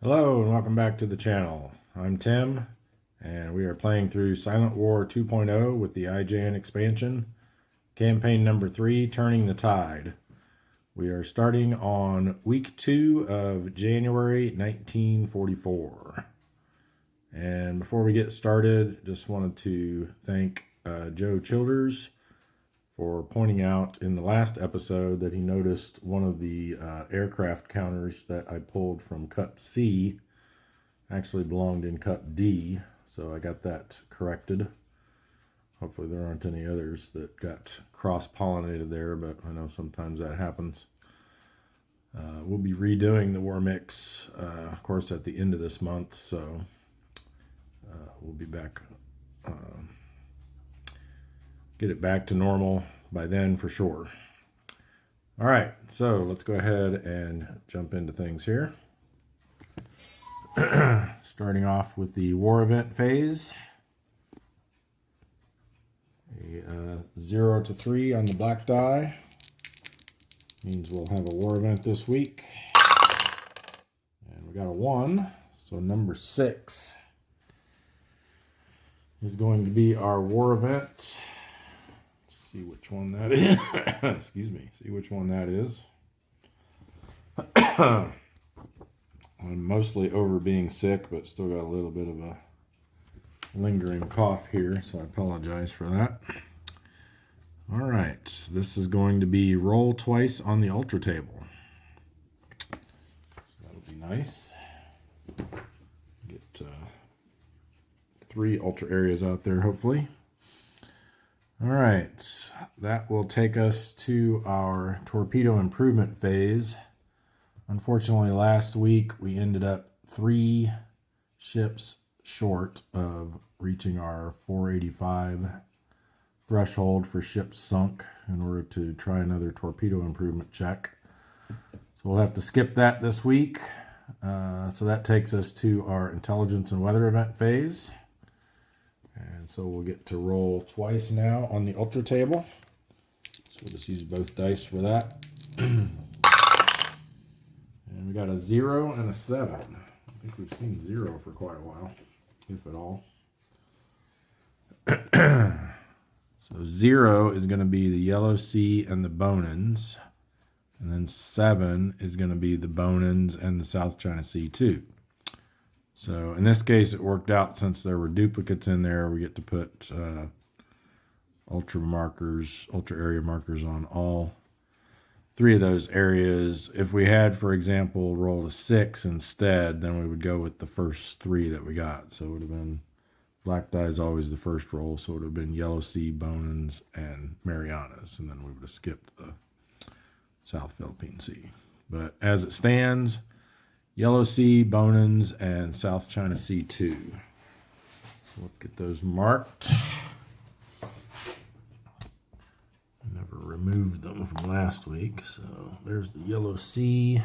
Hello and welcome back to the channel. I'm Tim and we are playing through Silent War 2.0 with the IJN expansion. Campaign number 3, Turning the Tide. We are starting on week 2 of January 1944. And before we get started, just wanted to thank Joe Childers for pointing out in the last episode that he noticed one of the aircraft counters that I pulled from Cup C actually belonged in Cup D, so I got that corrected. Hopefully there aren't any others that got cross-pollinated there, but I know sometimes that happens. We'll be redoing the War Mix, of course, at the end of this month, so we'll be back, get it back to normal by then for sure. All right, so let's go ahead and jump into things here. Starting off with the war event phase. A 0 to 3 on the black die means we'll have a war event this week. And we got a 1, so number 6 is going to be our war event. Let's see which one that is. Excuse me. See which one that is. I'm mostly over being sick, but still got a little bit of a lingering cough here, so I apologize for that. All right, this is going to be roll twice on the ultra table. So that'll be nice. Get 3 ultra areas out there, hopefully. All right, that will take us to our torpedo improvement phase. Unfortunately, last week we ended up 3 ships short of reaching our 485 threshold for ships sunk in order to try another torpedo improvement check. So we'll have to skip that this week. So that takes us to our intelligence and weather event phase. And so we'll get to roll twice now on the ultra table. So we'll just use both dice for that. And we got a 0 and a 7. I think we've seen 0 for quite a while, if at all. So 0 is going to be the Yellow Sea and the Bonins. And then 7 is going to be the Bonins and the South China Sea too. So in this case, it worked out since there were duplicates in there. We get to put ultra area markers on all 3 of those areas. If we had, for example, rolled a 6 instead, then we would go with the first 3 that we got. So it would have been, black die is always the first roll, so it would have been Yellow Sea, Bonins, and Marianas, and then we would have skipped the South Philippine Sea. But as it stands, Yellow Sea, Bonins, and South China Sea 2. So let's get those marked. Never removed them from last week, so there's the Yellow Sea,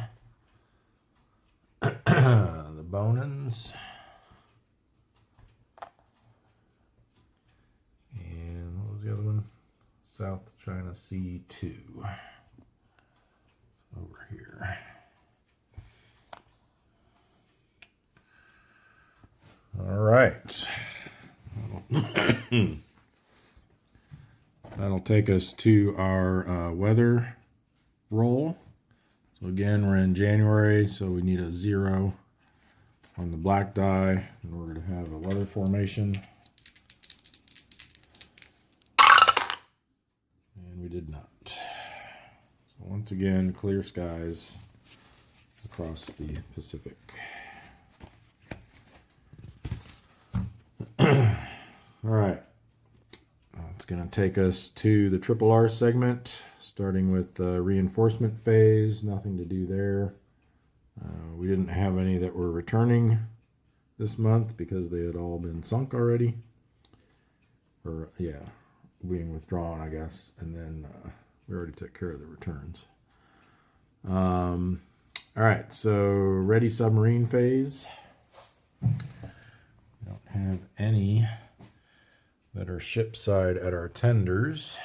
the Bonins, and what was the other one? South China Sea 2 over here. All right. That'll take us to our weather roll. So again, we're in January, so we need a 0 on the black die in order to have a weather formation. And we did not. So once again, clear skies across the Pacific. All right. It's going to take us to the Triple R segment, starting with the reinforcement phase. Nothing to do there. We didn't have any that were returning this month because they had all been sunk already. Or, yeah, being withdrawn, I guess. And then we already took care of the returns. All right, so ready submarine phase. We don't have any that are ship side at our tenders.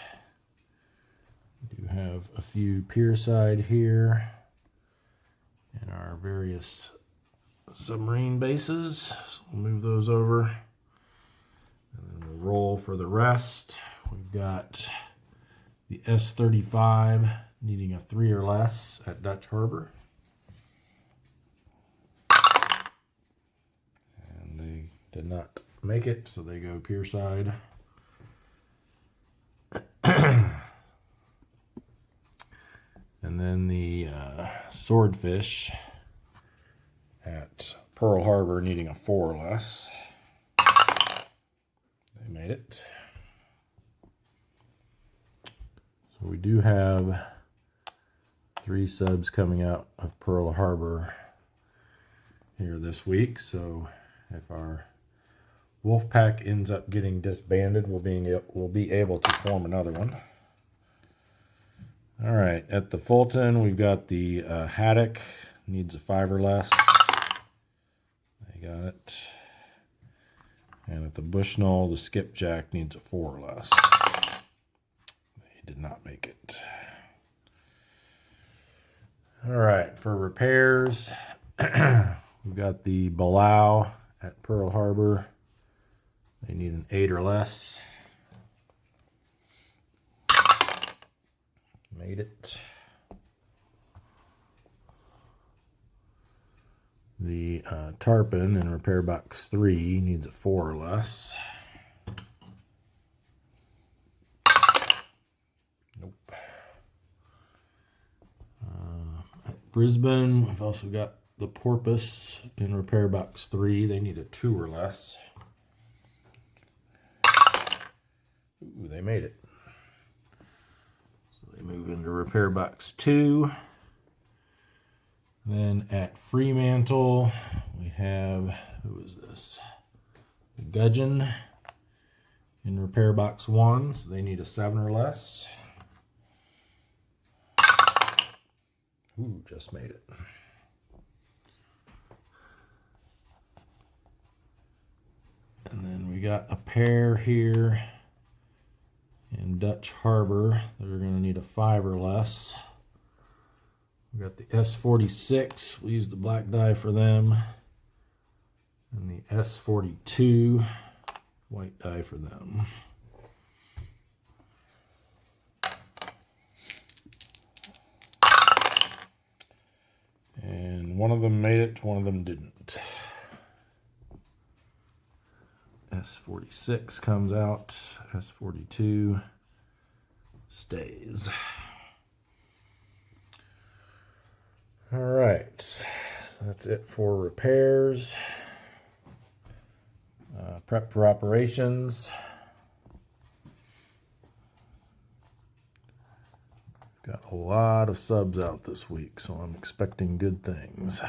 We do have a few pier side here and our various submarine bases. So we'll move those over. And then we'll roll for the rest. We've got the S-35 needing a 3 or less at Dutch Harbor. And they did not make it, so they go pier side. And then the Swordfish at Pearl Harbor needing a 4 or less. They made it. So we do have 3 subs coming out of Pearl Harbor here this week. So if our wolf pack ends up getting disbanded, we'll be able to form another one. All right, at the Fulton, we've got the Haddock, needs a 5 or less. They got it. And at the Bushnell, the Skipjack needs a 4 or less. They did not make it. All right, for repairs, we've got the Belau at Pearl Harbor. They need an 8 or less. Made it. The Tarpon in repair box 3 needs a 4 or less. Nope. At Brisbane, we've also got the Porpoise in repair box 3. They need a 2 or less. Ooh, they made it. So they move into repair box 2. Then at Fremantle, we have, who is this? The Gudgeon in repair box 1, so they need a 7 or less. Ooh, just made it. And then we got a pair here in Dutch Harbor that are going to need a 5 or less. We got the S-46. We used the black dye for them. And the S-42, white dye for them. And one of them made it, one of them didn't. S-46 comes out, S-42 stays. All right, that's it for repairs. Prep for operations. Got a lot of subs out this week, so I'm expecting good things.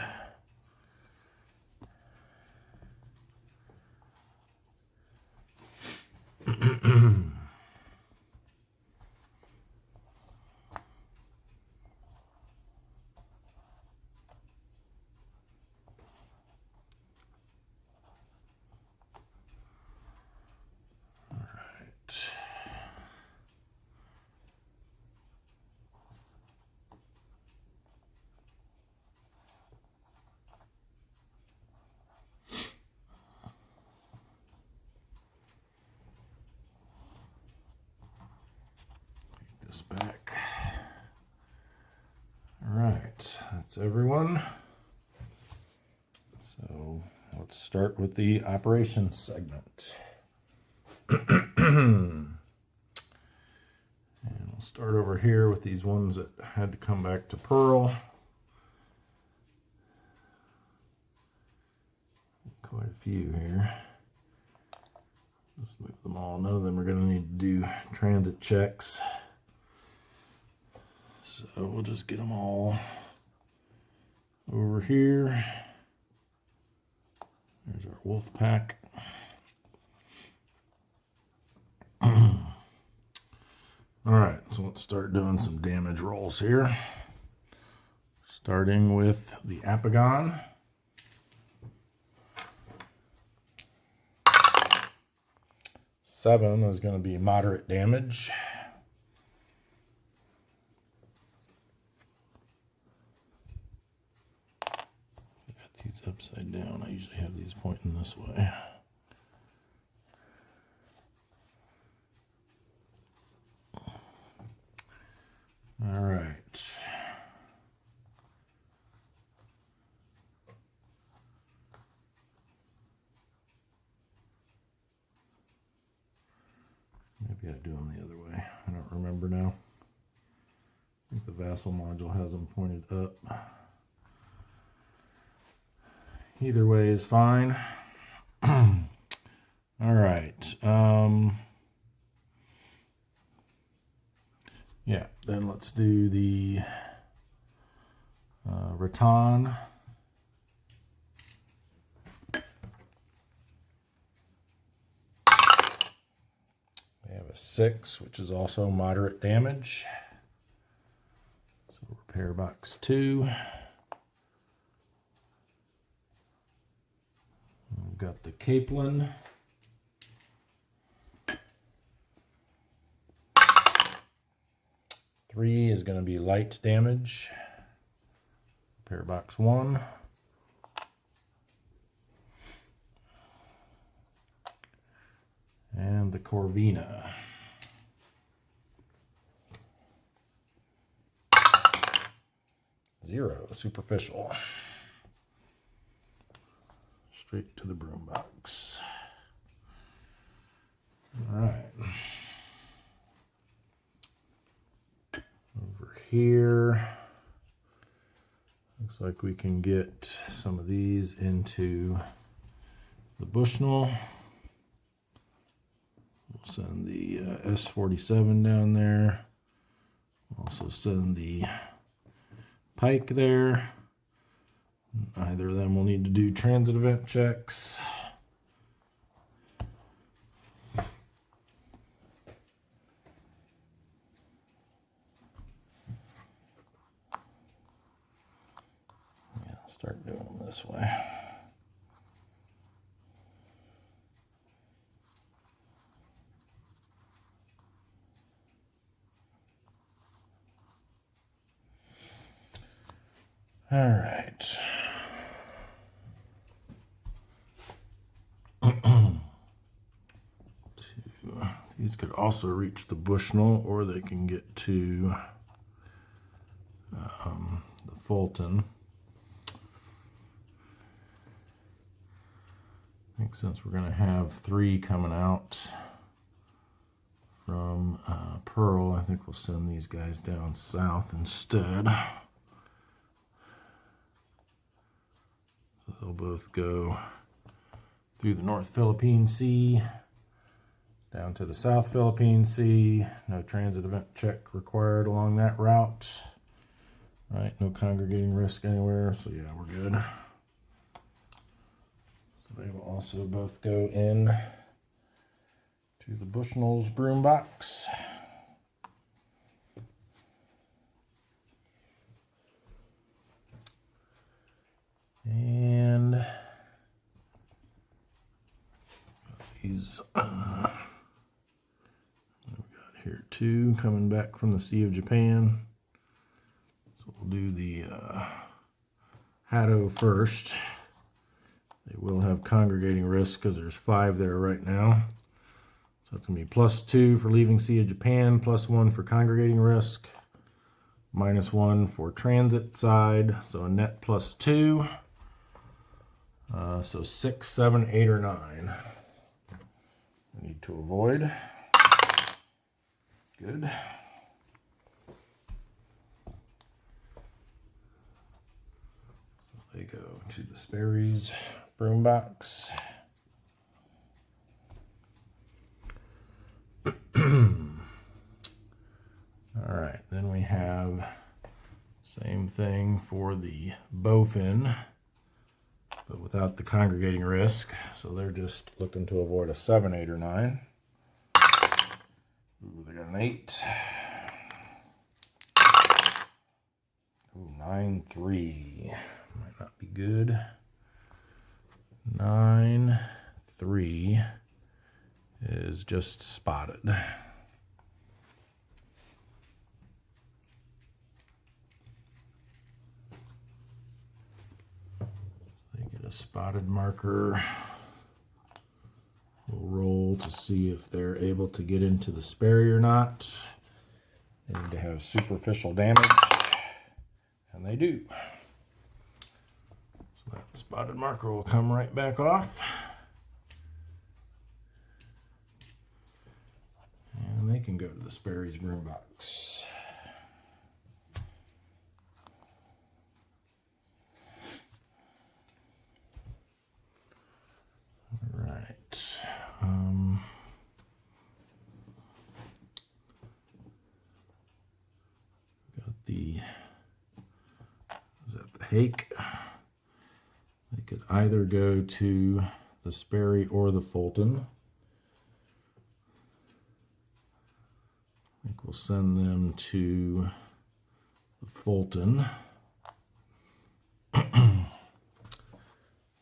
Back. All right, that's everyone. So let's start with the operations segment. And we'll start over here with these ones that had to come back to Pearl. Quite a few here. Let's move them all. None of them are going to need to do transit checks. So we'll just get them all over here. There's our wolf pack. All right, so let's start doing some damage rolls here. Starting with the Apagon. Seven is going to be moderate damage. upside down. I usually have these pointing this way. All right. Maybe I do them the other way. I don't remember now. I think the Vassal module has them pointed up. Either way is fine. All right. Yeah, then let's do the rattan. We have a 6, which is also moderate damage. So repair box 2. We've got the Capelin. Three is going to be light damage. Repair box 1. And the Corvina. Zero, superficial. Straight to the broom box. All right. Over here, looks like we can get some of these into the Bushnell. We'll send the S47 down there. We'll also send the Pike there. Either of them will need to do transit event checks. Yeah, I'll start doing them this way. All right. These could also reach the Bushnell, or they can get to the Fulton. I think since we're going to have 3 coming out from Pearl, I think we'll send these guys down south instead. So they'll both go through the North Philippine Sea, down to the South Philippine Sea. No transit event check required along that route. All right, no congregating risk anywhere, so yeah, we're good. So they will also both go in to the Bushnell's broom box. And these here 2 coming back from the Sea of Japan. So we'll do the Haddo first. They will have congregating risk because there's 5 there right now. So it's going to be +2 for leaving Sea of Japan, +1 for congregating risk, -1 for transit side. So a net +2. So 6, 7, 8, or 9. We need to avoid. Good. So they go to the Sperry's broom box. All right, then we have same thing for the bowfin, but without the congregating risk. So they're just looking to avoid a 7, 8, or 9. Ooh, they got an 8. Ooh, 9, 3. Might not be good. 9, 3 is just spotted. They get spotted marker will roll to see if they're able to get into the Sperry or not. They need to have superficial damage, and they do. So that spotted marker will come right back off. And they can go to the Sperry's broom box. Got the, is that the hake? They could either go to the Sperry or the Fulton. I think we'll send them to the Fulton.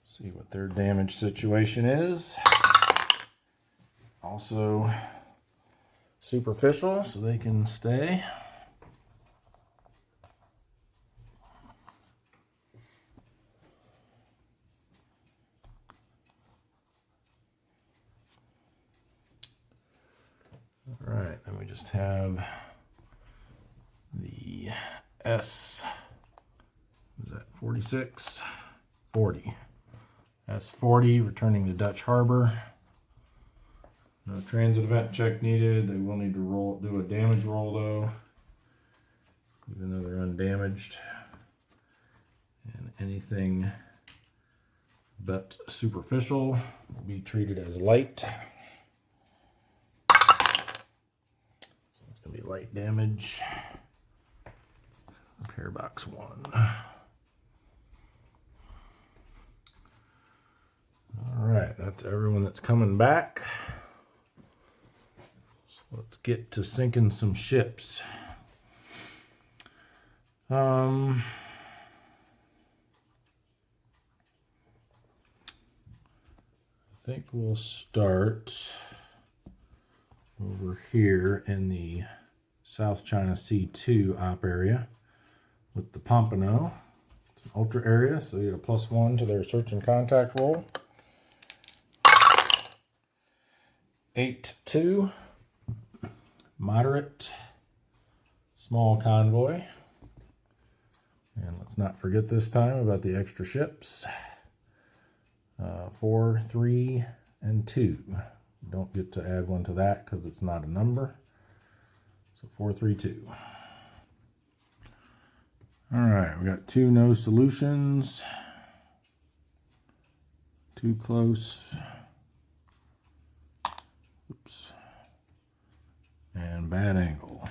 See what their damage situation is. Also superficial, so they can stay. All right, then we just have the S, is that 46? 40. S40 returning to Dutch Harbor. No transit event check needed. They will need to do a damage roll though, even though they're undamaged. And anything but superficial will be treated as light. So it's going to be light damage. Repair box 1. All right, that's everyone that's coming back. So let's get to sinking some ships. I think we'll start over here in the South China Sea 2 op area with the Pompano. It's an ultra area, so they get a +1 to their search and contact roll. 8-2, moderate, small convoy. And let's not forget this time about the extra ships. 4, 3, and 2. Don't get to add one to that because it's not a number. So 4, 3, 2. All right, we got 2 no solutions. Too close. Oops. And bad angle.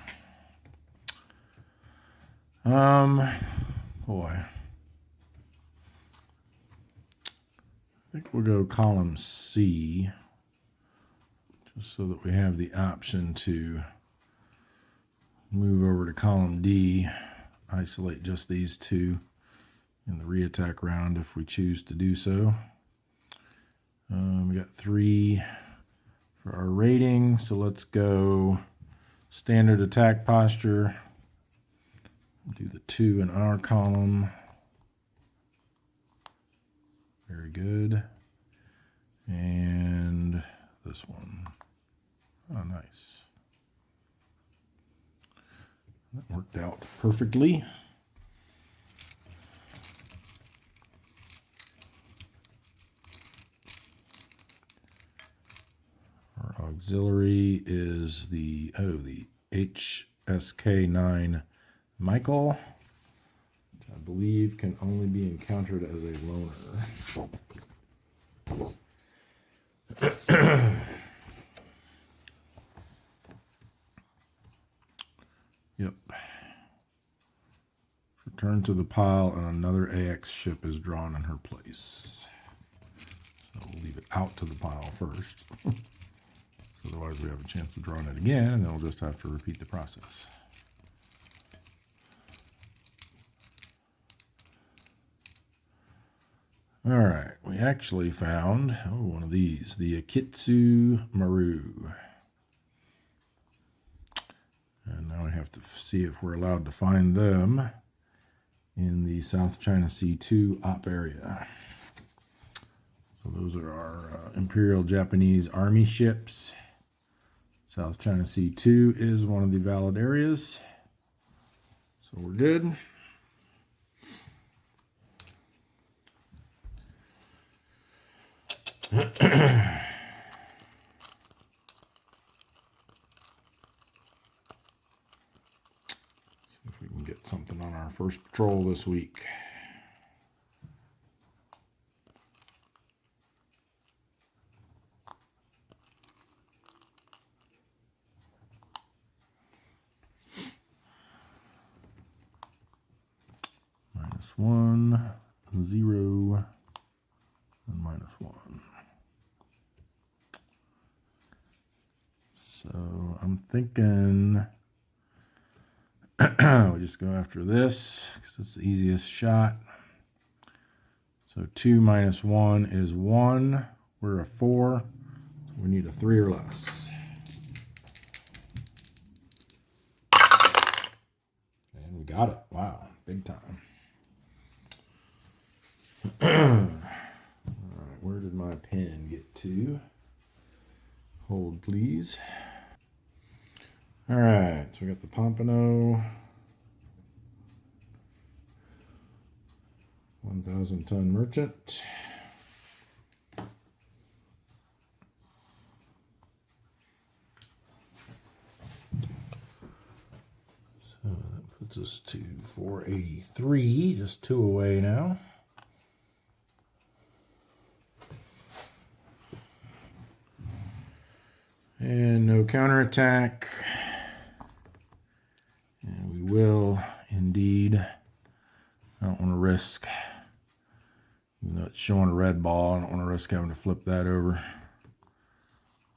Boy. I think we'll go column C, just so that we have the option to move over to column D, isolate just these 2 in the reattack round if we choose to do so. We got 3 for our rating, so let's go standard attack posture. Do the 2 in our column. Very good. And this one. Oh, nice. That worked out perfectly. Our auxiliary is the HSK-9 Michael. I believe can only be encountered as a loner. Yep. Return to the pile and another AX ship is drawn in her place. So we'll leave it out to the pile first. Otherwise we have a chance of drawing it again and then we'll just have to repeat the process. All right, we actually found, one of these, the Akitsu Maru. And now we have to see if we're allowed to find them in the South China Sea 2 op area. Those are our Imperial Japanese Army ships. South China Sea 2 is one of the valid areas. So we're good. If we can get something on our first patrol this week. -1, 0, and -1. So I'm thinking we just go after this because it's the easiest shot. So 2 minus 1 is 1. We're a 4. So we need a 3 or less. And we got it. Wow, big time. All right, where did my pen get to? Hold, please. All right, so we got the Pompano 1,000-ton merchant. So that puts us to 483, just 2 away now. And no counterattack. And we will indeed. I don't want to risk, even though it's showing a red ball, I don't want to risk having to flip that over.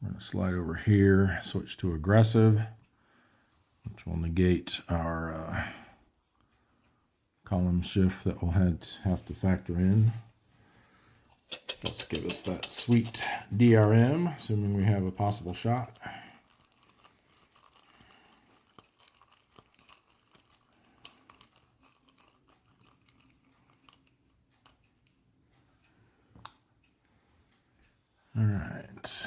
We're going to slide over here, switch to aggressive, which will negate our column shift that we'll have to factor in. Let's give us that sweet DRM, assuming we have a possible shot. All right.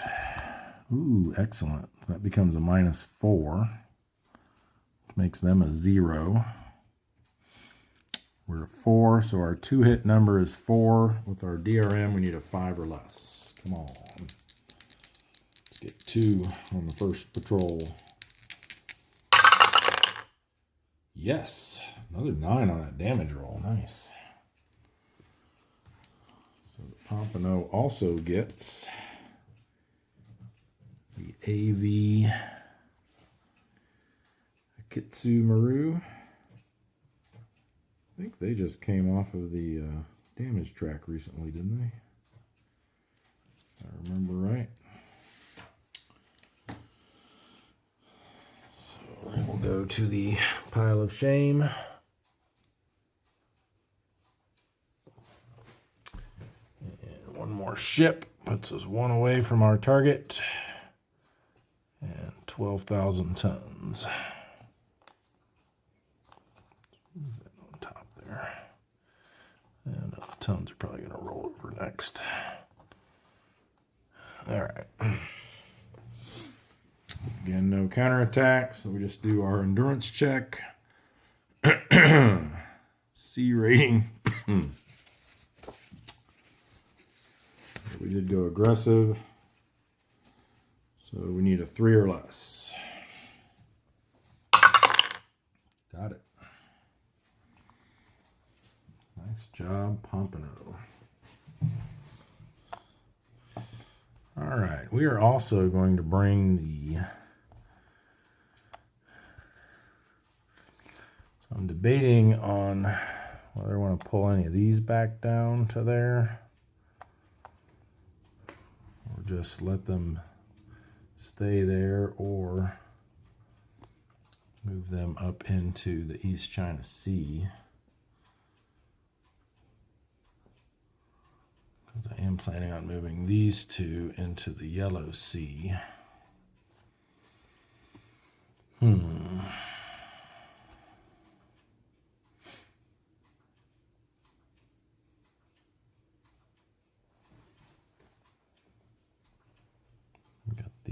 Ooh, excellent. That becomes a -4, which makes them a 0. We're a 4, so our 2-hit number is 4. With our DRM, we need a 5 or less. Come on. Let's get 2 on the first patrol. Yes, another 9 on that damage roll. Nice. So the Pompano also gets the AV Akitsu Maru. I think they just came off of the damage track recently, didn't they? If I remember right. So then we'll go to the pile of shame. And one more ship puts us 1 away from our target. And 12,000 tons. And the tons are probably going to roll over next. All right. Again, no counterattack, so we just do our endurance check. C rating. We did go aggressive, so we need a 3 or less. Got it. Nice job, Pompano. All right, we are also going to bring the... So I'm debating on whether I want to pull any of these back down to there or just let them stay there or move them up into the East China Sea. Because I am planning on moving these 2 into the Yellow Sea.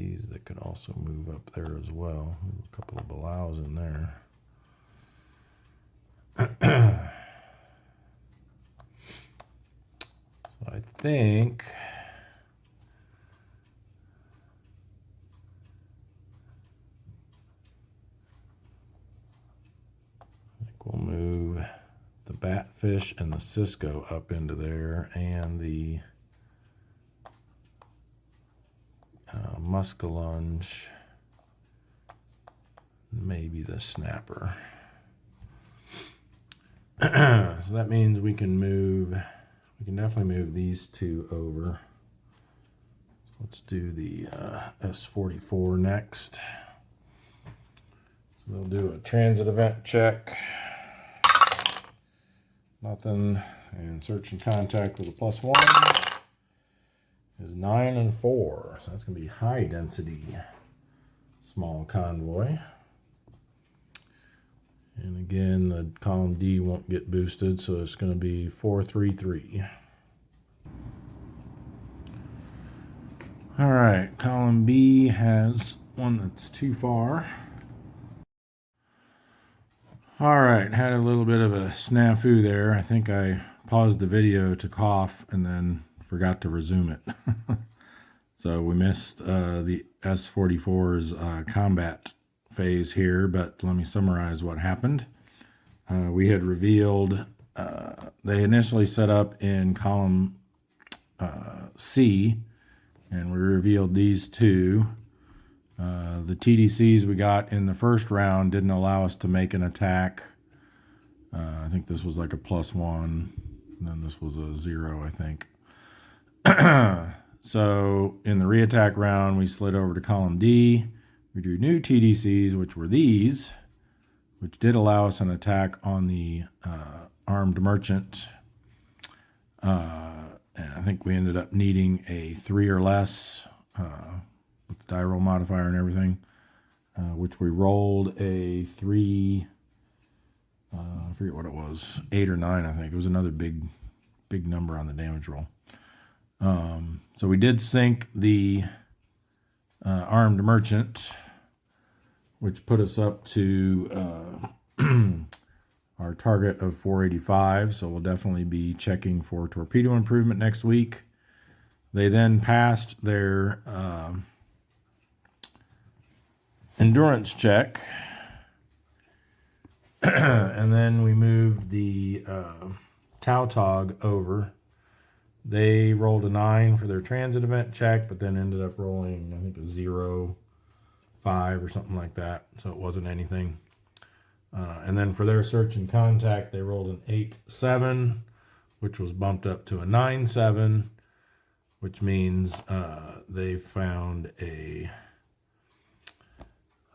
these that could also move up there as well. A couple of Balaus in there. So I think we'll move the Batfish and the Cisco up into there, and the Muskellunge, maybe the Snapper. So that means we can definitely move these two over. Let's do the S44 next. So we'll do a transit event check. Nothing. And search and contact with a +1 is 9 and 4. So that's going to be high density small convoy. And again, the column D won't get boosted, so it's going to be 433. All right, column B has one that's too far. All right, had a little bit of a snafu there. I think I paused the video to cough and then forgot to resume it. So we missed the S44's combat phase here, but let me summarize what happened. We had revealed, they initially set up in column C, and we revealed these two. The TDCs we got in the first round didn't allow us to make an attack. I think this was like a +1, and then this was a 0, I think. So in the reattack round, we slid over to column D. We drew new TDCs, which were these, which did allow us an attack on the armed merchant. And I think we ended up needing a 3 or less with the die roll modifier and everything, which we rolled a 3, I forget what it was, 8 or 9, I think. It was another big number on the damage roll. So we did sink the armed merchant, which put us up to our target of 485. So we'll definitely be checking for torpedo improvement next week. They then passed their endurance check. And then we moved the Tautog over. They rolled a 9 for their transit event check, but then ended up rolling, I think, a 0, 5 or something like that. So it wasn't anything. And then for their search and contact, they rolled an 8-7, which was bumped up to a 9-7, which means they found a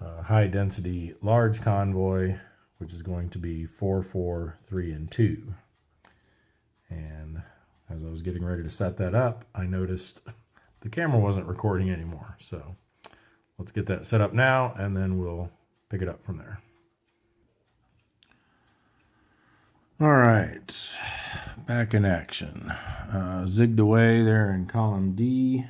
high density large convoy, which is going to be 4, 4, 3, and 2. And as I was getting ready to set that up, I noticed the camera wasn't recording anymore. So let's get that set up now, and then we'll pick it up from there. All right, back in action. Zigged away there in column D.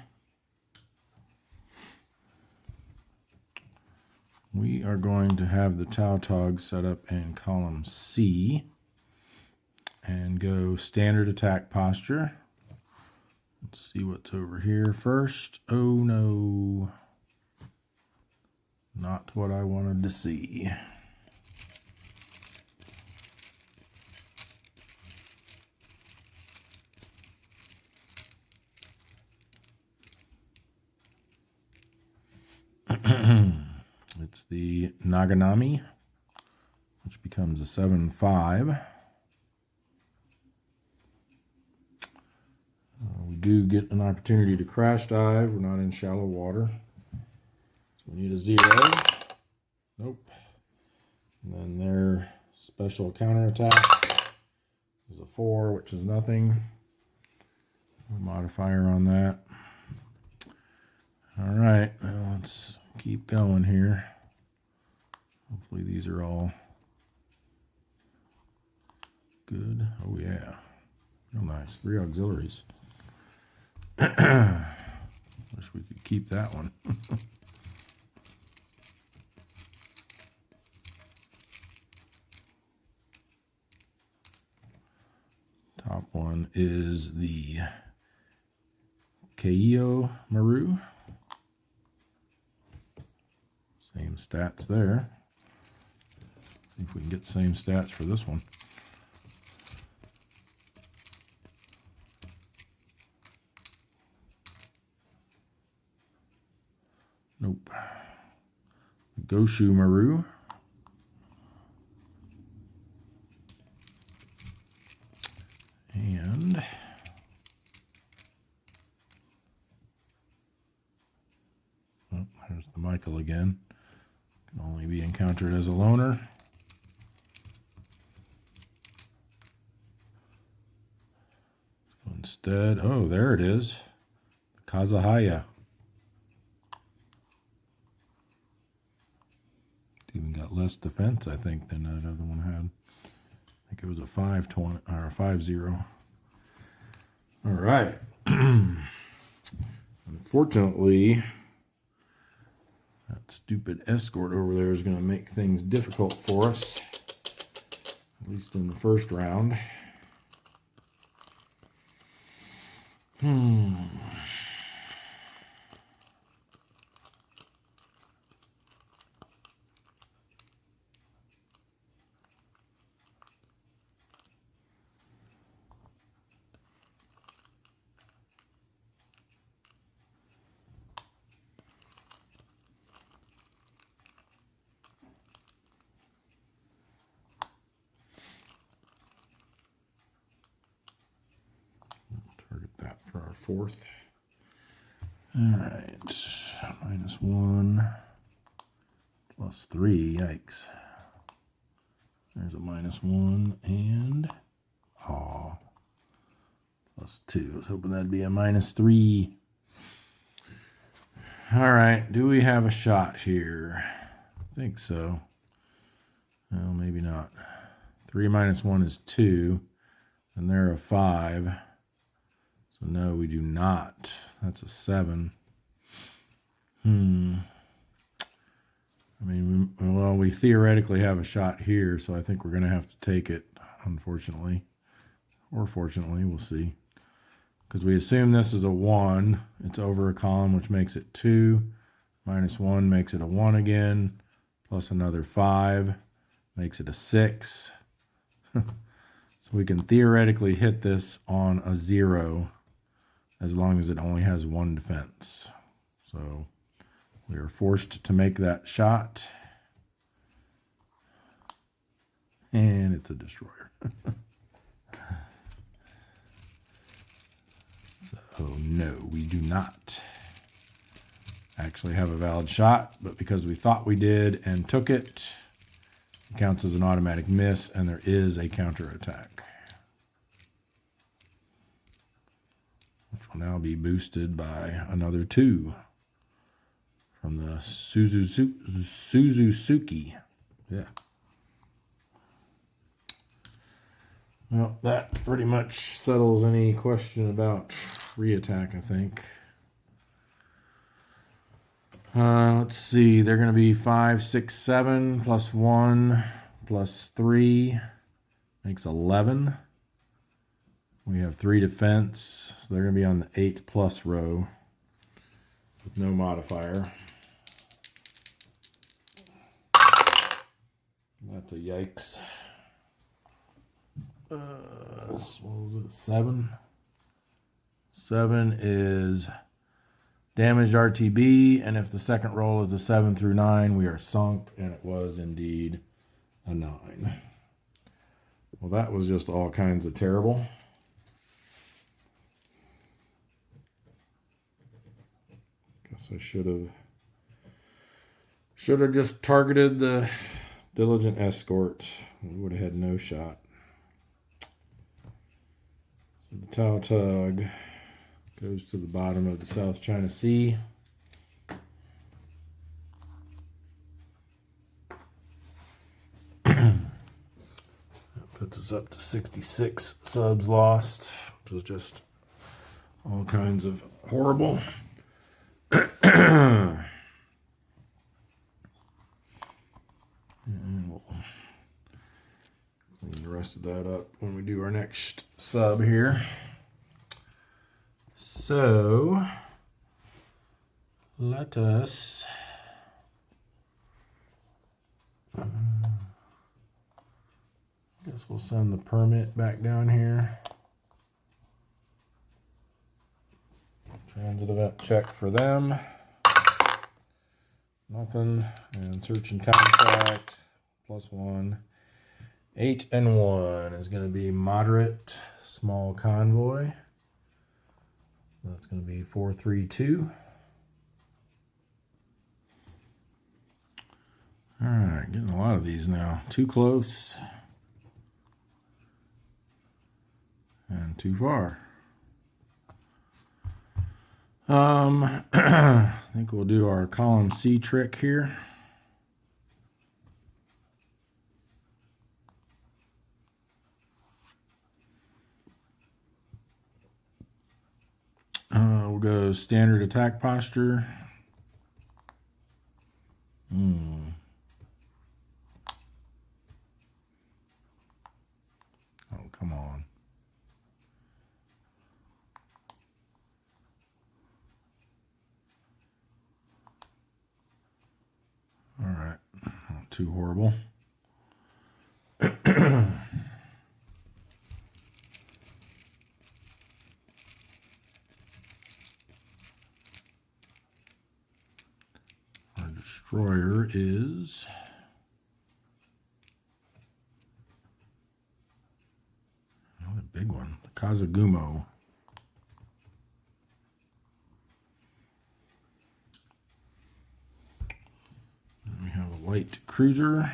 We are going to have the Tautog set up in column C and go standard attack posture. Let's see what's over here first. Oh no, not what I wanted to see. It's the Naganami, which becomes a 7-5. We do get an opportunity to crash dive. We're not in shallow water. So we need a 0. Nope. And then their special counterattack is a 4, which is nothing. No modifier on that. All right, well, let's keep going here. Hopefully these are all good. Oh yeah, real nice. 3 auxiliaries. Wish we could keep that one. Top one is the Kaio Maru. Same stats there. See if we can get the same stats for this one. Nope. Goshu Maru. And oh, there's the Michael again. Can only be encountered as a loner. So instead, oh, there it is. Kazuhaya. Even got less defense, I think, than that other one had. I think it was a 5-20 or a 5-0. All right. Unfortunately, that stupid escort over there is going to make things difficult for us, at least in the first round. Target that for our fourth. All right, -1, +3. Yikes! There's a -1 and +2. I was hoping that'd be a -3. All right, do we have a shot here? I think so. Well, maybe not. 3 - 1 is 2, and they're a 5. So no, we do not. That's a 7. I mean, well, we theoretically have a shot here, so I think we're going to have to take it, unfortunately. Or fortunately, we'll see. Because we assume this is a 1. It's over a column, which makes it 2. -1 makes it a 1 again. Plus another 5 makes it a 6. So we can theoretically hit this on a 0 as long as it only has 1 defense. So we are forced to make that shot. And it's a destroyer. So no, we do not actually have a valid shot, but because we thought we did and took it, it counts as an automatic miss, and there is a counterattack, which will now be boosted by another 2 from the Suzuki. Yeah. Well, that pretty much settles any question about re-attack, I think. Let's see. They're going to be 5, 6, 7 +1 +3 makes 11. We have 3 defense, so they're going to be on the 8+ row with no modifier. That's a yikes. What was it? 7. 7 is damaged RTB, and if the second roll is a 7 through 9, we are sunk, and it was indeed a 9. Well, that was just all kinds of terrible. Guess I should have just targeted the diligent escort. We would have had no shot. So the Tau Tug goes to the bottom of the South China Sea. That puts us up to 66 subs lost, which is just all kinds of horrible. And we'll clean the rest of that up when we do our next sub here. So let us I guess we'll send the permit back down here. Transit event check for them. Nothing. And search and contact +1. 8 and 1 is going to be moderate small convoy. That's going to be 432. All right, getting a lot of these now. Too close and too far. I think we'll do our column C trick here. We'll go standard attack posture. Oh, come on. All right, not too horrible. Our destroyer is another big one, the Kazagumo. And we have a light cruiser.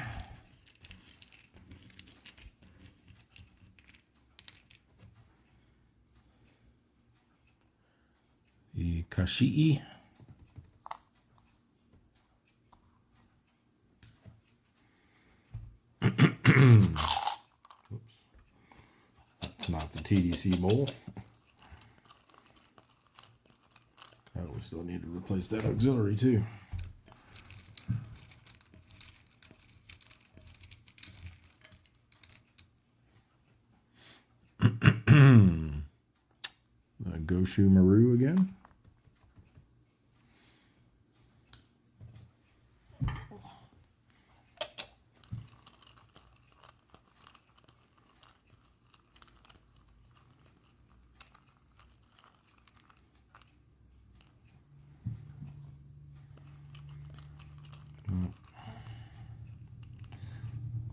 The Kashii. Oops. That's not the TDC bowl. Oh, we still need to replace that auxiliary too. Goshu Maru again.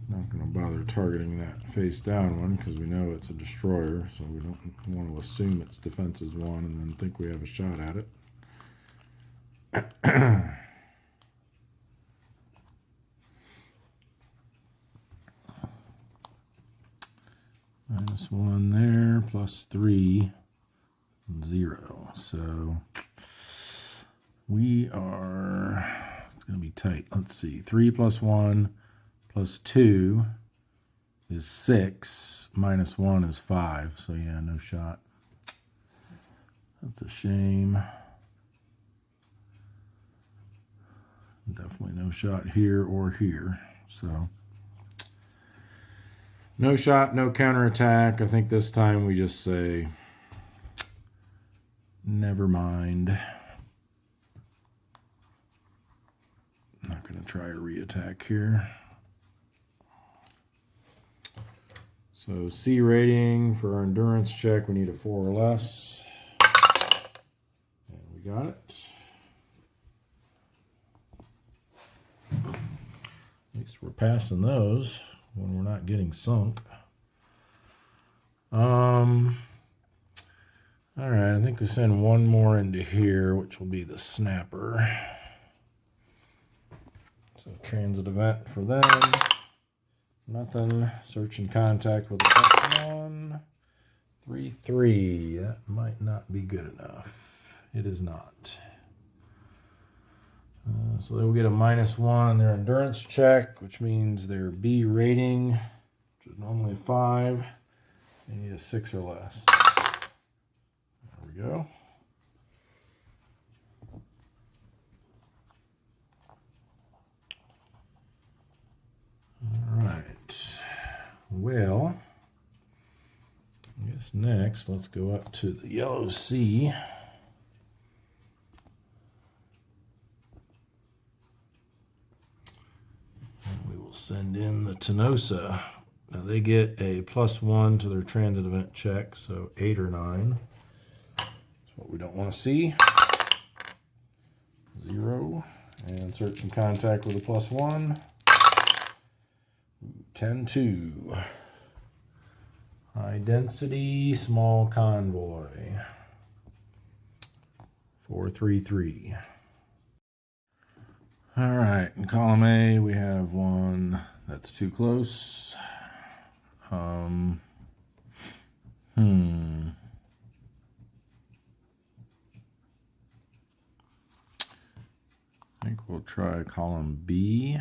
Not going to bother targeting that face down one because we know it's a destroyer, so we don't want to assume its defense is 1 and then think we have a shot at it. -1 there, +3, 0. So we are, it's going to be tight. Let's see, 3 + 1 + 2 is 6, -1 is 5. So yeah, no shot. That's a shame. Definitely no shot here or here. So no shot, no counterattack. I think this time we just say, never mind. Not going to try a re-attack here. So C rating for our endurance check, we need a 4 or less. And we got it. At least we're passing those when we're not getting sunk. All right, I think we send one more into here, which will be the snapper. So transit event for them. Nothing. Search and contact with the +1. 3-3. That might not be good enough. It is not. So they will get a -1 on their endurance check, which means their B rating, which is normally a 5. They need a 6 or less. There we go. Next, let's go up to the Yellow Sea. And we will send in the Tenosa. Now they get a +1 to their transit event check, so 8 or 9. That's what we don't want to see. 0. And search and contact with a +1. 10-2. High density, small convoy. 433. All right, in column A, we have one that's too close. I think we'll try column B.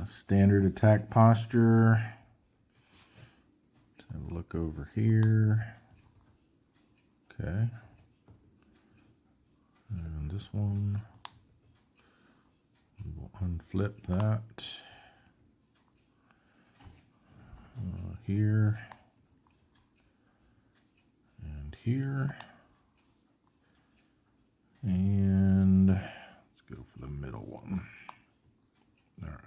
Standard attack posture. Let's have a look over here. Okay. And this one, we'll unflip that. Here. And here. And let's go for the middle one. All right.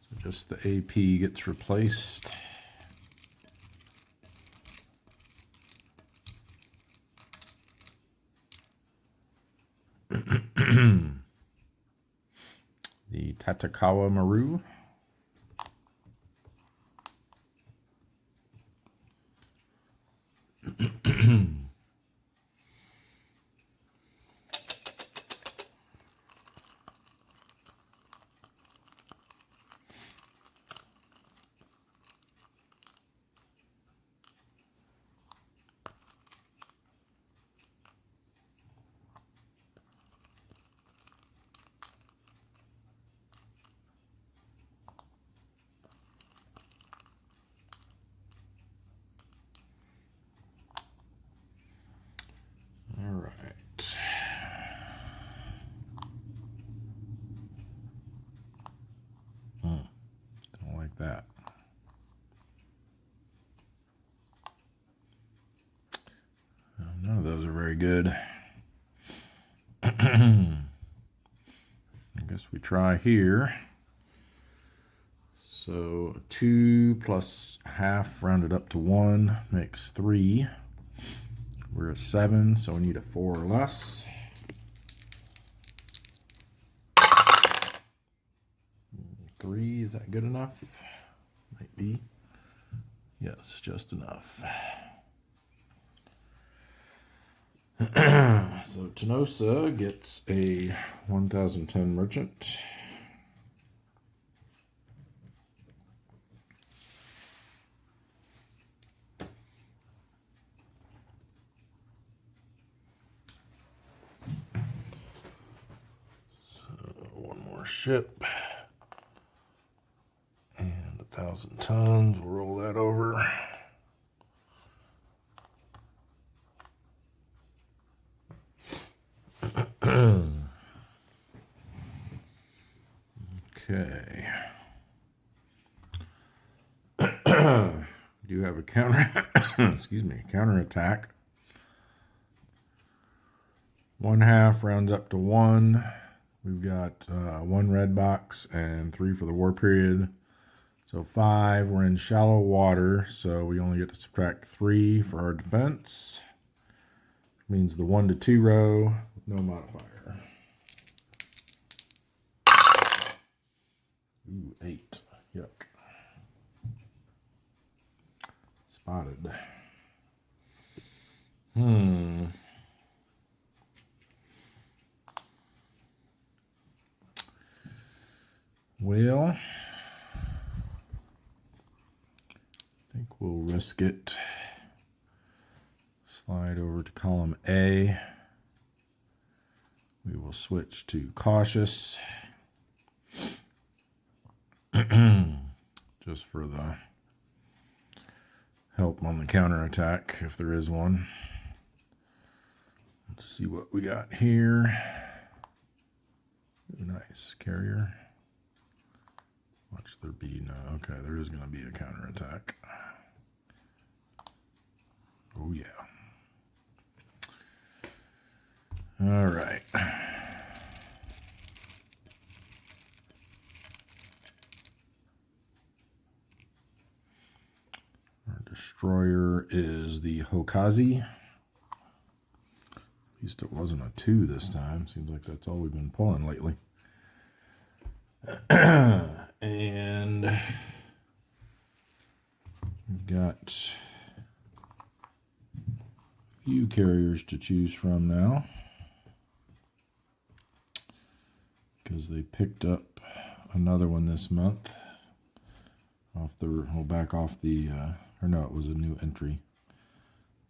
So just the AP gets replaced. The Tatakawa Maru. Don't like that. None of those are very good. I guess we try here. So 2 plus half rounded up to 1 makes 3. We're a 7, so we need a 4 or less. 3, is that good enough? Might be. Yes, just enough. So Tenosa gets a 1010 merchant. Ship and 1,000 tons. We'll roll that over. Okay. Do have a counter excuse me, counter attack. 1/2 rounds up to 1. We've got 1 red box and 3 for the war period. So 5, we're in shallow water, so we only get to subtract 3 for our defense. Means the 1 to 2 row with no modifier. Ooh, 8. Yuck. Spotted. Well, I think we'll risk it. Slide over to column A. We will switch to cautious. Just for the help on the counterattack, if there is one. Let's see what we got here. Ooh, nice carrier. Watch there be no. Okay, there is going to be a counterattack. Oh yeah. All right. Our destroyer is the Hokazi. At least it wasn't a 2 this time. Seems like that's all we've been pulling lately. And we've got a few carriers to choose from now, because they picked up another one this month off the, well, back off the, or no, it was a new entry,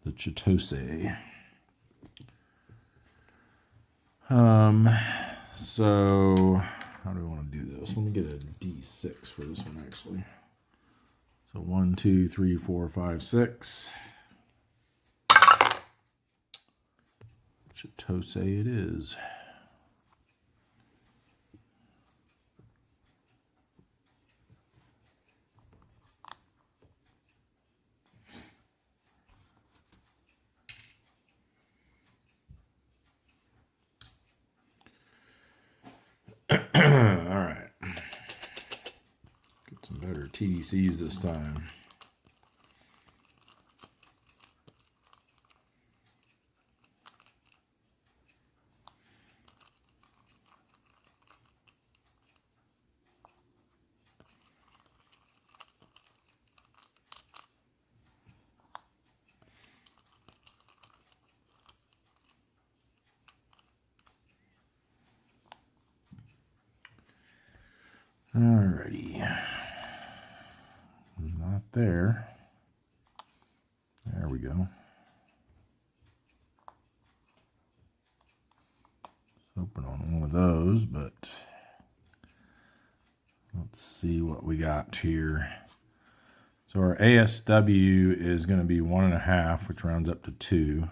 the Chitose. So how do we want to do this? Let me get a D6 for this one, actually. So 1, 2, 3, 4, 5, 6. Chitose it is. All right. Get some better TDCs this time. Alrighty. Not there. There we go. Open on one of those, but let's see what we got here. So our ASW is going to be 1.5, which rounds up to 2. So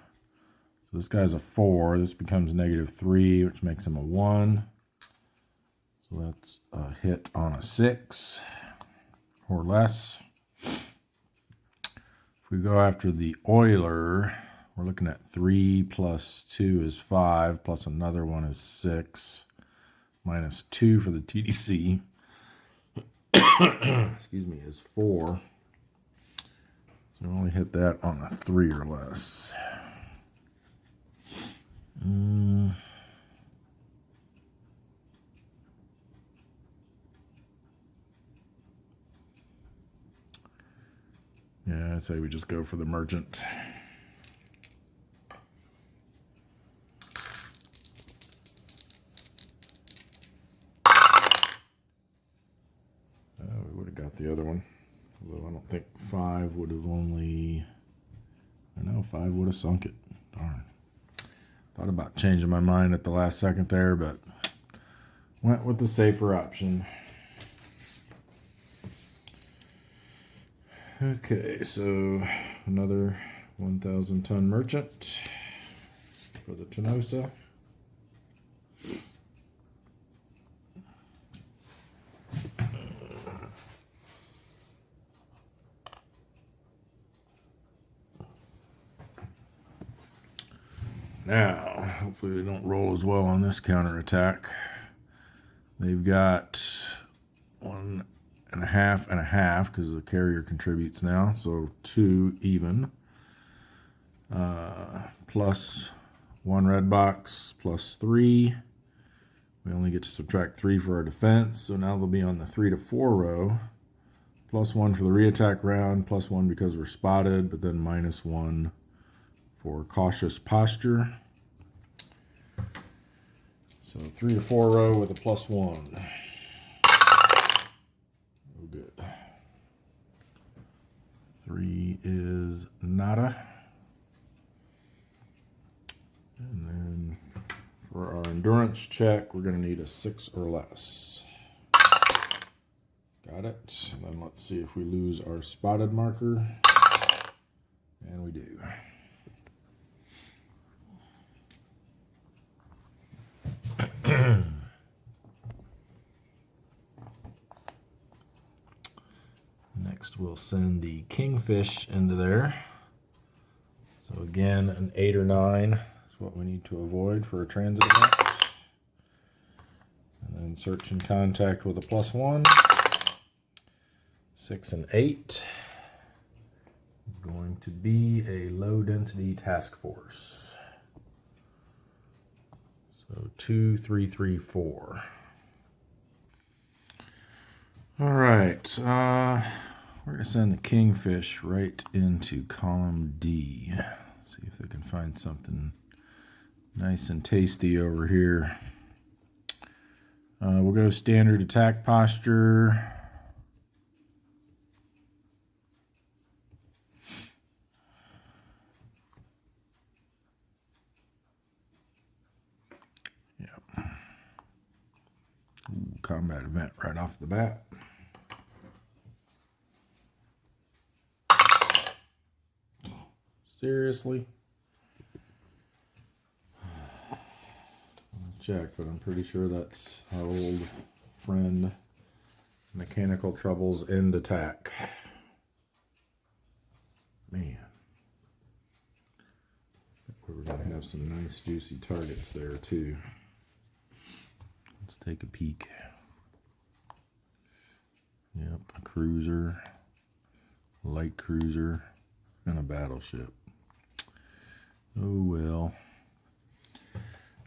this guy's a 4. This becomes -3, which makes him a 1. So that's a hit on a 6 or less. If we go after the Oiler, we're looking at 3 plus 2 is 5, plus another one is 6, minus 2 for the TDC. Excuse me, is 4. So we only hit that on a 3 or less. Yeah, I'd say we just go for the Merchant. We would have got the other one. Although I don't think 5 would have only... I know 5 would have sunk it. Darn. Thought about changing my mind at the last second there, but went with the safer option. Okay, so another 1,000-ton Merchant for the Tenosa. Now, hopefully they don't roll as well on this counterattack. They've got 1.5 and a half because the carrier contributes now, so 2 even. Plus 1 red box, plus 3. We only get to subtract 3 for our defense, so now they'll be on the 3 to 4 row. Plus 1 for the reattack round, plus 1 because we're spotted, but then minus 1 for cautious posture. So 3 to 4 row with a plus 1. Oh, good. 3 is nada. And then for our endurance check, we're going to need a 6 or less. Got it. And then let's see if we lose our spotted marker. And we do. Next, we'll send the kingfish into there. So again, an 8 or 9 is what we need to avoid for a transit event. And then search and contact with a +1. 6 and 8 is going to be a low density task force. So 2, 3, 3, 4. All right, we're going to send the kingfish right into column D. See if they can find something nice and tasty over here. We'll go standard attack posture. Yep. Ooh, combat event right off the bat. Seriously? I'll check, but I'm pretty sure that's our old friend Mechanical Troubles End Attack. Man. We're going to have some nice juicy targets there too. Let's take a peek. Yep, a cruiser, light cruiser, and a battleship. Oh well.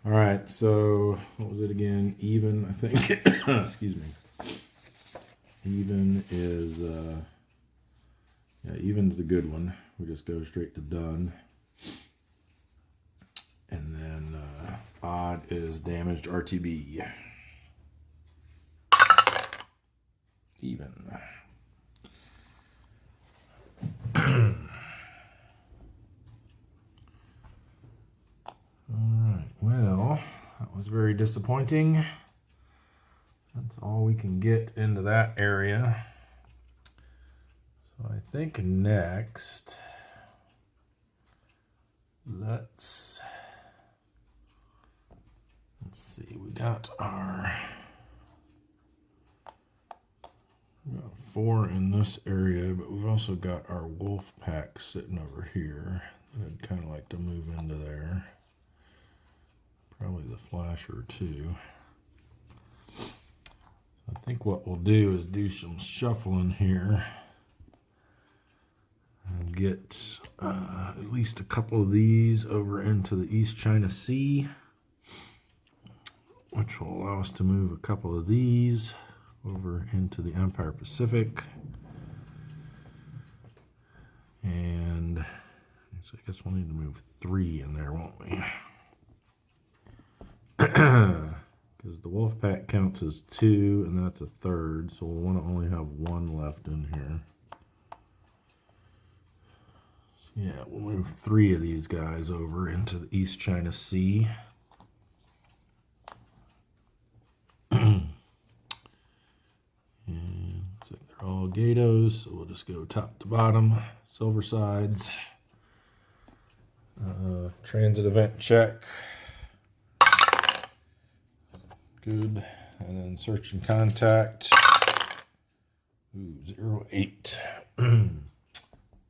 All right, so what was it again? Even, I think. Excuse me. Even is, yeah, even's the good one. We just go straight to done. And then odd is damaged RTB. Even. Alright, well, that was very disappointing. That's all we can get into that area. So I think next, let's see, we got 4 in this area, but we've also got our wolf pack sitting over here that I'd kind of like to move into there. Probably the flasher too. So I think what we'll do is do some shuffling here and get at least a couple of these over into the East China Sea, which will allow us to move a couple of these over into the Empire Pacific. And so I guess we'll need to move 3 in there, won't we? Because the wolf pack counts as 2, and that's a third, so we'll want to only have 1 left in here. So yeah, we'll move 3 of these guys over into the East China Sea. And looks like they're all Gatos, so we'll just go top to bottom, silver sides. Transit event check. Good. And then search and contact. Ooh, 08.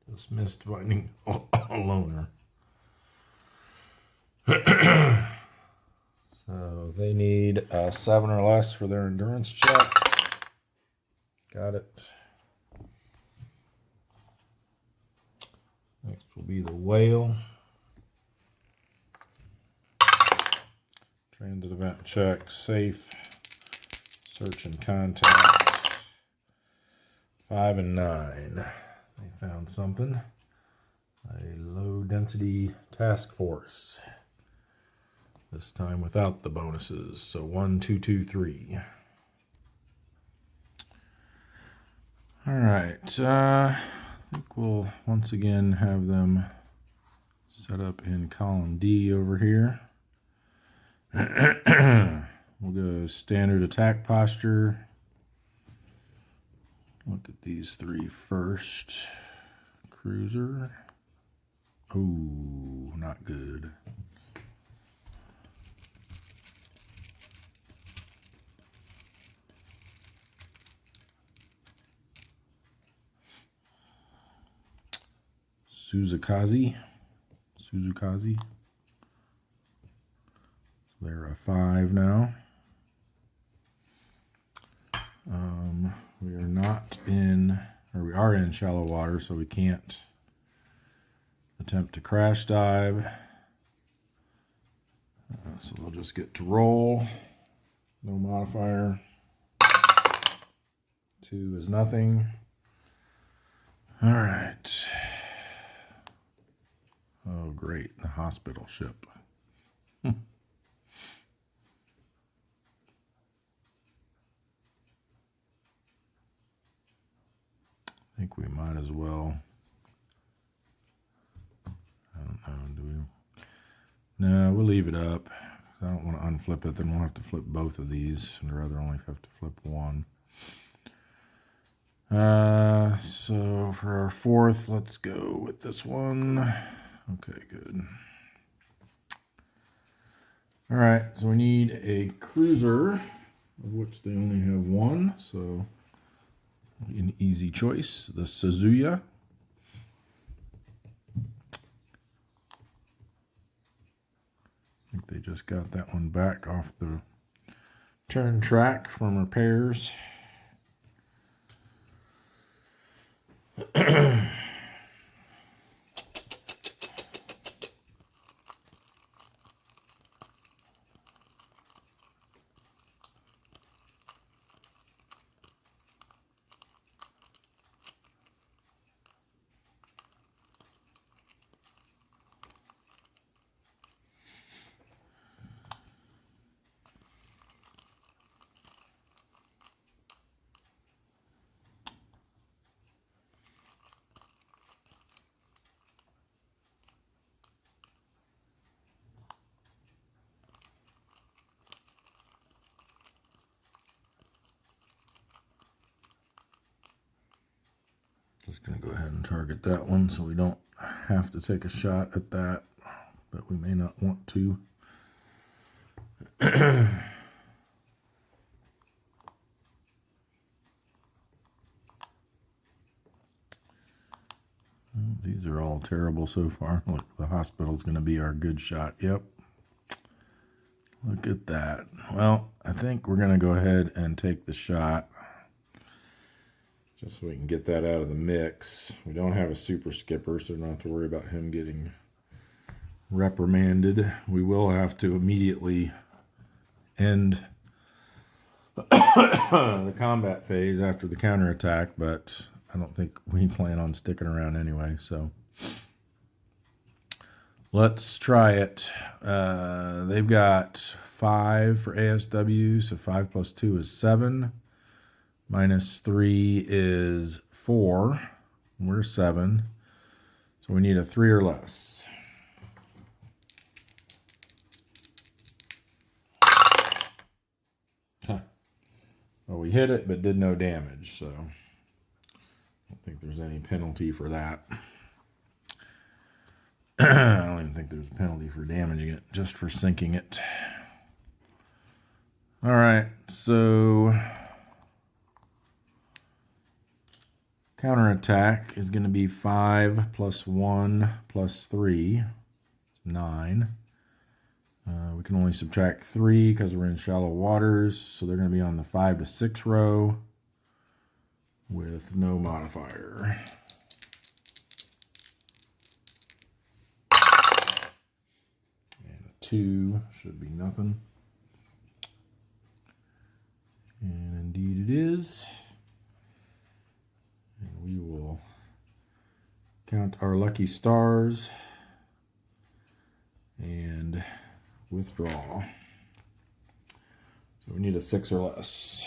Just missed finding a loner. So they need 7 or less for their endurance check. Got it. Next will be the whale. Transit event check, safe, search and contact, 5 and 9. They found something. A low density task force. This time without the bonuses. So 1, 2, 2, 3. All right. I think we'll once again have them set up in column D over here. We'll go standard attack posture. Look at these 3 first. Cruiser. Oh, not good. Suzukazi. They're a 5 now. We are not in, or we are in shallow water, so we can't attempt to crash dive. So they'll just get to roll. No modifier. 2 is nothing. All right. Oh, great. The hospital ship. I think we might as well. I don't know, do we? No, we'll leave it up. I don't want to unflip it, then we'll have to flip both of these. I'd rather only have to flip one. So for our 4th, let's go with this one. Okay, good. All right, so we need a cruiser, of which they only have 1, so an easy choice, the Suzuya. I think they just got that one back off the turn track from repairs. Just going to go ahead and target that one so we don't have to take a shot at that, but we may not want to. These are all terrible so far. Look, the hospital's going to be our good shot. Yep. Look at that. Well, I think we're going to go ahead and take the shot, just so we can get that out of the mix. We don't have a super skipper, so don't have to worry about him getting reprimanded. We will have to immediately end the combat phase after the counterattack, but I don't think we plan on sticking around anyway, so let's try it. They've got 5 for ASW, so 5 plus 2 is 7. Minus 3 is 4. We're 7. So we need a 3 or less. Huh. Well, we hit it, but did no damage, so I don't think there's any penalty for that. I don't even think there's a penalty for damaging it, just for sinking it. All right, so counterattack is going to be 5 plus 1 plus 3. It's 9. We can only subtract 3 because we're in shallow waters, so they're going to be on the 5 to 6 row with no modifier. And a 2 should be nothing. And indeed it is. And we will count our lucky stars and withdraw. So we need a 6 or less.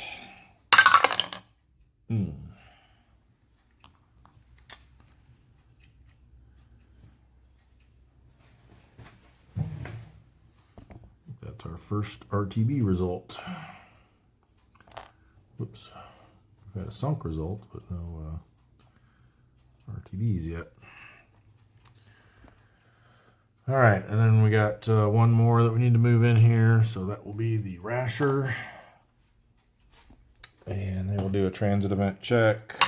That's our first RTB result. Whoops. We've had a sunk result, but no RTBs yet. All right, and then we got one more that we need to move in here, so that will be the rasher. And they will do a transit event check.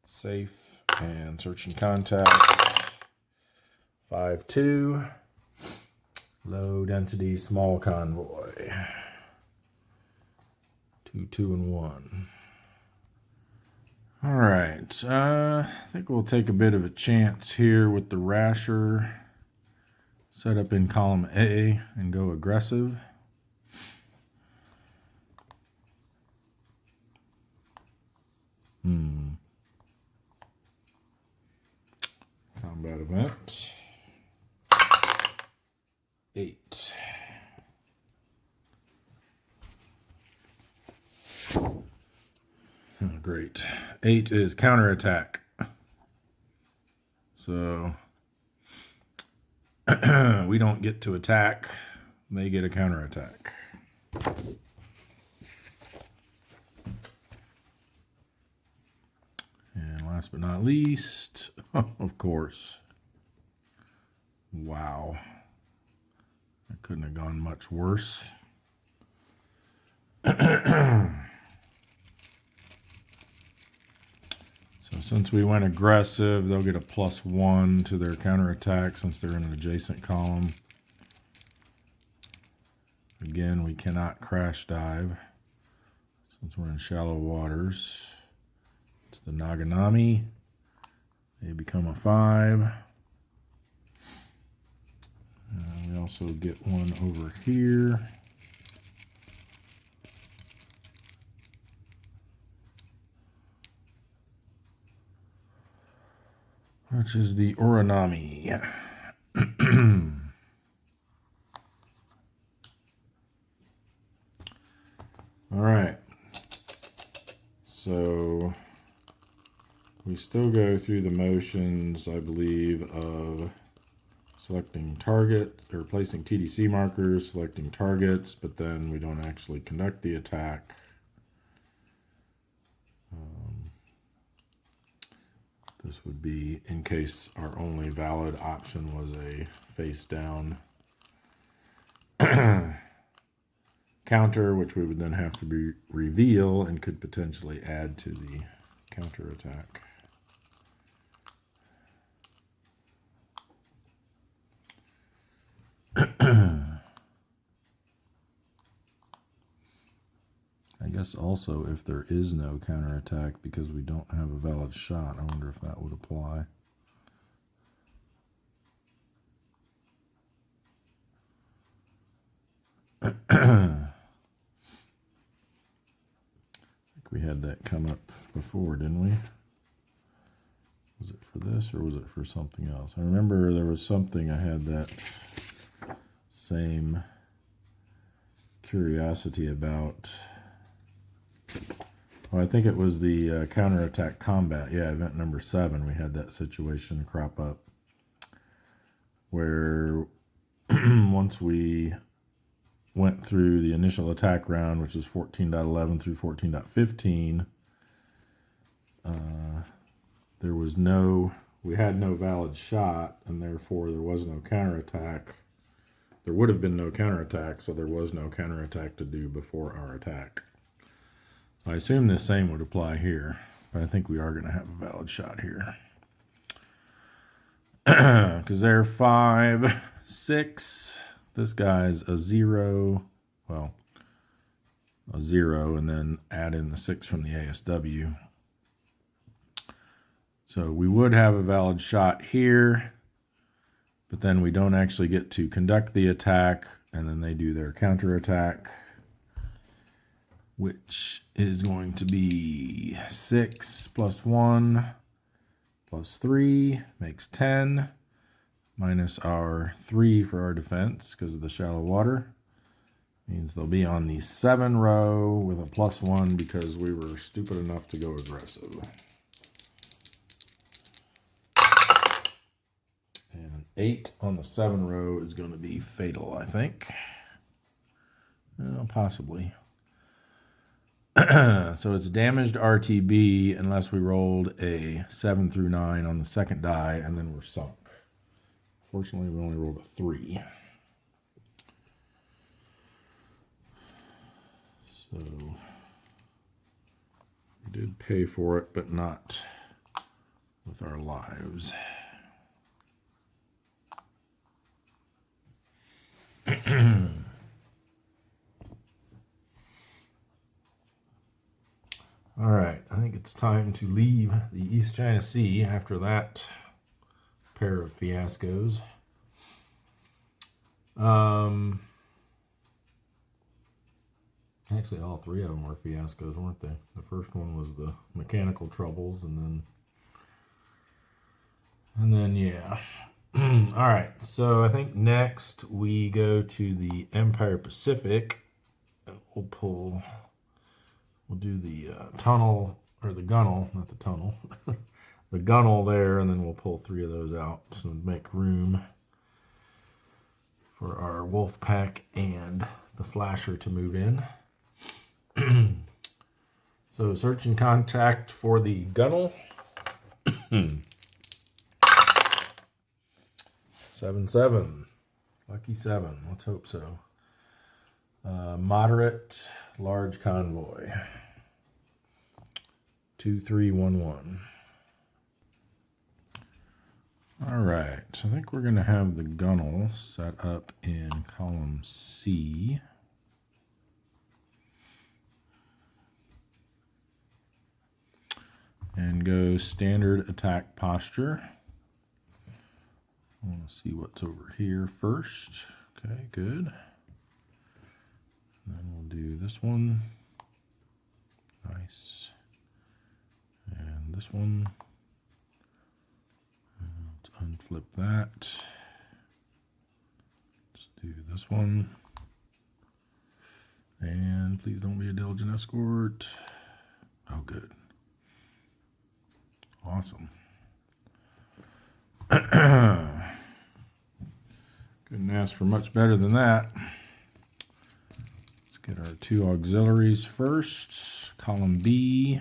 Safe And search and contact 5-2. Low density small convoy. 2, 2, and 1. All right. I think we'll take a bit of a chance here with the rasher. Set up in column A and go aggressive. Combat event. 8. Oh, great. 8 is counterattack. So we don't get to attack. They get a counterattack. And last but not least, of course. Wow. That couldn't have gone much worse. So since we went aggressive, they'll get a +1 to their counterattack since they're in an adjacent column. Again, we cannot crash dive since we're in shallow waters. It's the Naganami. They become a 5. We also get one over here. Which is the Oranami. All right. So we still go through the motions, I believe, of selecting target or placing TDC markers, selecting targets, but then we don't actually conduct the attack. This would be in case our only valid option was a face down counter, which we would then have to reveal and could potentially add to the counter attack. I guess also if there is no counterattack because we don't have a valid shot, I wonder if that would apply. I think we had that come up before, didn't we? Was it for this or was it for something else? I remember there was something I had that same curiosity about. Well, I think it was the counterattack combat. Yeah, event number 7. We had that situation crop up where once we went through the initial attack round, which is 14.11 through 14.15, we had no valid shot, and therefore there was no counterattack. There would have been no counterattack, so there was no counterattack to do before our attack. I assume the same would apply here, but I think we are going to have a valid shot here. Because they're 5, 6. This guy's a 0. Well, a 0, and then add in the 6 from the ASW. So we would have a valid shot here, but then we don't actually get to conduct the attack, and then they do their counterattack, which is going to be 6 + 1 + 3 makes 10, minus our 3 for our defense because of the shallow water. Means they'll be on the 7 row with a +1 because we were stupid enough to go aggressive. And an 8 on the 7 row is going to be fatal, I think. Possibly. So it's damaged RTB unless we rolled a 7 through 9 on the second die, and then we're sunk. Fortunately, we only rolled a 3. So we did pay for it, but not with our lives. All right, I think it's time to leave the East China Sea after that pair of fiascos. Actually, all three of them were fiascos, weren't they? The first one was the mechanical troubles, and then yeah. All right, so I think next we go to the Empire Pacific, and we'll do the tunnel, or the gunnel, not the tunnel, the gunnel there, and then we'll pull three of those out to make room for our wolf pack and the flasher to move in. So search and contact for the gunnel. 7-7. Lucky 7. Let's hope so. Moderate, large convoy. 2311. All right. So I think we're going to have the gunnel set up in column C. And go standard attack posture. I want to see what's over here first. Okay, good. And then we'll do this one. Nice. And this one. Let's unflip that. Let's do this one. And please don't be a diligent escort. Oh, good. Awesome. Couldn't ask for much better than that. Let's get our two auxiliaries first. Column B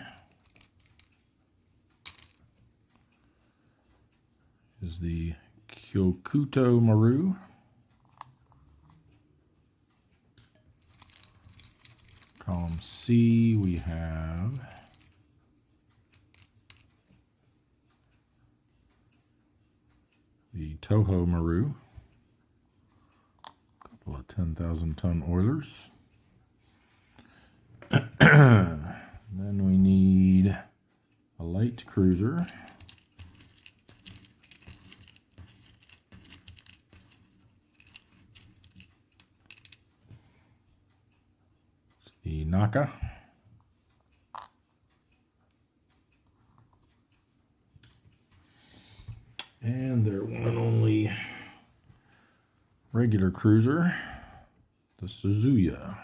is the Kyokuto Maru. Column C we have the Toho Maru, a couple of 10,000-ton oilers. Then we need a light cruiser. It's the Naka. And their one and only regular cruiser, the Suzuya.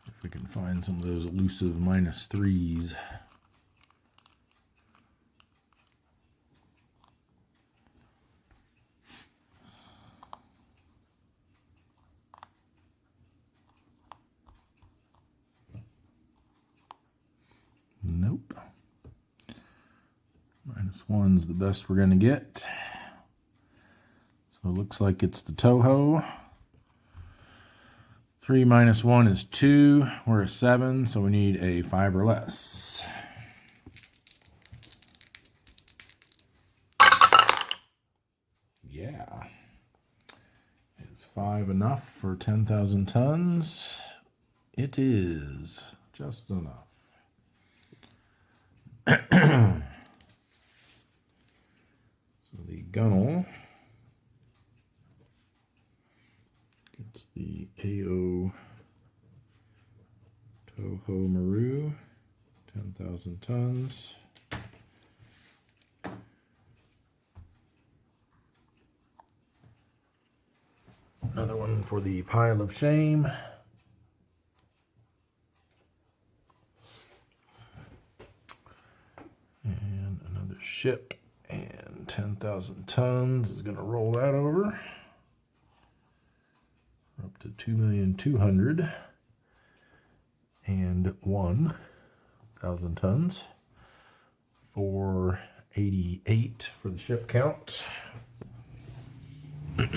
If we can find some of those elusive -3s. Nope. -1's the best we're going to get. So it looks like it's the Toho. 3 minus 1 is 2. We're a 7, so we need a 5 or less. Yeah. Is 5 enough for 10,000 tons? It is. Just enough. So the gunnel gets the AO Toho Maru, 10,000 tons. Another one for the pile of shame. And another ship and 10,000 tons is going to roll that over. Up to 2,201,000 tons. 488 for the ship count. There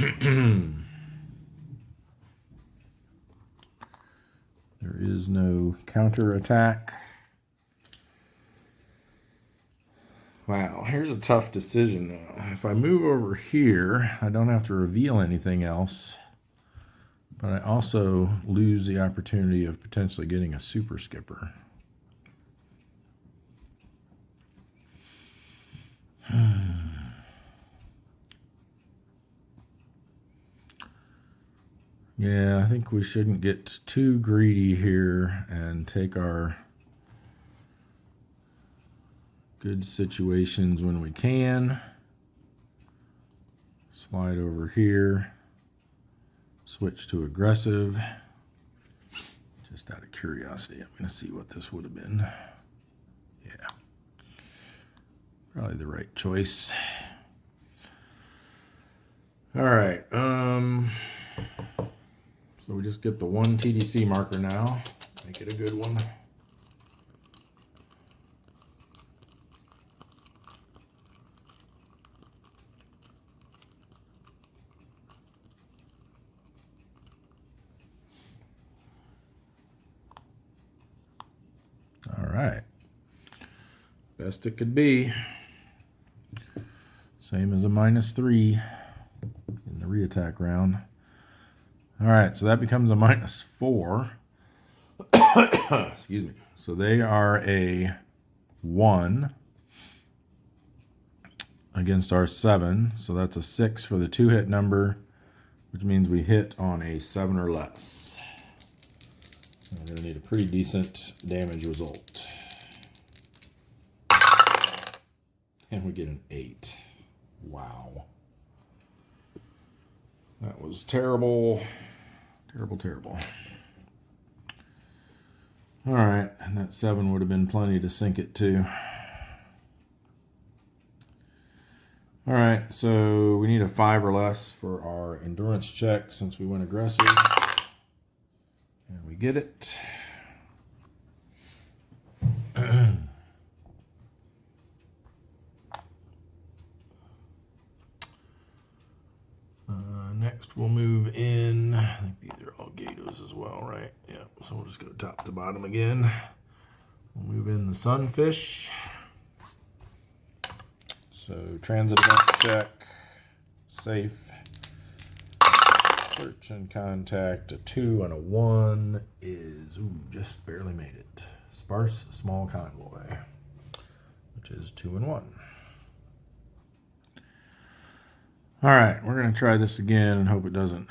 is no counterattack. Wow, here's a tough decision though. If I move over here, I don't have to reveal anything else, but I also lose the opportunity of potentially getting a super skipper. Yeah, I think we shouldn't get too greedy here and take our good situations when we can. Slide over here. Switch to aggressive. Just out of curiosity, I'm going to see what this would have been. Yeah. Probably the right choice. All right. So we just get the one TDC marker now. Make it a good one. All right. Best it could be. Same as a -3 in the reattack round. All right, so that becomes a -4. Excuse me. So they are a 1 against our 7. So that's a 6 for the 2-hit number, which means we hit on a 7 or less. We're going to need a pretty decent damage result. And we get an 8. Wow. That was terrible. Terrible, terrible. All right, and that 7 would have been plenty to sink it to. All right, so we need a 5 or less for our endurance check since we went aggressive. And we get it. Next, we'll move in. I think these are all Gatos as well, right? Yeah, so we'll just go top to bottom again. We'll move in the sunfish. So transit event check, safe. Search and contact, a 2 and a 1 is, just barely made it. Sparse small convoy, which is 2 and 1. All right, we're going to try this again and hope it doesn't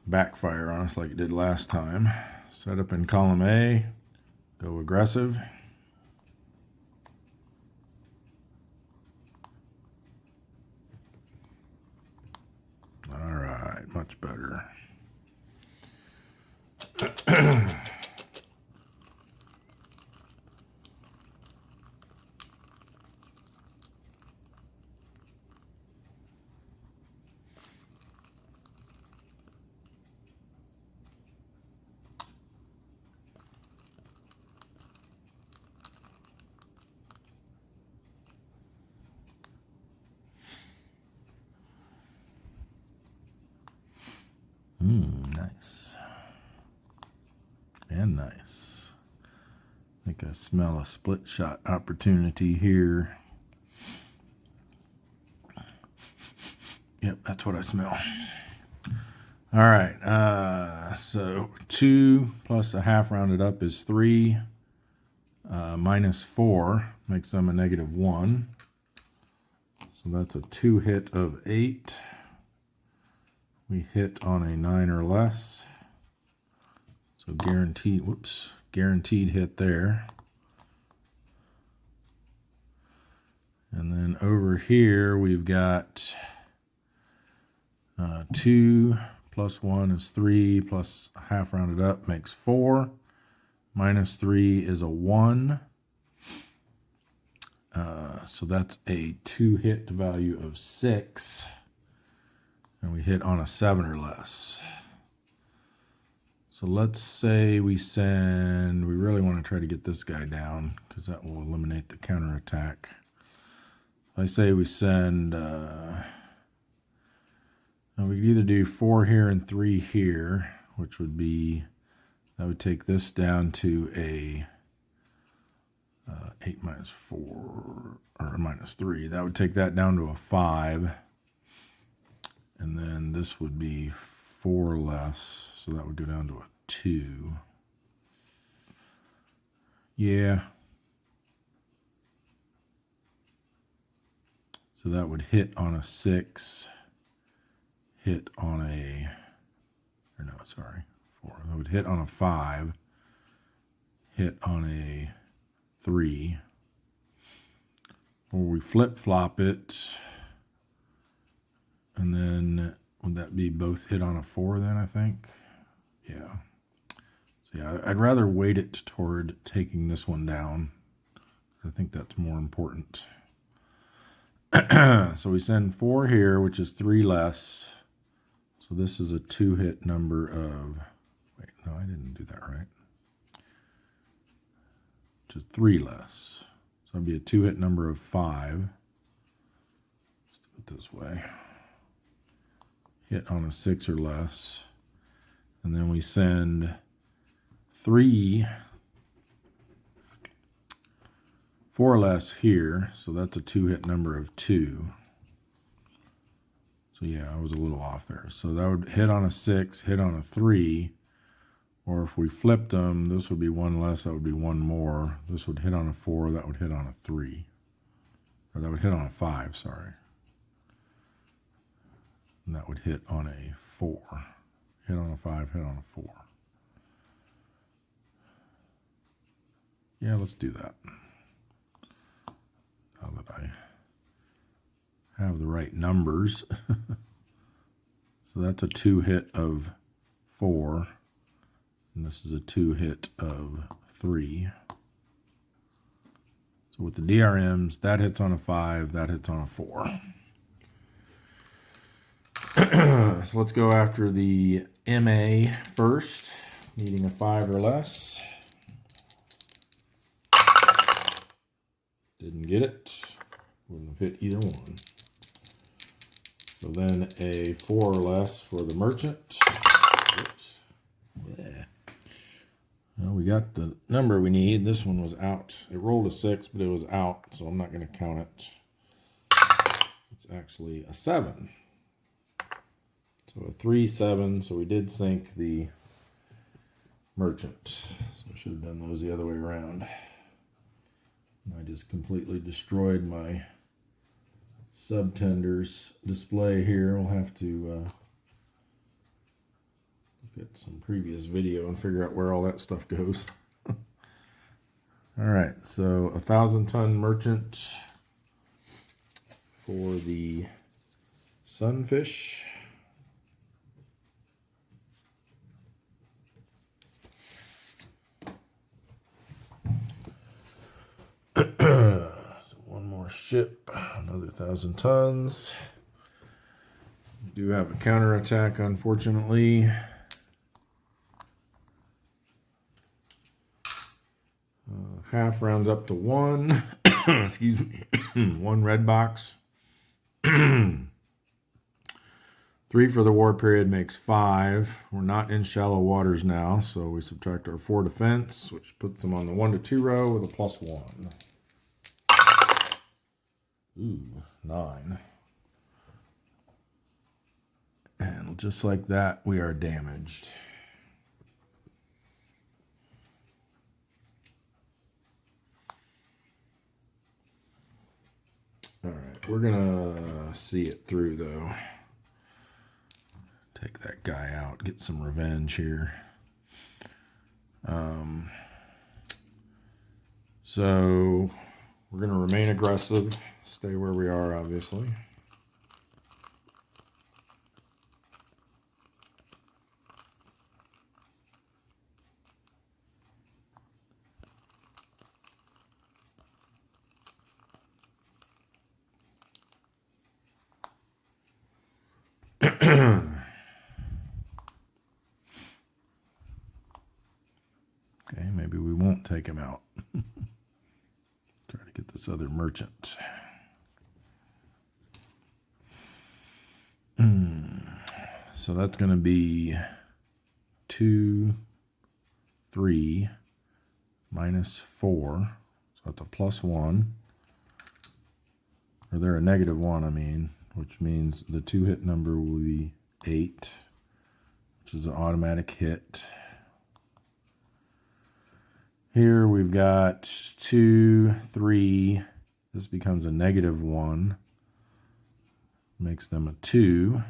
backfire on us like it did last time. Set up in column A, go aggressive. All right, much better. Nice. And nice. I think I smell a split shot opportunity here. Yep, that's what I smell. All right, so 2 plus a half rounded up is 3. -4 makes them a -1. So that's a 2 hit of 8. We hit on a 9 or less. So guaranteed, guaranteed hit there. And then over here we've got 2 plus 1 is 3 plus a half rounded up makes 4. -3 is a 1. So that's a 2-hit value of 6. And we hit on a 7 or less. So let's say we really want to try to get this guy down because that will eliminate the counterattack. I say we send, we could either do 4 here and 3 here, which would be, that would take this down to a 8 minus 4, or minus 3. That would take that down to a 5. And then this would be 4 less, so that would go down to a 2. Yeah. So that would hit on a 6, hit on a, or no, sorry, 4. That would hit on a 5, hit on a 3. Or we flip-flop it, and then would that be both hit on a 4 then, I think? Yeah. So yeah, I'd rather weight it toward taking this one down. I think that's more important. So we send 4 here, which is 3 less. So this is a 2-hit number of, wait, no, I didn't do that right. Which is 3 less. So it'd be a 2-hit number of 5. Let's do it this way. Hit on a 6 or less. And then we send 3, 4 less here. So that's a 2-hit number of 2. So yeah, I was a little off there. So that would hit on a 6, hit on a 3. Or if we flipped them, this would be 1 less, that would be 1 more. This would hit on a 4, that would hit on a 3. Or that would hit on a 5, sorry. And that would hit on a 4. Hit on a 5, hit on a 4. Yeah, let's do that. Now that I have the right numbers. So that's a 2-hit of 4. And this is a 2-hit of 3. So with the DRMs, that hits on a 5, that hits on a 4. So let's go after the MA first, needing a 5 or less. Didn't get it. Wouldn't have hit either one. So then a 4 or less for the merchant. Oops. Yeah. Well, we got the number we need. This one was out. It rolled a 6, but it was out, so I'm not going to count it. It's actually a 7. So a 3, 7. So we did sink the merchant. So I should have done those the other way around. I just completely destroyed my subtenders display here. We'll have to look at some previous video and figure out where all that stuff goes. All right, so 1,000-ton merchant for the sunfish. So one more ship, another 1,000 tons. We do have a counterattack, unfortunately. Half rounds up to 1. Excuse me. 1 red box. 3 for the war period makes 5. We're not in shallow waters now, so we subtract our 4 defense, which puts them on the 1 to 2 row with a +1. Ooh, 9. And just like that, we are damaged. All right, we're gonna see it through though. Take that guy out, get some revenge here. So we're gonna remain aggressive, stay where we are, obviously. Okay, maybe we won't take him out. Try to get this other merchant. So that's going to be 2, 3, minus 4. So that's a +1. Or they're a -1, I mean, which means the 2-hit number will be 8, which is an automatic hit. Here we've got 2, 3. This becomes a -1. Makes them a 2.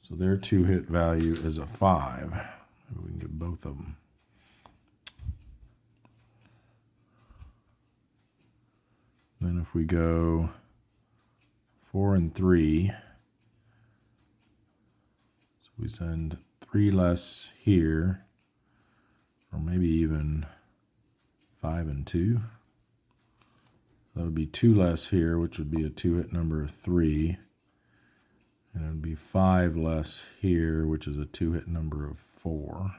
So their 2-hit value is a 5. Maybe we can get both of them. Then if we go 4 and 3, so we send 3 less here, or maybe even 5 and 2. That would be 2 less here, which would be a 2-hit number of 3. And it would be 5 less here, which is a 2-hit number of 4.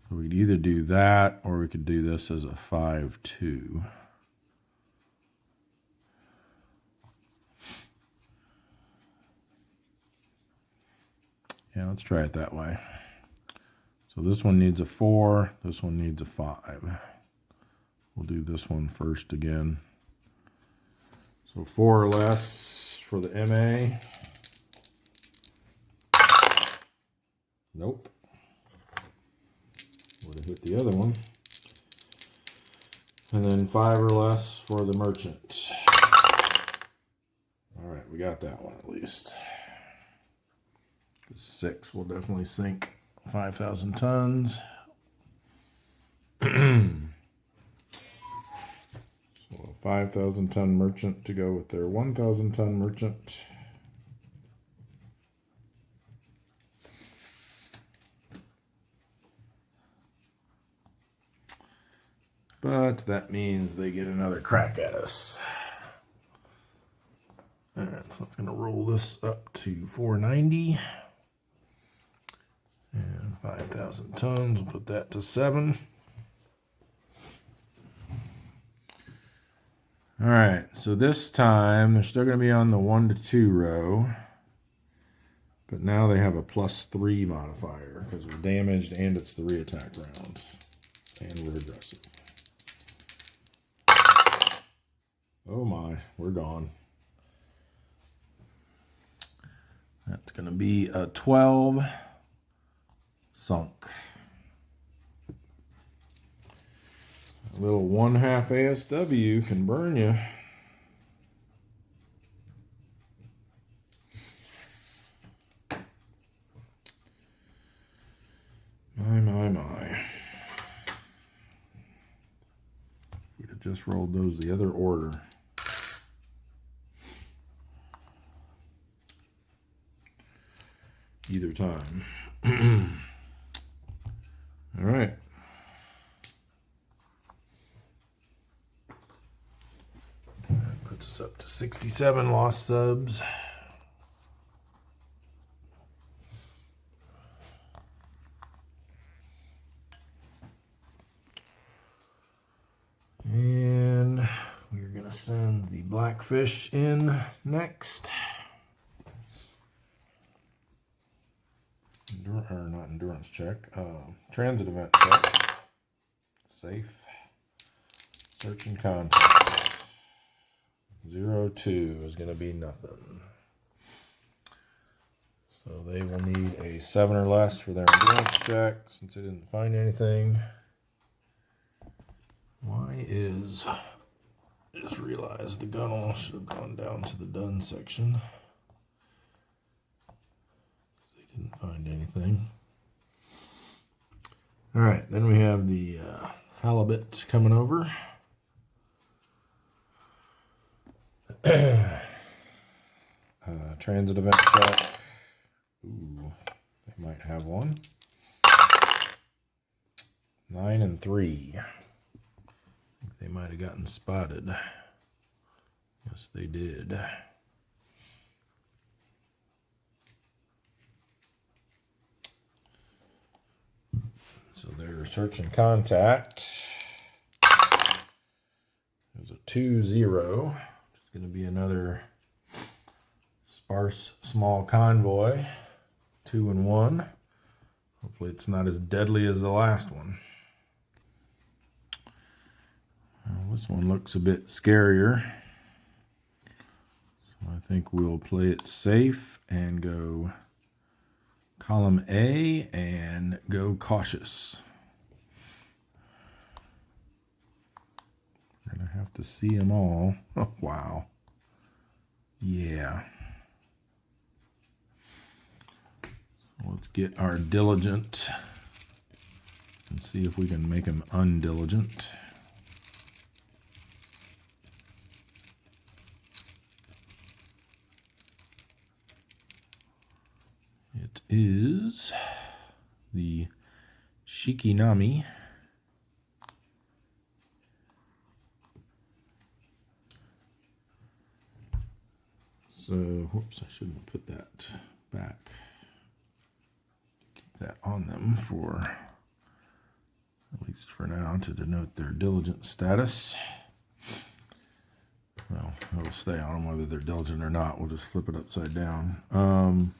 So we could either do that, or we could do this as a 5-2. Yeah, let's try it that way. So this one needs a 4, this one needs a 5. We'll do this one first again. So 4 or less for the MA. Nope. Would have hit the other one. And then 5 or less for the merchant. All right, we got that one at least. 6 will definitely sink 5,000 tons. So a 5,000 ton merchant to go with their 1,000 ton merchant. But that means they get another crack at us. All right, so it's going to roll this up to 490. And 5,000 tons, we'll put that to 7. All right, so this time they're still going to be on the 1 to 2 row. But now they have a +3 modifier because we're damaged and it's the re-attack rounds. And we're aggressive. Oh my, we're gone. That's going to be a 12. Sunk. A little 1/2 ASW can burn you. My. We'd have just rolled those the other order. Either time. All right. That puts us up to 67 lost subs. And we're going to send the blackfish in next. Not endurance check. Transit event check. Safe. Search and contact. 0-2 is going to be nothing. So they will need a 7 or less for their endurance check since they didn't find anything. Why is... I just realized the gunnel should have gone down to the done section. They didn't find anything. All right, then we have the halibut coming over. Transit event check. Ooh, they might have one. 9 and 3. they might have gotten spotted. Yes, they did. So they're searching contact. There's a 2-0. It's going to be another sparse small convoy. 2-1. Hopefully it's not as deadly as the last one. This one looks a bit scarier. So I think we'll play it safe and go column A and go cautious. We're going to have to see them all. Oh, wow. Yeah. So let's get our diligent and see if we can make them undiligent. It is the Shikinami. So, whoops, I shouldn't have put that back. Keep that on them for, at least for now, to denote their diligent status. Well, it'll stay on them whether they're diligent or not. We'll just flip it upside down.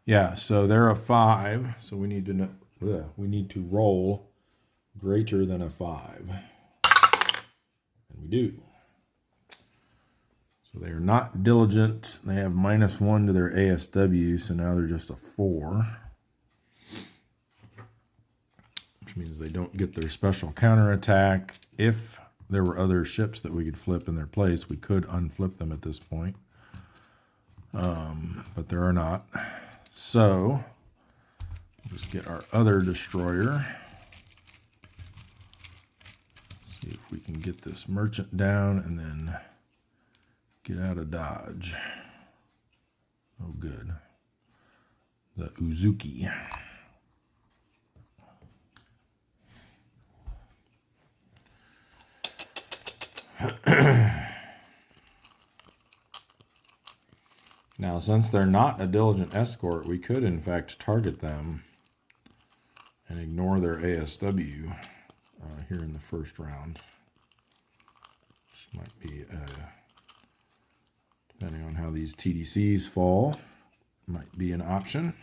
Yeah, so they're a 5, so we need to roll greater than a 5. And we do. So they are not diligent. They have -1 to their ASW, so now they're just a 4. Which means they don't get their special counterattack. If there were other ships that we could flip in their place, we could unflip them at this point. But there are not. So, just get our other destroyer. See if we can get this merchant down and then get out of dodge. Oh, good. The Uzuki. Now, since they're not a diligent escort, we could, in fact, target them and ignore their ASW here in the first round. Which might be, depending on how these TDCs fall, might be an option.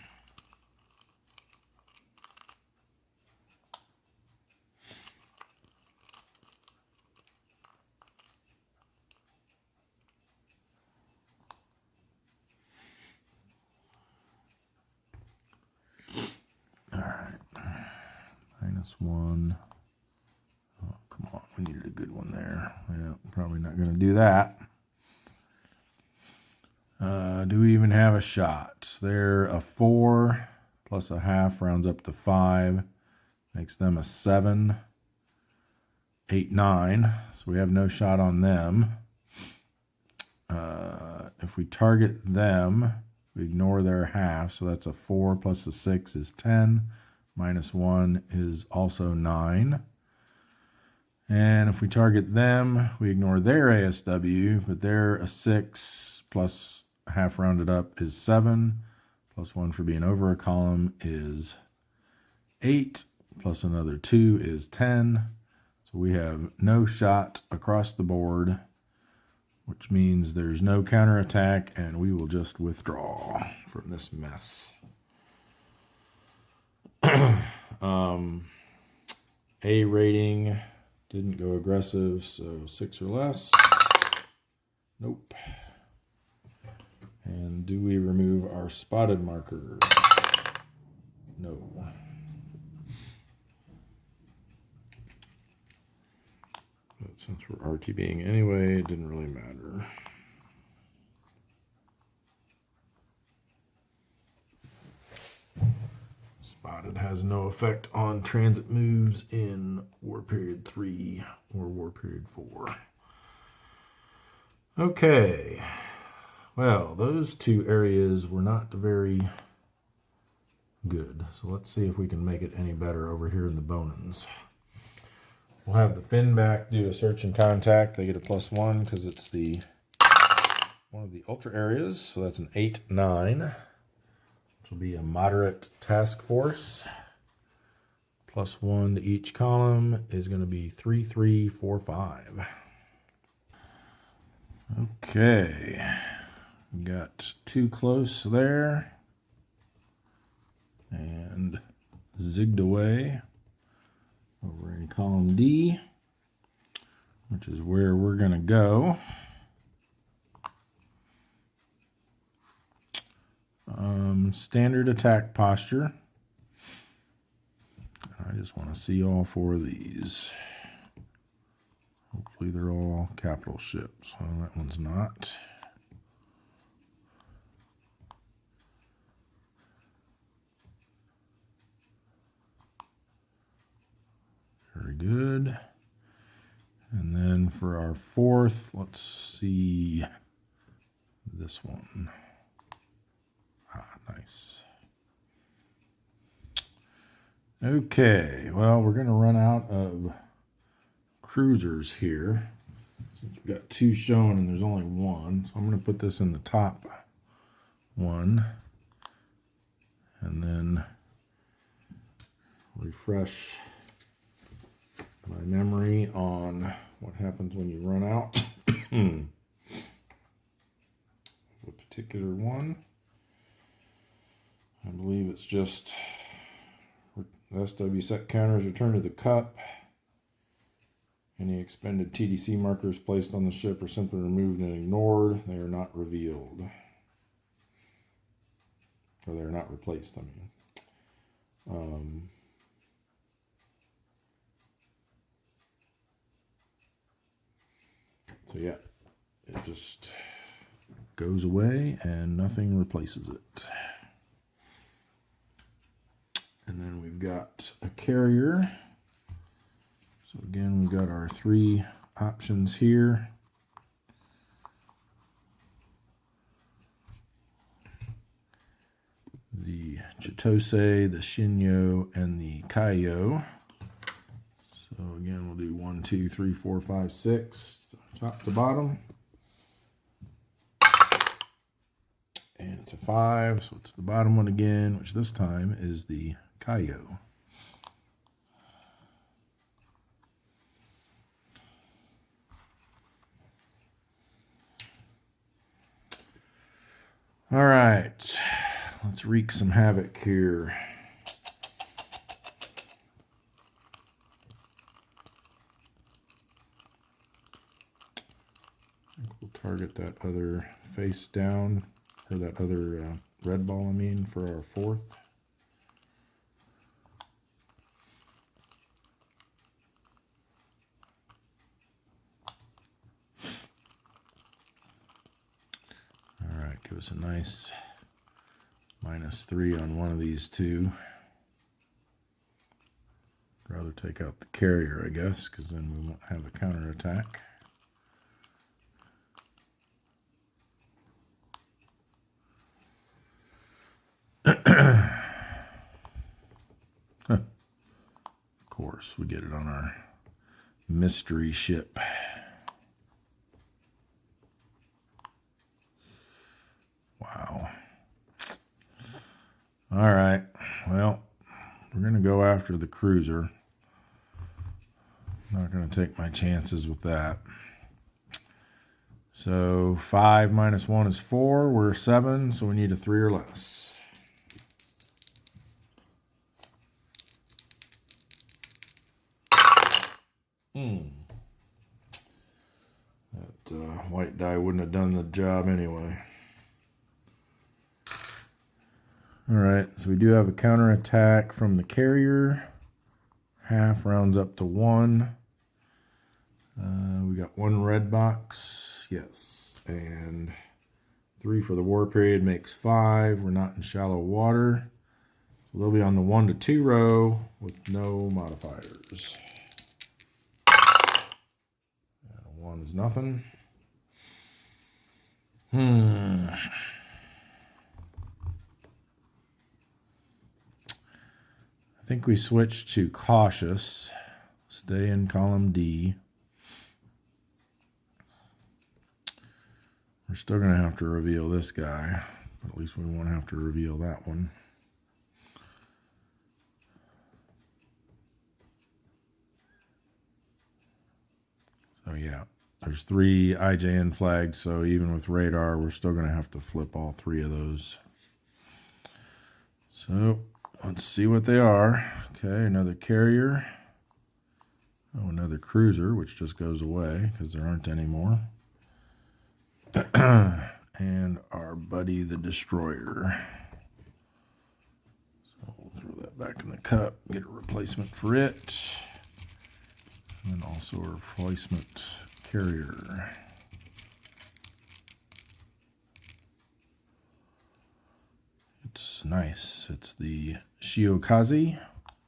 -1. Oh, come on. We needed a good one there. Yeah, probably not going to do that. Do we even have a shot? They're a 4 plus a half rounds up to 5. Makes them a 7. 8, 9. So we have no shot on them. If we target them, we ignore their half. So that's a 4 plus a 6 is 10. -1 is also 9. And if we target them, we ignore their ASW, but they're a 6 plus half rounded up is 7, plus 1 for being over a column is 8, plus another 2 is 10. So we have no shot across the board, which means there's no counterattack, and we will just withdraw from this mess. A rating didn't go aggressive, so 6 or less. Nope. And do we remove our spotted marker? No. But since we're RTBing anyway, it didn't really matter. Spotted has no effect on transit moves in War Period 3 or War Period 4. Okay. Well, those two areas were not very good. So let's see if we can make it any better over here in the Bonans. We'll have the fin back do a search and contact. They get a +1 because it's the one of the ultra areas. So that's an 8-9, which will be a moderate task force. +1 to each column is going to be 3, 3, 4, 5. Okay, got too close there and zigged away over in column D, which is where we're going to go. Standard attack posture. I just want to see all 4 of these. Hopefully they're all capital ships. Well, that one's not. Very good. And then for our 4th, let's see this one. Nice. Okay, well, we're going to run out of cruisers here. Since we've got 2 shown and there's only 1. So I'm going to put this in the top one. And then refresh my memory on what happens when you run out of a particular one. I believe it's just SW set counters return to the cup. Any expended TDC markers placed on the ship are simply removed and ignored. They are not revealed. Or they are not replaced, I mean. So yeah, it just goes away and nothing replaces it. And then we've got a carrier. So again, we've got our 3 options here. The Chitose, the Shinyo, and the Kaiyo. So again, we'll do 1, 2, 3, 4, 5, 6, top to bottom. And it's a 5, so it's the bottom one again, which this time is the Kaiyo. All right, let's wreak some havoc here. I think we'll target that other face down, or that other red ball, I mean, for our 4th. All right, give us a nice -3 on one of these 2. Rather take out the carrier, I guess, because then we won't have a counterattack. Of course, we get it on our mystery ship. Wow. All right. Well, we're going to go after the cruiser. Not going to take my chances with that. So 5 minus 1 is 4. We're 7, so we need a 3 or less. That white die wouldn't have done the job anyway. All right, so we do have a counterattack from the carrier. Half rounds up to 1. We got 1 red box, yes, and 3 for the war period makes 5. We're not in shallow water. So they'll be on the 1 to 2 row with no modifiers. 1 is nothing. I think we switched to cautious. stay in column D. We're still going to have to reveal this guy, but at least we won't have to reveal that one. So yeah, there's 3 IJN flags, so even with radar, we're still going to have to flip all 3 of those. So let's see what they are. Okay, another carrier. Oh, another cruiser, which just goes away because there aren't any more. And our buddy the destroyer. So we'll throw that back in the cup, get a replacement for it. And also a replacement carrier. It's nice. It's the Shiokaze,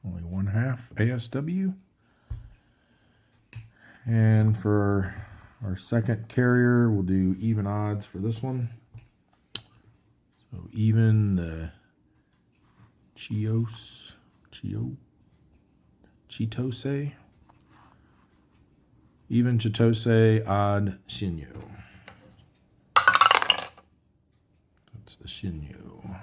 only 1/2 ASW. And for our second carrier, we'll do even odds for this one. So even the Chitose. Even Chitose, odd Shinyo. That's the Shinyo.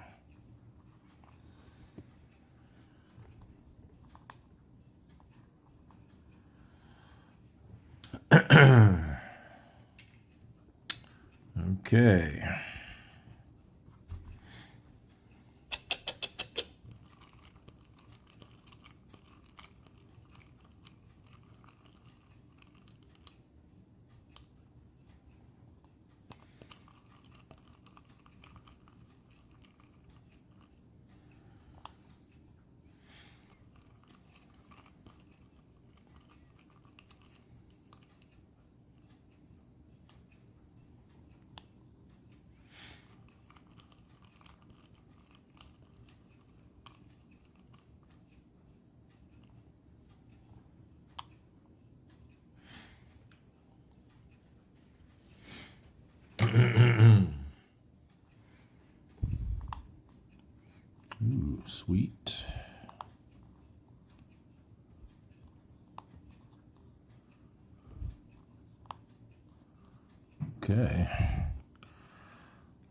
Okay. Ooh, sweet. Okay.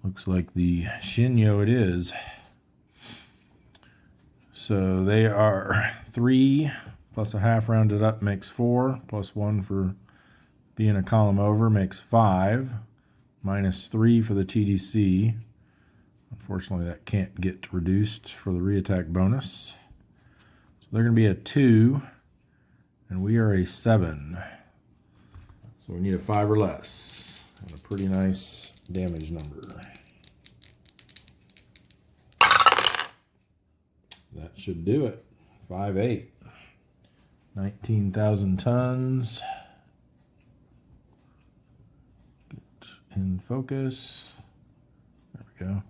Looks like the Shinyo it is. So they are 3 plus a half rounded up makes 4, plus 1 for being a column over makes 5, minus 3 for the TDC. Unfortunately, that can't get reduced for the reattack bonus. So they're going to be a 2, and we are a 7. So we need a 5 or less, and a pretty nice damage number. That should do it. 5.8. 19,000 tons. Get in focus. There we go.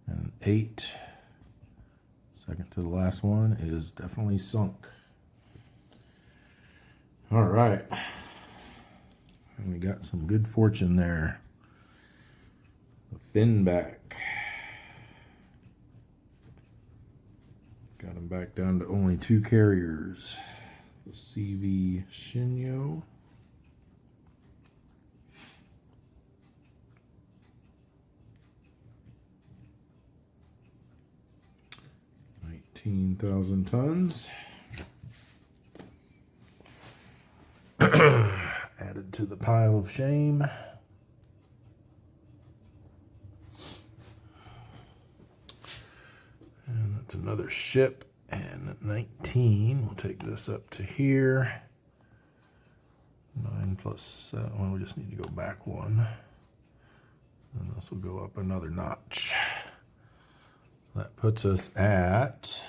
And 8. Second to the last one is definitely sunk. All right. And we got some good fortune there. The fin back. Got him back down to only 2 carriers. The CV Shinyo. $19,000 tons. Added to the pile of shame. And that's another ship. And 19, we'll take this up to here. 9 plus 7, well, we just need to go back 1. And this will go up another notch. That puts us at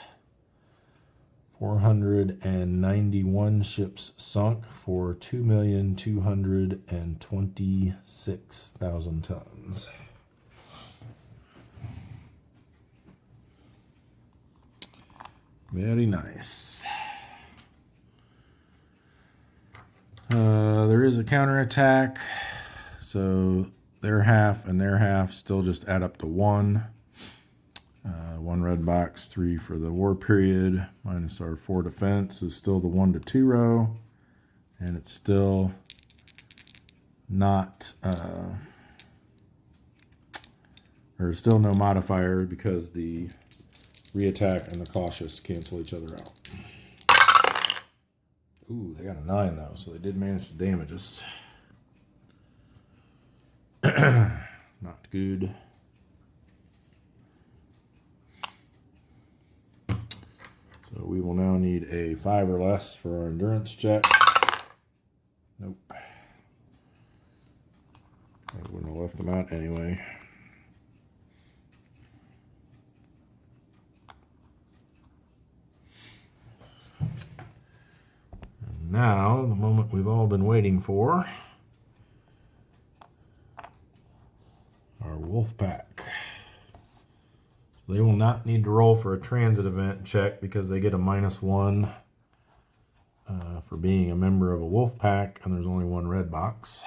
491 ships sunk for 2,226,000 tons. Very nice. There is a counterattack, so their half and their half still just add up to 1. 1 red box, 3 for the war period, minus our 4 defense is still the 1 to 2 row, and it's still not, there's still no modifier because the reattack and the cautious cancel each other out. Ooh, they got a 9 though, so they did manage to damage us. Not good. So we will now need a 5 or less for our endurance check. Nope. I wouldn't have left them out anyway. And now, the moment we've all been waiting for. Our wolf pack. They will not need to roll for a transit event check because they get a -1 for being a member of a wolf pack, and there's only 1 red box.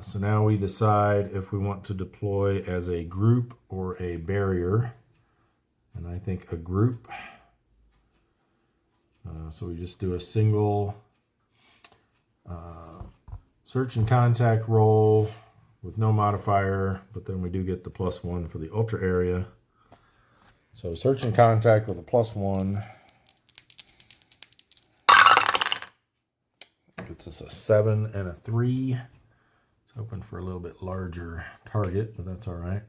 So now we decide if we want to deploy as a group or a barrier, and I think a group. So we just do a single search and contact roll with no modifier, but then we do get the +1 for the ultra area. So search and contact with a +1 gets us a 7 and a 3. It's hoping for a little bit larger target, but that's all right.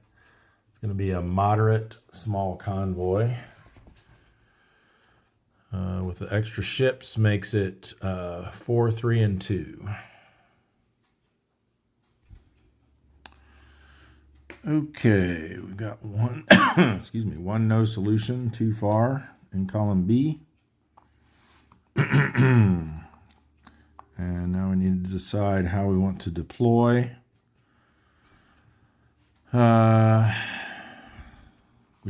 It's going to be a moderate small convoy. With the extra ships makes it 4, 3, and 2. Okay, we've got one, excuse me, 1 no solution too far in column B. And now we need to decide how we want to deploy. We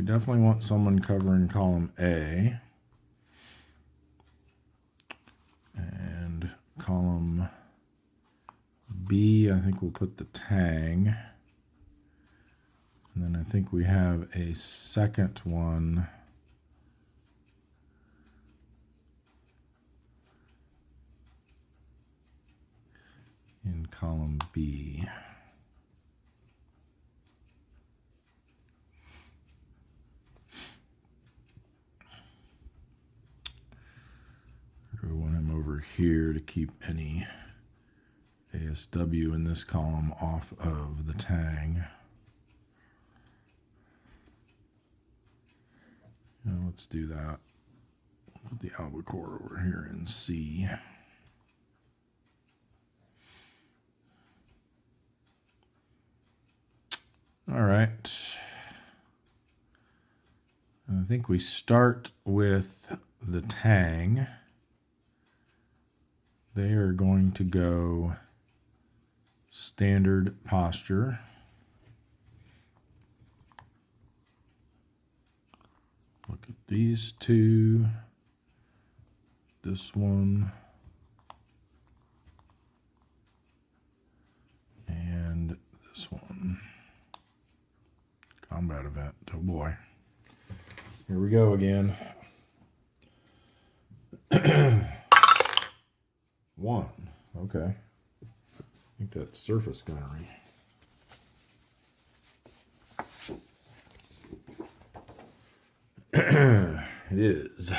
definitely want someone covering column A. And column B, I think we'll put the Tang. And then I think we have a second one. In column B. We want him over here to keep any ASW in this column off of the Tang. Now let's do that. Put the albacore over here in C. All right. I think we start with the Tang. They are going to go standard posture. Look at these two, this one, and this one. Combat event, oh boy. Here we go again. 1, okay. I think that's surface gunnery. It is.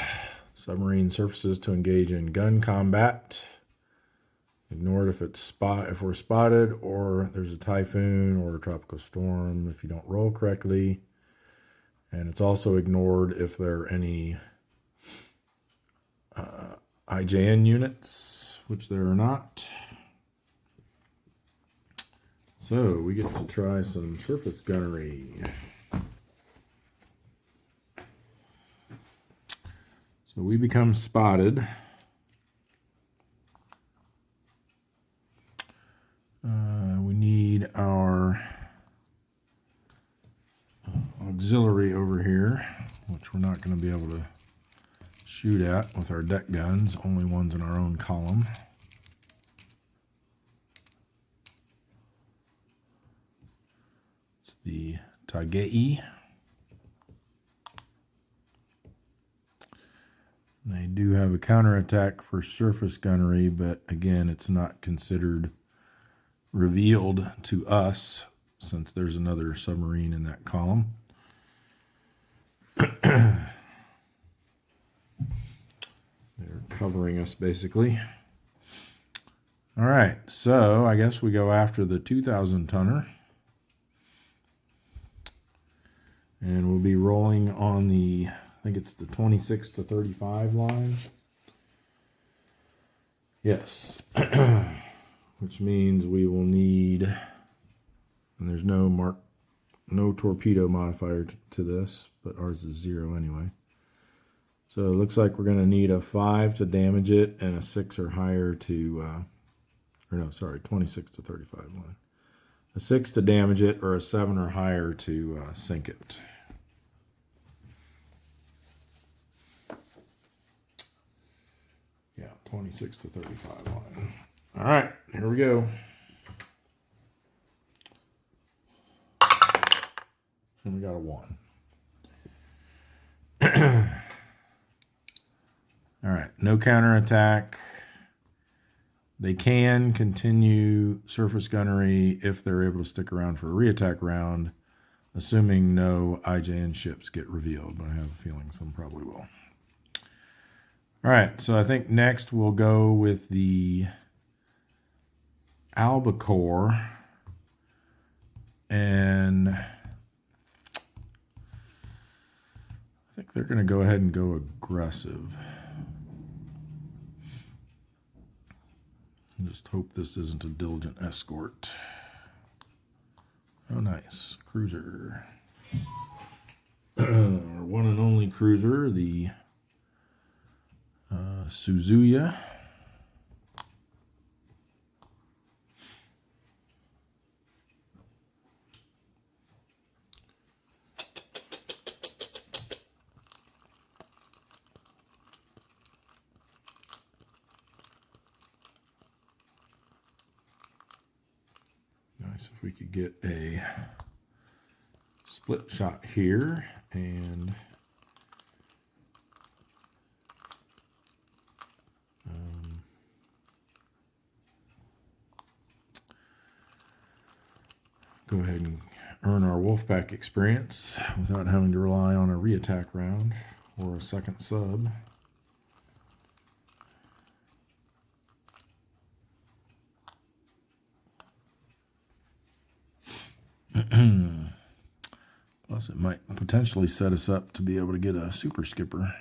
Submarine surfaces to engage in gun combat. Ignore it if we're spotted, or there's a typhoon or a tropical storm if you don't roll correctly. And it's also ignored if there are any IJN units, which there are not. So we get to try some surface gunnery. So we become spotted. We need our auxiliary over here, which we're not going to be able to shoot at with our deck guns, only ones in our own column. It's the Taigei. have a counterattack for surface gunnery, but again, it's not considered revealed to us since there's another submarine in that column. They're covering us basically. All right, so I guess we go after the 2,000 tonner. And we'll be rolling on the, I think it's the 26 to 35 line. Yes. Which means we will need, and there's no torpedo modifier to this, but ours is 0 anyway. So it looks like we're going to need a 5 to damage it and a 6 or higher to, 26 to 35 line. A 6 to damage it or a 7 or higher to sink it. Yeah, 26 to 35 line. All right, here we go. And we got a 1. All right, no counterattack. They can continue surface gunnery if they're able to stick around for a reattack round, assuming no IJN ships get revealed, but I have a feeling some probably will. All right, so I think next we'll go with the Albacore, and I think they're going to go ahead and go aggressive. Just hope this isn't a diligent escort. Oh, nice. Cruiser. Our one and only cruiser, the Suzuya. Nice if we could get a split shot here and go ahead and earn our Wolfpack experience without having to rely on a reattack round or a second sub. Plus, it might potentially set us up to be able to get a super skipper.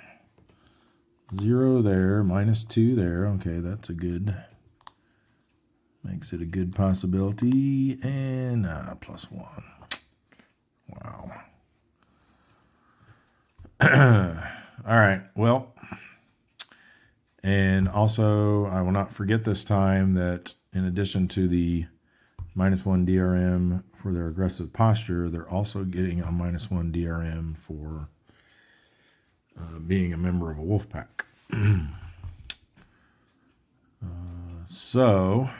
0 there, -2 there. Okay, that's a good, makes it a good possibility. And +1. Wow. All right, well, and also I will not forget this time that in addition to the -1 DRM for their aggressive posture, they're also getting a -1 DRM for being a member of a wolf pack. So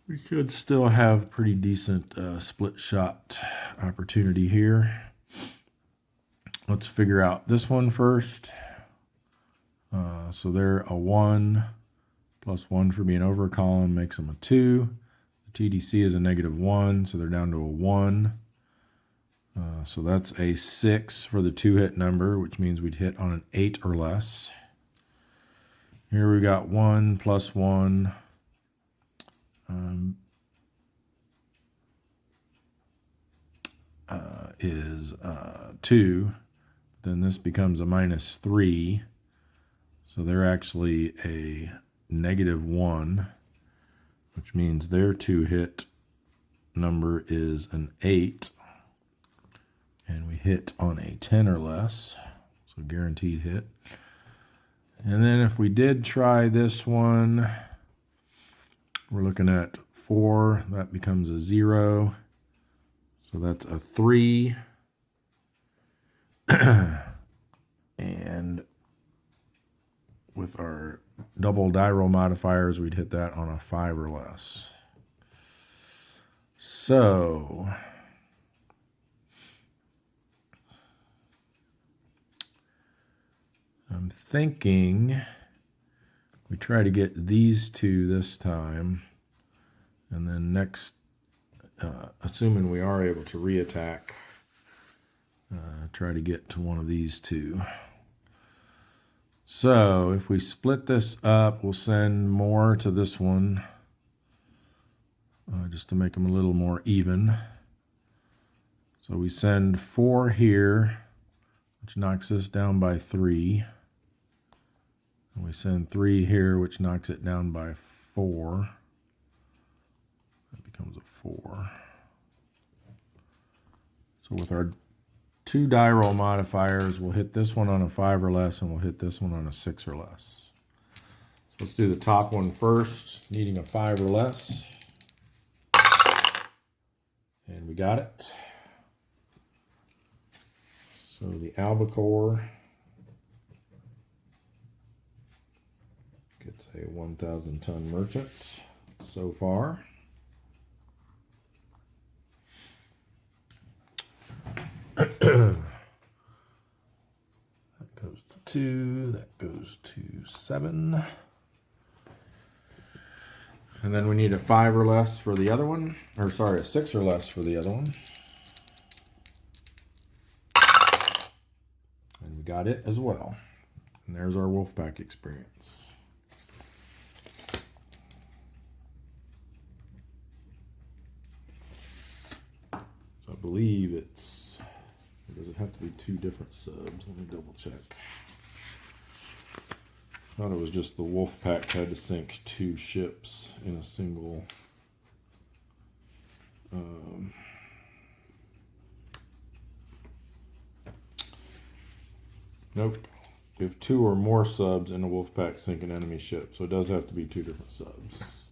we could still have pretty decent split shot opportunity here. Let's figure out this one first. So they're a 1 +1 for being over a column makes them a 2. The TDC is a -1, so they're down to a 1. So that's a 6 for the 2-hit number, which means we'd hit on an 8 or less. Here we got 1 +1. Is 2. Then this becomes a -3. So they're actually a -1, which means their 2-hit number is an 8. And we hit on a 10 or less, so guaranteed hit. And then if we did try this one, we're looking at 4. That becomes a 0. So that's a 3. And with our double die roll modifiers, we'd hit that on a 5 or less. So . I'm thinking we try to get these two this time, and then next, assuming we are able to reattack, try to get to one of these two. So if we split this up, we'll send more to this one, just to make them a little more even. So we send 4 here, which knocks this down by 3. And we send 3 here, which knocks it down by 4. That becomes a 4. So with our 2 die roll modifiers, we'll hit this one on a 5 or less, and we'll hit this one on a 6 or less. So let's do the top one first, needing a 5 or less. And we got it. So the albacore gets a 1,000 ton merchant so far. That goes to 2, that goes to 7. And then we need a 5 or less for the other one, or sorry, a 6 or less for the other one. And we got it as well. And there's our Wolfpack experience. So I believe it's, does it have to be 2 different subs? Let me double check. I thought it was just the Wolfpack had to sink 2 ships in a single. Nope. We have 2 or more subs in a Wolfpack sink an enemy ship, so it does have to be 2 different subs.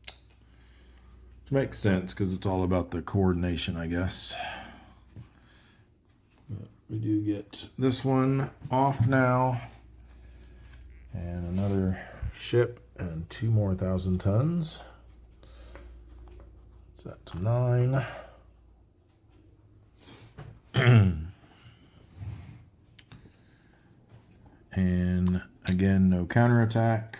Which makes sense because it's all about the coordination, I guess. But we do get this one off now. And another ship and 2 more 1,000 tons. Set to 9. And again, no counterattack.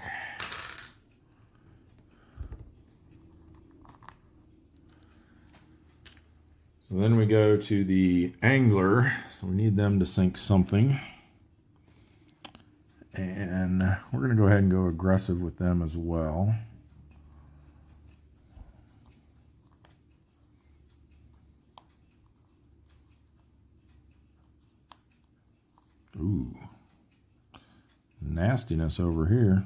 So then we go to the angler. So we need them to sink something. And we're going to go ahead and go aggressive with them as well. Ooh. Nastiness over here.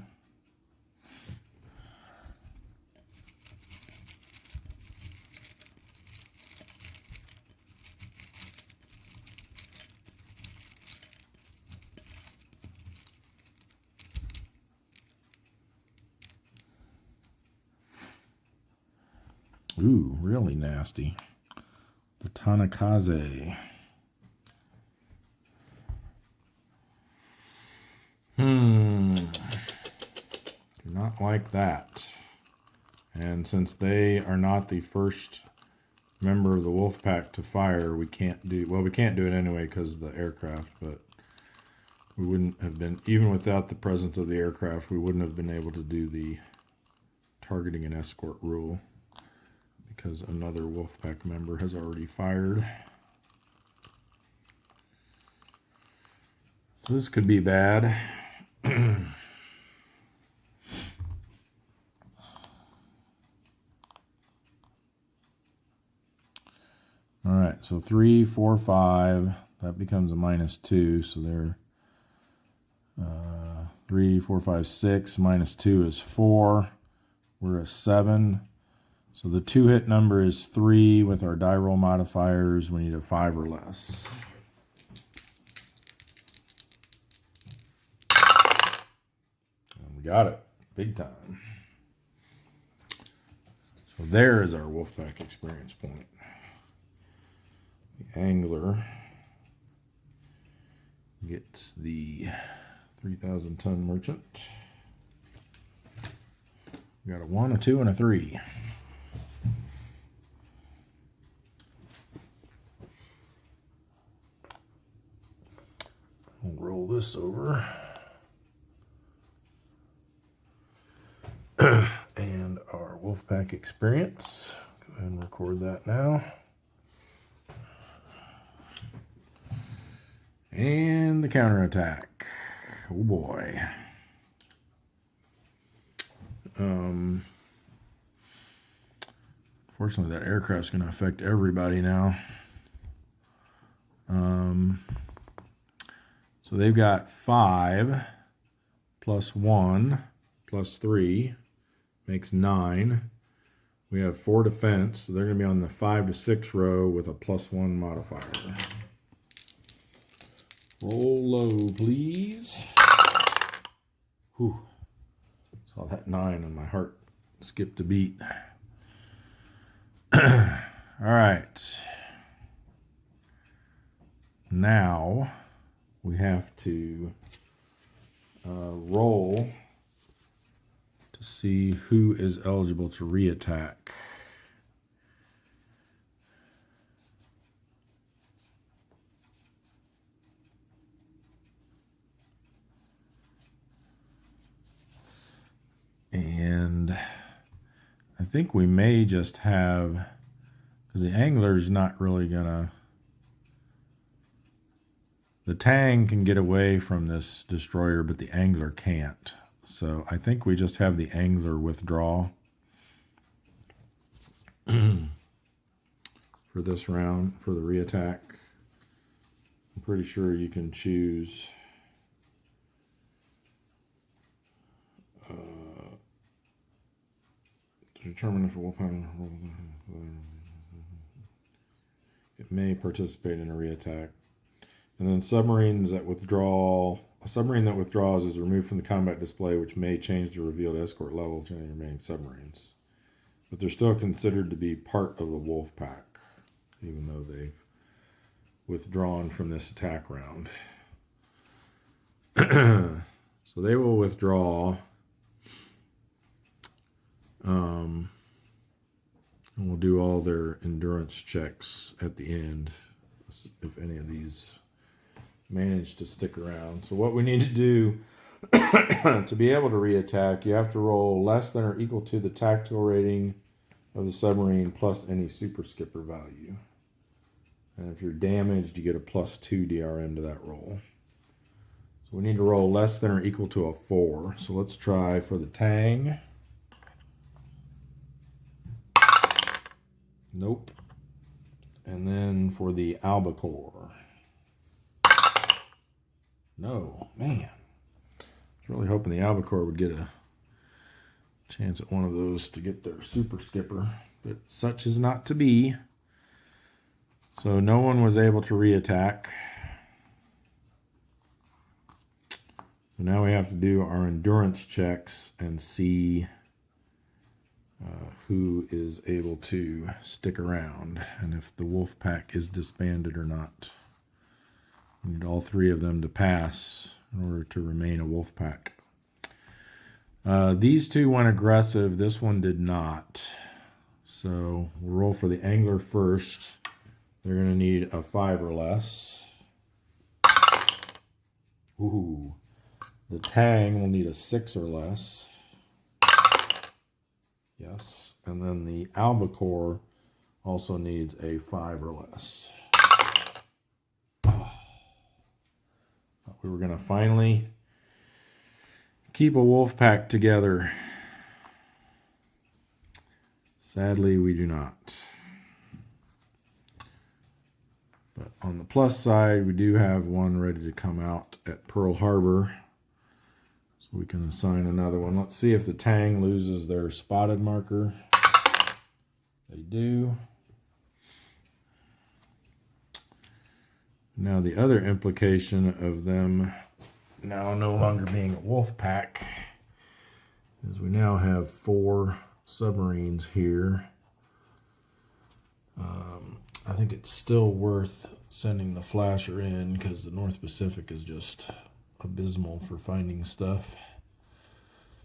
Ooh, really nasty. The Tanakaze. Do not like that. And since they are not the first member of the Wolfpack to fire, we can't do, well, we can't do it anyway because of the aircraft, but we wouldn't have been, even without the presence of the aircraft, we wouldn't have been able to do the targeting and escort rule because another Wolfpack member has already fired. So this could be bad. All right, so 3, 4, 5, that becomes a -2, so they're 3, 4, 5, 6, -2 is 4. We're a 7. So the 2-hit number is 3 with our die roll modifiers. We need a 5 or less. And we got it, big time. So there is our Wolfpack experience point. The angler gets the 3,000 ton merchant. We got a 1, a 2, and a 3. We'll roll this over. And our Wolfpack experience. Go ahead and record that now. And the counterattack. Oh boy. Fortunately, that aircraft's going to affect everybody now. So they've got 5 plus 1 plus 3 makes 9. We have 4 defense, so they're going to be on the 5 to 6 row with a +1 modifier. Roll low, please. Whew. Saw that 9 and my heart skipped a beat. All right. Now we have to roll to see who is eligible to reattack. And I think we may just have, because the angler's not really gonna, the Tang can get away from this destroyer, but the angler can't. So I think we just have the angler withdraw for this round, for the reattack. I'm pretty sure you can choose to determine if a wolfhound, it may participate in a reattack. And then submarines that withdraw, a submarine that withdraws is removed from the combat display, which may change the revealed escort level to any remaining submarines. But they're still considered to be part of the wolf pack, even though they've withdrawn from this attack round. So they will withdraw. And we'll do all their endurance checks at the end, if any of these manage to stick around. So what we need to do to be able to reattack, you have to roll less than or equal to the tactical rating of the submarine plus any super skipper value. And if you're damaged, you get a +2 DRM to that roll. So we need to roll less than or equal to a 4. So let's try for the Tang. Nope. And then for the Albacore. No, man. I was really hoping the Albacore would get a chance at one of those to get their super skipper, but such is not to be. So no one was able to reattack. So now we have to do our endurance checks and see who is able to stick around and if the wolf pack is disbanded or not. We need all 3 of them to pass in order to remain a wolf pack. These 2 went aggressive. This one did not. So we'll roll for the angler first. They're going to need a 5 or less. Ooh. The Tang will need a 6 or less. Yes. And then the Albacore also needs a 5 or less. Oh. Thought we were going to finally keep a wolf pack together. Sadly, we do not. But on the plus side, we do have one ready to come out at Pearl Harbor. So we can assign another one. Let's see if the Tang loses their spotted marker. They do. Now the other implication of them now no longer being a wolf pack is we now have 4 submarines here. I think it's still worth sending the flasher in because the North Pacific is just abysmal for finding stuff.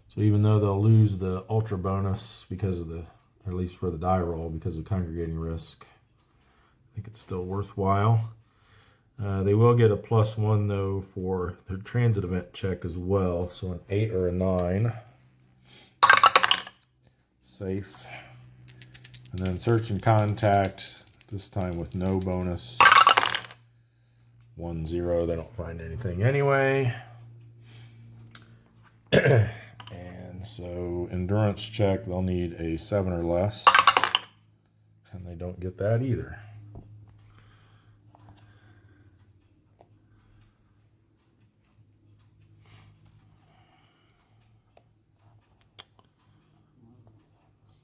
So even though they'll lose the ultra bonus because of the, or at least for the die roll because of congregating risk, I think it's still worthwhile. They will get a +1 though for their transit event check as well. So an 8 or a 9. Safe. And then search and contact, this time with no bonus. 1, 0, they don't find anything anyway. And so endurance check, they'll need a 7 or less. And they don't get that either.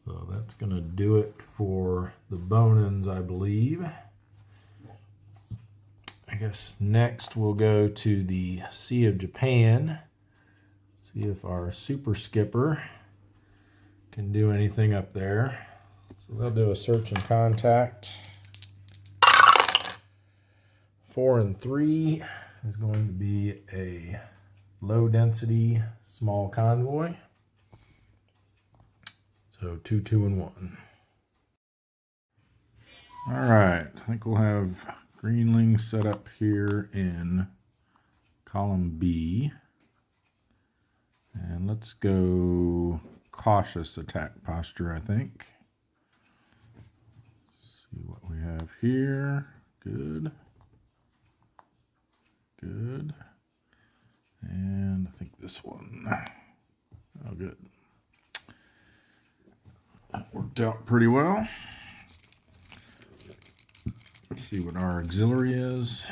So that's going to do it for the bone-ins, I believe. I guess next we'll go to the Sea of Japan. See if our super skipper can do anything up there. So they'll do a search and contact. 4 and 3 is going to be a low density small convoy. So 2, 2, and 1. All right, I think we'll have Greenling set up here in column B. And let's go cautious attack posture, I think. See what we have here. Good. Good. And I think this one. Oh, good. That worked out pretty well. Let's see what our auxiliary is.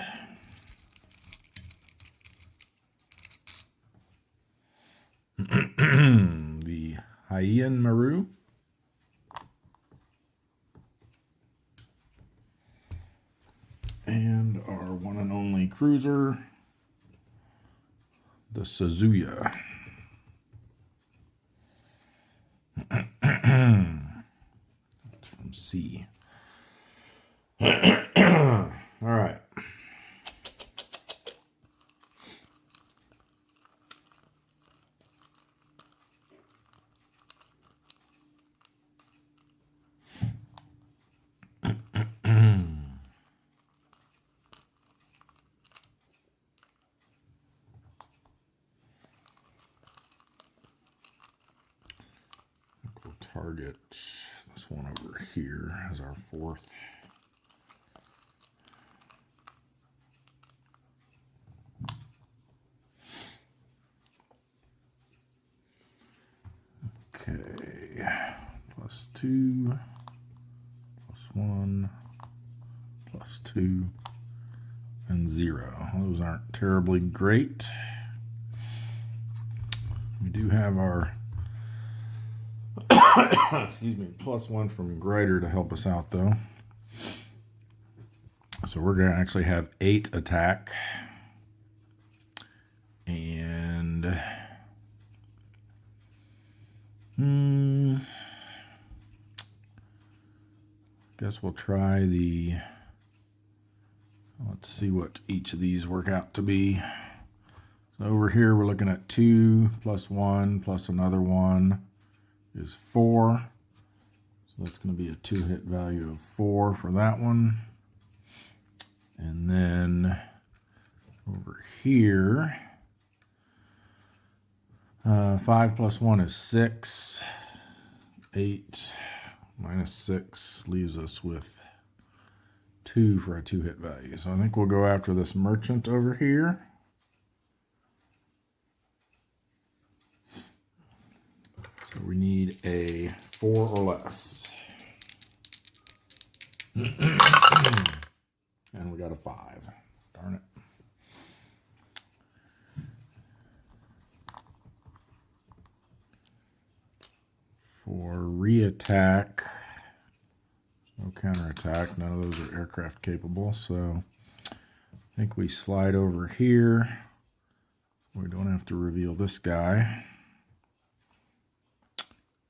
The IJN Maru. And our one and only cruiser, the Suzuya. That's from C. All right. We'll target this one over here as our 4th. Okay, +2, +1, +2, and 0. Those aren't terribly great. We do have our excuse me, +1 from Grider to help us out though. So we're going to actually have 8 attack. And guess we'll try the, let's see what each of these work out to be. So over here we're looking at 2 + 1 plus another 1 is 4. So that's going to be a 2-hit value of 4 for that one. And then over here, 5 + 1 is 6. 8 minus 6 leaves us with 2 for a 2-hit value. So I think we'll go after this merchant over here. So we need a 4 or less. And we got a 5. Darn it. For re-attack, no counterattack. None of those are aircraft capable. So I think we slide over here. We don't have to reveal this guy.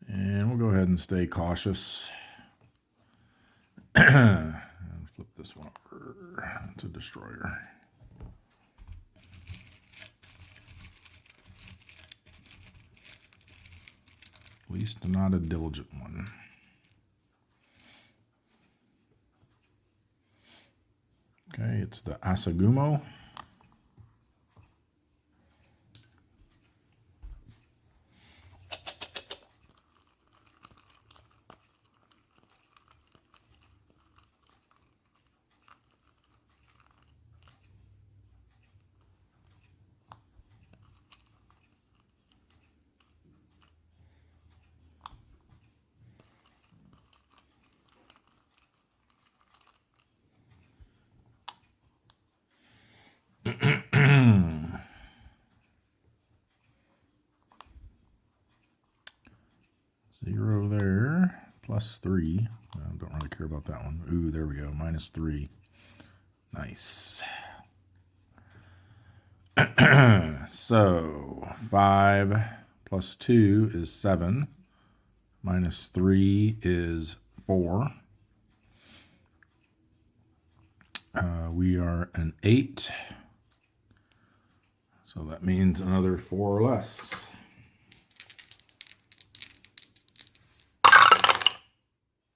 And we'll go ahead and stay cautious. And flip this one over to destroyer. At least not a diligent one. Okay, it's the Asagumo. Zero there, +3. I don't really care about that one. Ooh, there we go, -3. Nice. So 5 plus 2 is 7. -3 is 4. We are an 8. So that means another 4 or less.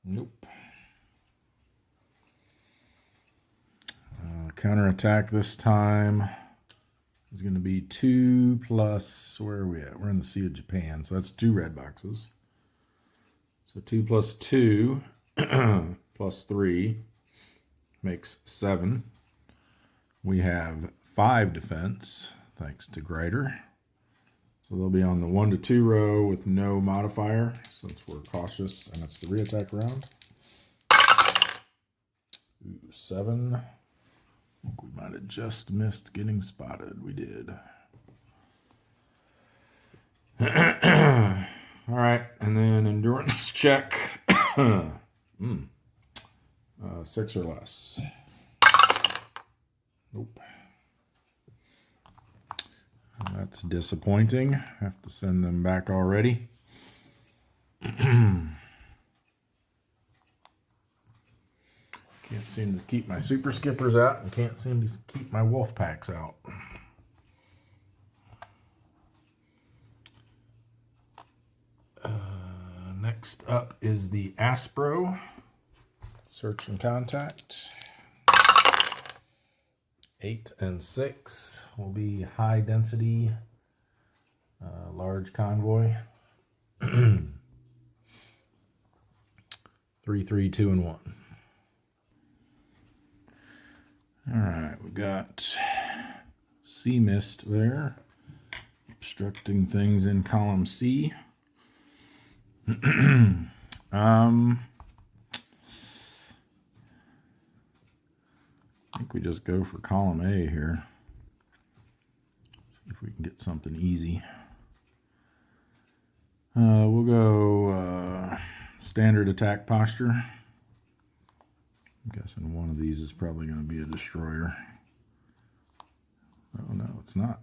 Nope. Counterattack this time is going to be 2 plus, where are we at? We're in the Sea of Japan, so that's 2 red boxes. So 2 plus 2 plus 3 makes 7. We have 5 defense, thanks to Grider. So they'll be on the 1 to 2 row with no modifier, since we're cautious, and it's the reattack round. Ooh, 7. I think we might have just missed getting spotted. We did. All right, and then endurance check. 6 or less. Nope. That's disappointing. Have to send them back already. Can't seem to keep my super skippers out and can't seem to keep my wolf packs out. Next up is the Aspro. Search and contact. 8 and 6 will be high density, large convoy. 3, 3, 2, and 1. All right, we got Sea Mist there, obstructing things in column C. I think we just go for column A here. See if we can get something easy. We'll go standard attack posture. I'm guessing one of these is probably going to be a destroyer. Oh no, it's not.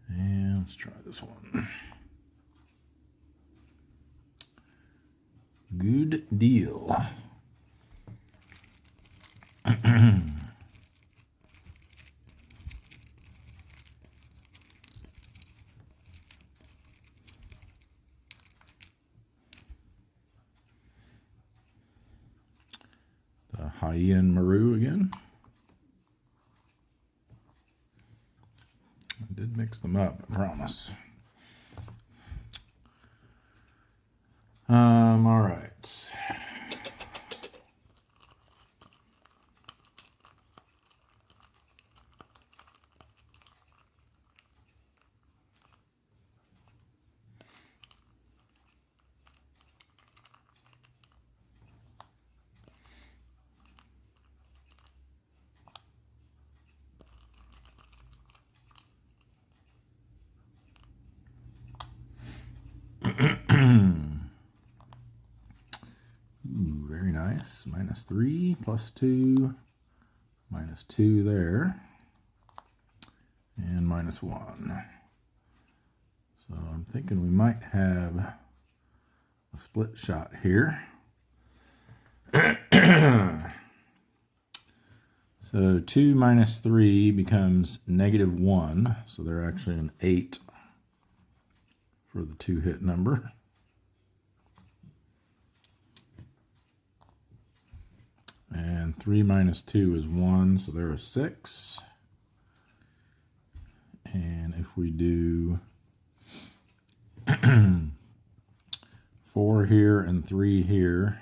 And let's try this one. Good deal. The IJN Maru again. I did mix them up, I promise. All right. Ooh, very nice. -3, +2, -2 there, and -1. So I'm thinking we might have a split shot here. So 2 minus 3 becomes -1, so they're actually an 8 for the 2-hit number. And 3 minus 2 is 1, so there are 6. And if we do 4 here and 3 here,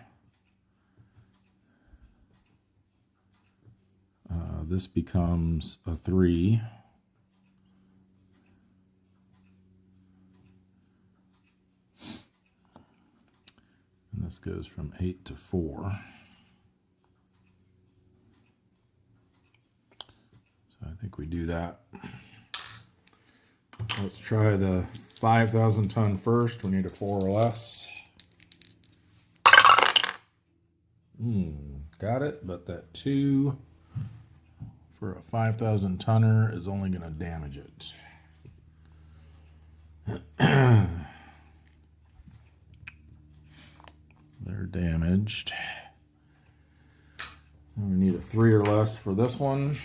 this becomes a 3. And this goes from 8 to 4. So I think we do that. Let's try the 5,000 ton first. We need a 4 or less. Got it, but that 2 for a 5,000 tonner is only going to damage it. They're damaged. We need a 3 or less for this one.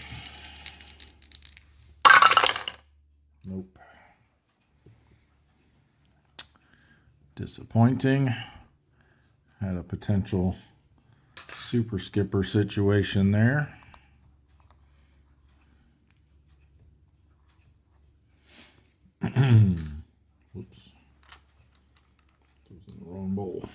Nope. Disappointing. Had a potential super skipper situation there. Whoops. It was in the wrong bowl.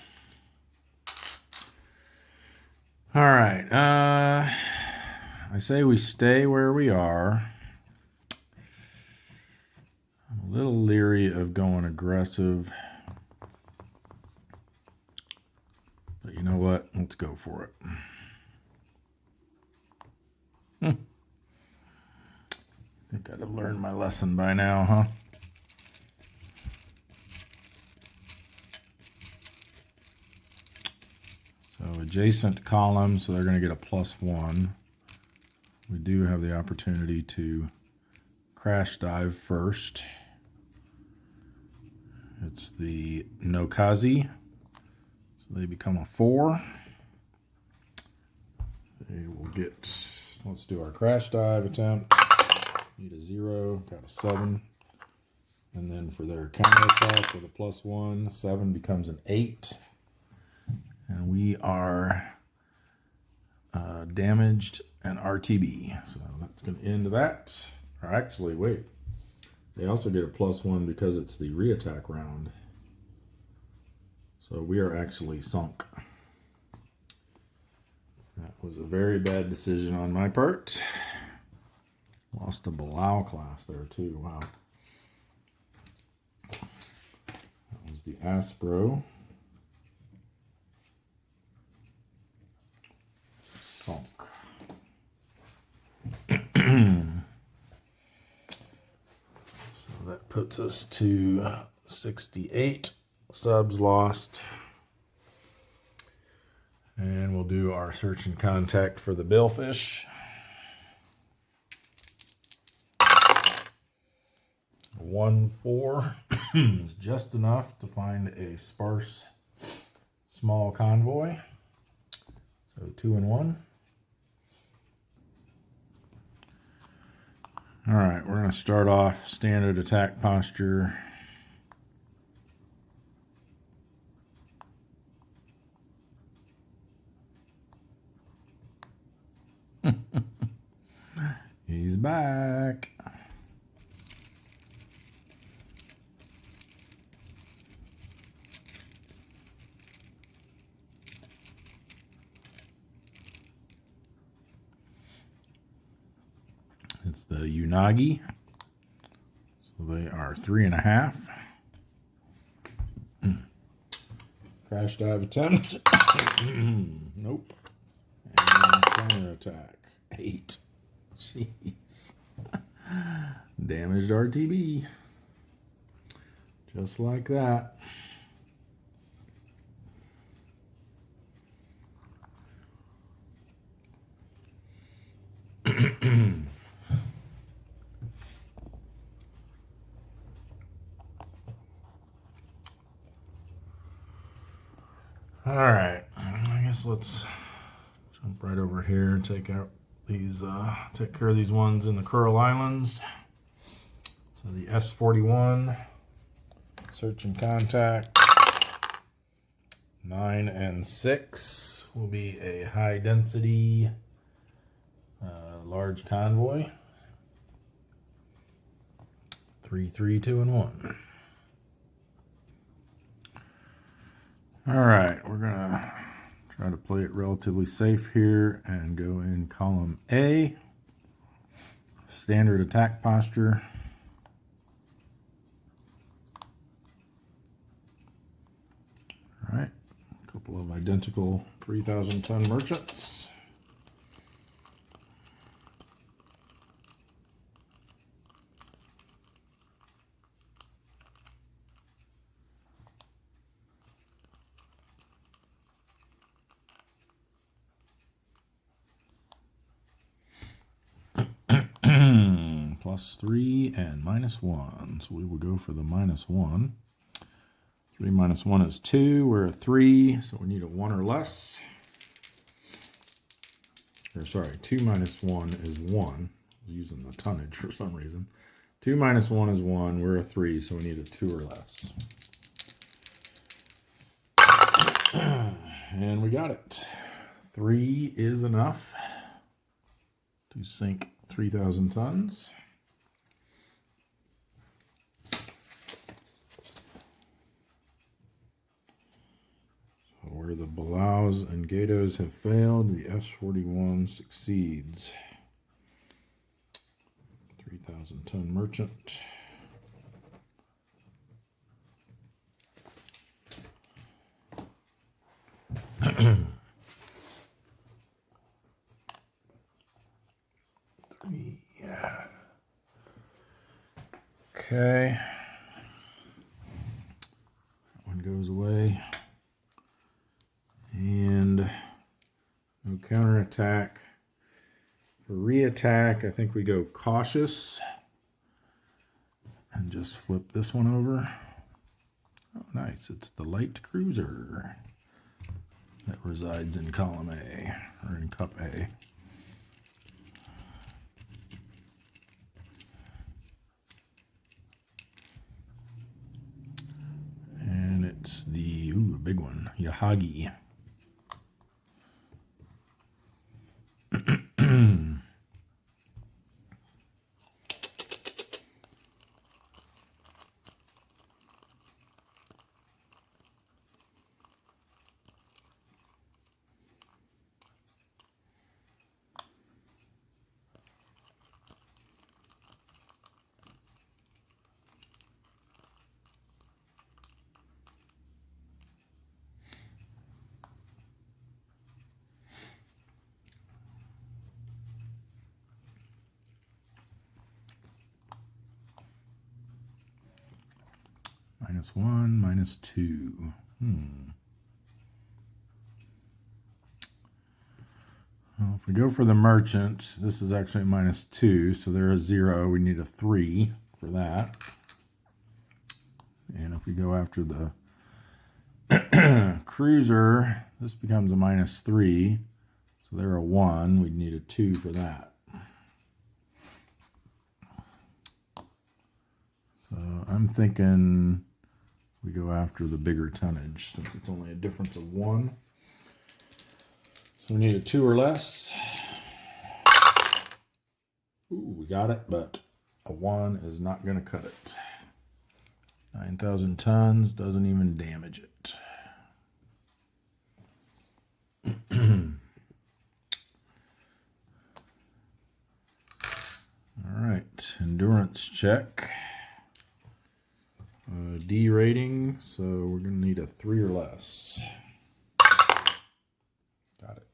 All right. I say we stay where we are. I'm a little leery of going aggressive. But you know what? Let's go for it. I think I'd have learned my lesson by now, huh? So adjacent columns, so they're going to get a +1. We do have the opportunity to crash dive first. It's the Nokazi. So they become a 4. They will get, let's do our crash dive attempt. Need a 0, got a 7. And then for their counter attack with a +1, 7 becomes an 8. And we are damaged and RTB. So that's going to end that. Or actually, wait. They also get a +1 because it's the reattack round. So we are actually sunk. That was a very bad decision on my part. Lost a Bilal class there too. Wow. That was the Aspro. Sunk. So that puts us to 68 subs lost. And we'll do our search and contact for the billfish. 1-4 is just enough to find a sparse small convoy. So 2 and 1. All right, we're going to start off standard attack posture. He's back. It's the Unagi. So they are 3.5. Crash dive attempt. Nope. And counter attack. 8. Jeez. Damaged RTB. Just like that. All right, I guess let's jump right over here and take out these, take care of these ones in the Coral Islands. So the S41, search and contact, 9 and 6 will be a high density Large convoy. 3, 3, 2, and 1. All right, we're gonna try to play it relatively safe here and go in column A. Standard attack posture. All right, a couple of identical 3,000-ton merchants. +3 and -1. So we will go for the -1. 3 minus 1 is 2. We're a 3, so we need a 1 or less. Or sorry, 2 minus 1 is 1. I was using the tonnage for some reason. 2 minus 1 is 1. We're a 3, so we need a 2 or less. And we got it. 3 is enough to sink 3,000 tons. Where the Balaus and Gatos have failed, the S-41 succeeds. 3,000-ton merchant. Yeah. Okay. That one goes away. And no counterattack. For re-attack, I think we go cautious. And just flip this one over. Oh, nice. It's the light cruiser that resides in column A, or in cup A. And it's the, a big one, Yahagi. -1, -2. Well, if we go for the merchant, this is actually -2, so there is 0. We need a 3 for that. And if we go after the cruiser, this becomes a -3. So they're a 1. We'd need a 2 for that. So I'm thinking we go after the bigger tonnage since it's only a difference of 1. So we need a 2 or less. Ooh, we got it, but a 1 is not going to cut it. 9,000 tons doesn't even damage it. All right, endurance check. D rating, so we're going to need a 3 or less. Got it.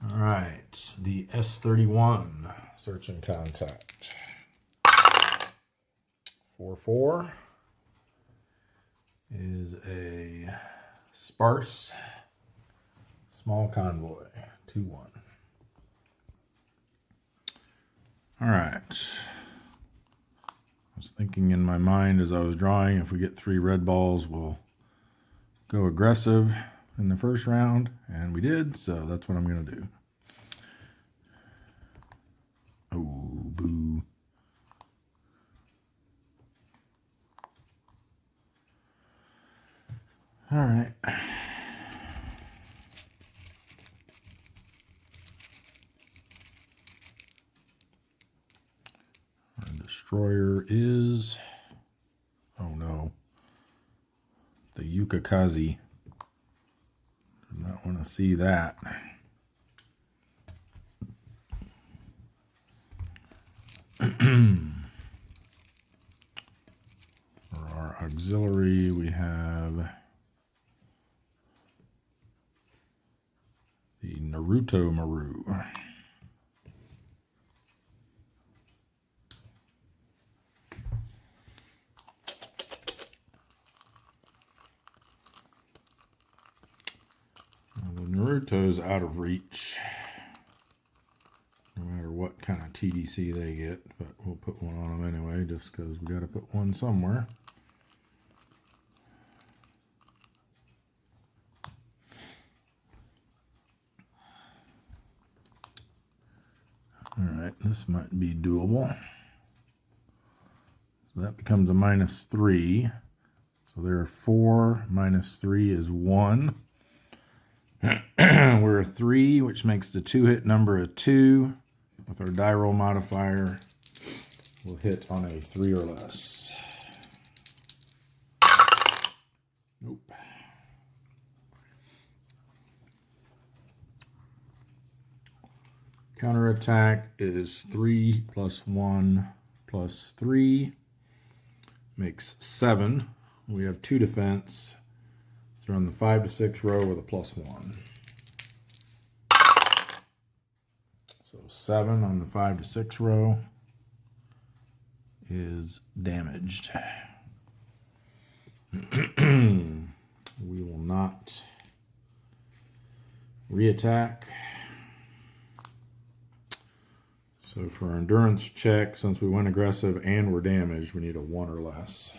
All right, the S-31 search and contact. 4-4 is a sparse small convoy. 2-1. All right. I was thinking in my mind as I was drawing, if we get 3 red balls, we'll go aggressive in the first round, and we did, so that's what I'm going to do. Oh, boo. All right. Our destroyer is, oh no, the Yukikaze. Do not want to see that. For our auxiliary, we have the Naruto Maru. Well, the Naruto's out of reach, no matter what kind of TDC they get, but we'll put one on them anyway, just because we got to put one somewhere. All right, this might be doable. So that becomes a -3. So there are 4 minus 3 is 1. We're a 3, which makes the 2-hit number a 2. With our die roll modifier, we'll hit on a 3 or less. Nope. Counterattack is 3 plus 1 plus 3 makes 7. We have 2 defense. So we're on the 5 to 6 row with a +1. So 7 on the 5 to 6 row is damaged. We will not reattack. So for our endurance check, since we went aggressive and we're damaged, we need a 1 or less.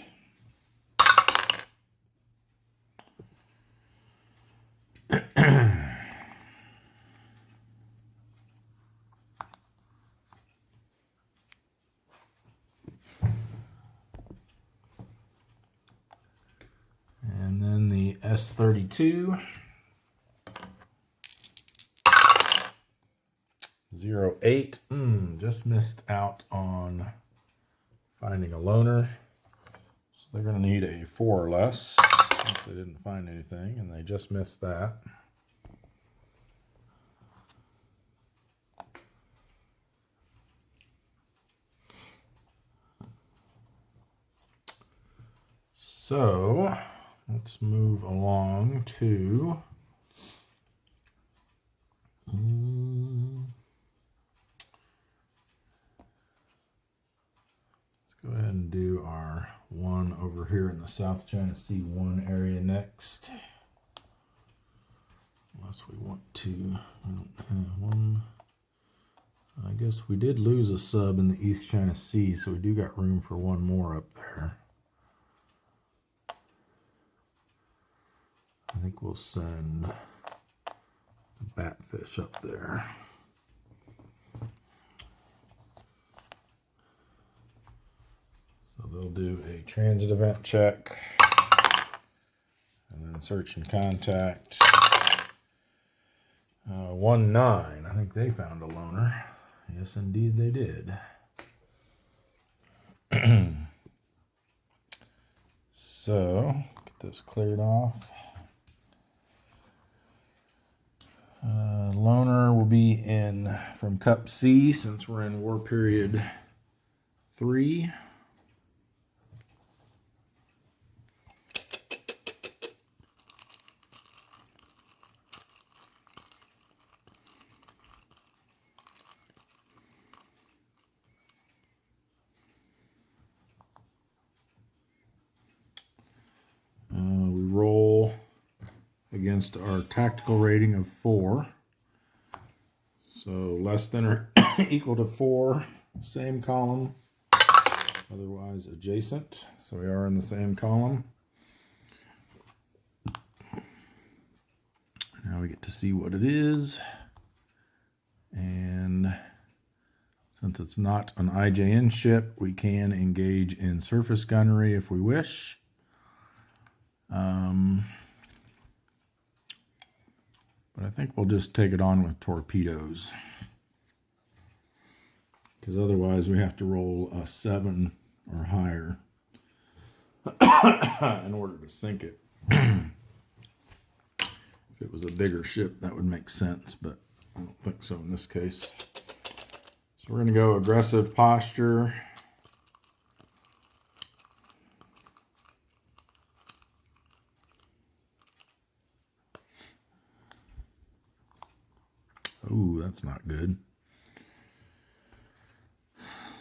And then the S32. 08. Just missed out on finding a loner. So they're going to need a 4 or less, since they didn't find anything, and they just missed that. So let's move along to let's go ahead and do our one over here in the South China Sea 1 area next. Unless we want to, I don't have one. I guess we did lose a sub in the East China Sea, so we do got room for one more up there. I think we'll send the batfish up there. So they'll do a transit event check, and then search and contact. 1-9, I think they found a loner. Yes, indeed they did. So, get this cleared off. Loner will be in from Cup C, since we're in War Period 3. We roll against our tactical rating of 4. So less than or equal to 4, same column, otherwise adjacent. So we are in the same column. Now we get to see what it is. And since it's not an IJN ship, we can engage in surface gunnery if we wish. But I think we'll just take it on with torpedoes. Because otherwise we have to roll a 7 or higher in order to sink it. If it was a bigger ship, that would make sense, but I don't think so in this case. So we're going to go aggressive posture. Ooh, that's not good.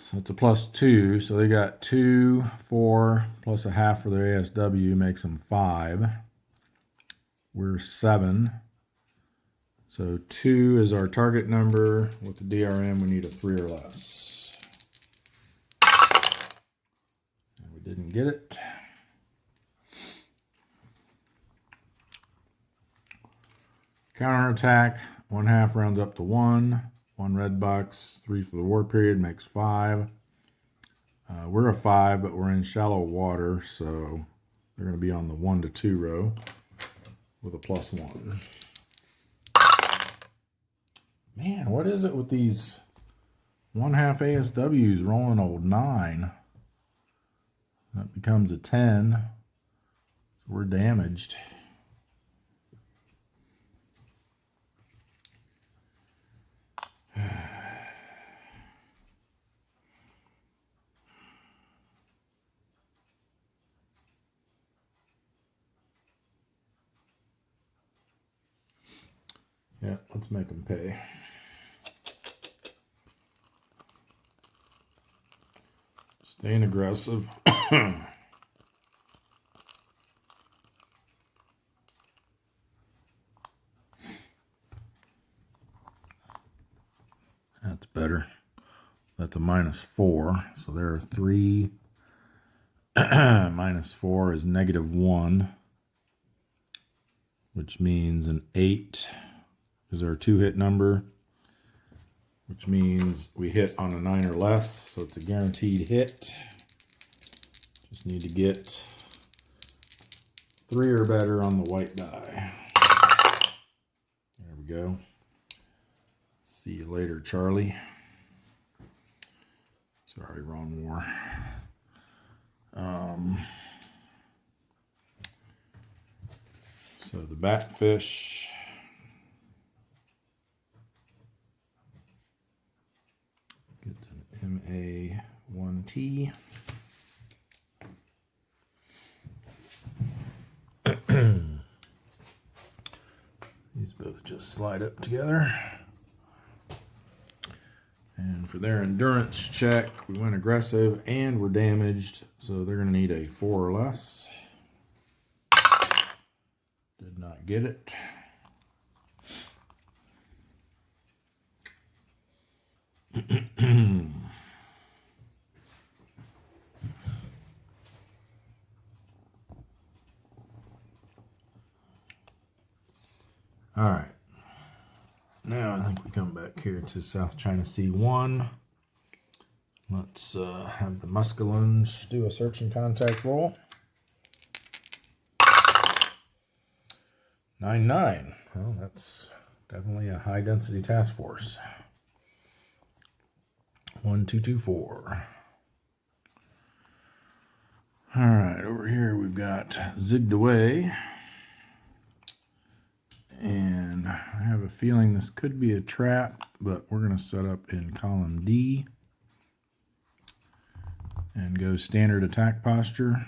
So it's a +2. So they got 2, 4, plus a half for their ASW makes them 5. We're 7. So 2 is our target number. With the DRM, we need a 3 or less. And we didn't get it. Counterattack. 1/2 rounds up to 1. 1 red box. 3 for the war period makes 5. We're a 5, but we're in shallow water, so they're going to be on the 1 to 2 row with a +1. Man, what is it with these 1/2 ASWs rolling old 9? That becomes a 10. So we're damaged. Yeah, let's make them pay. Staying aggressive. That's better. That's a -4. So there are 3. -4 is -1, which means an 8 is our 2-hit number, which means we hit on a 9 or less, so it's a guaranteed hit. Just need to get 3 or better on the white die. There we go. See you later, Charlie. Sorry, wrong war. So the batfish gets an MA1T. These both just slide up together. And for their endurance check, we went aggressive and we're damaged, so they're going to need a 4 or less. Did not get it. All right. Now I think we come back here to South China Sea 1. Let's have the Muscalunge do a search and contact roll. 9-9. Well, that's definitely a high density task force. 1-2-2-4. All right, over here we've got Zigged Away. And I have a feeling this could be a trap, but we're going to set up in column D and go standard attack posture.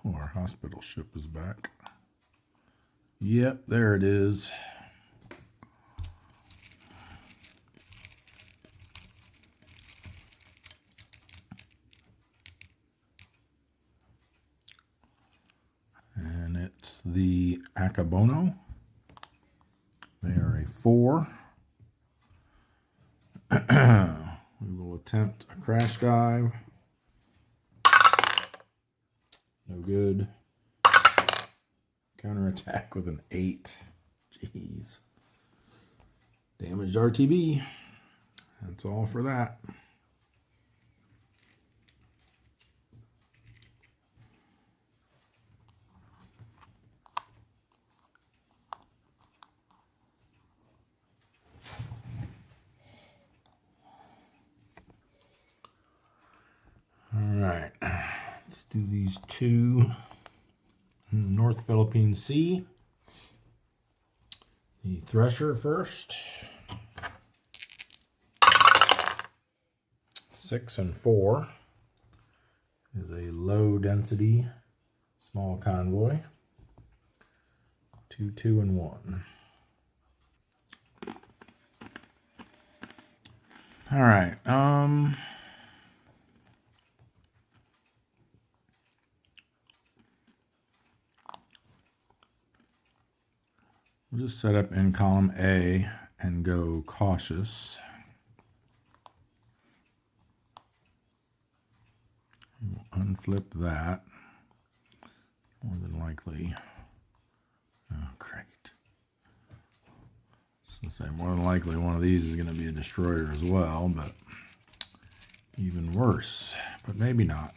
Oh, our hospital ship is back. Yep, there it is. And it's the Akabono. They are a 4. We will attempt a crash dive. No good. Counterattack with an 8. Jeez. Damaged RTB. That's all for that. do these two. North Philippine Sea. The Thresher first. 6 and 4 is a low density small convoy. 2, 2 and 1. All right. We'll just set up in column A and go cautious. We'll unflip that. More than likely. Oh, great. I was going to say, more than likely one of these is going to be a destroyer as well, but even worse. But maybe not.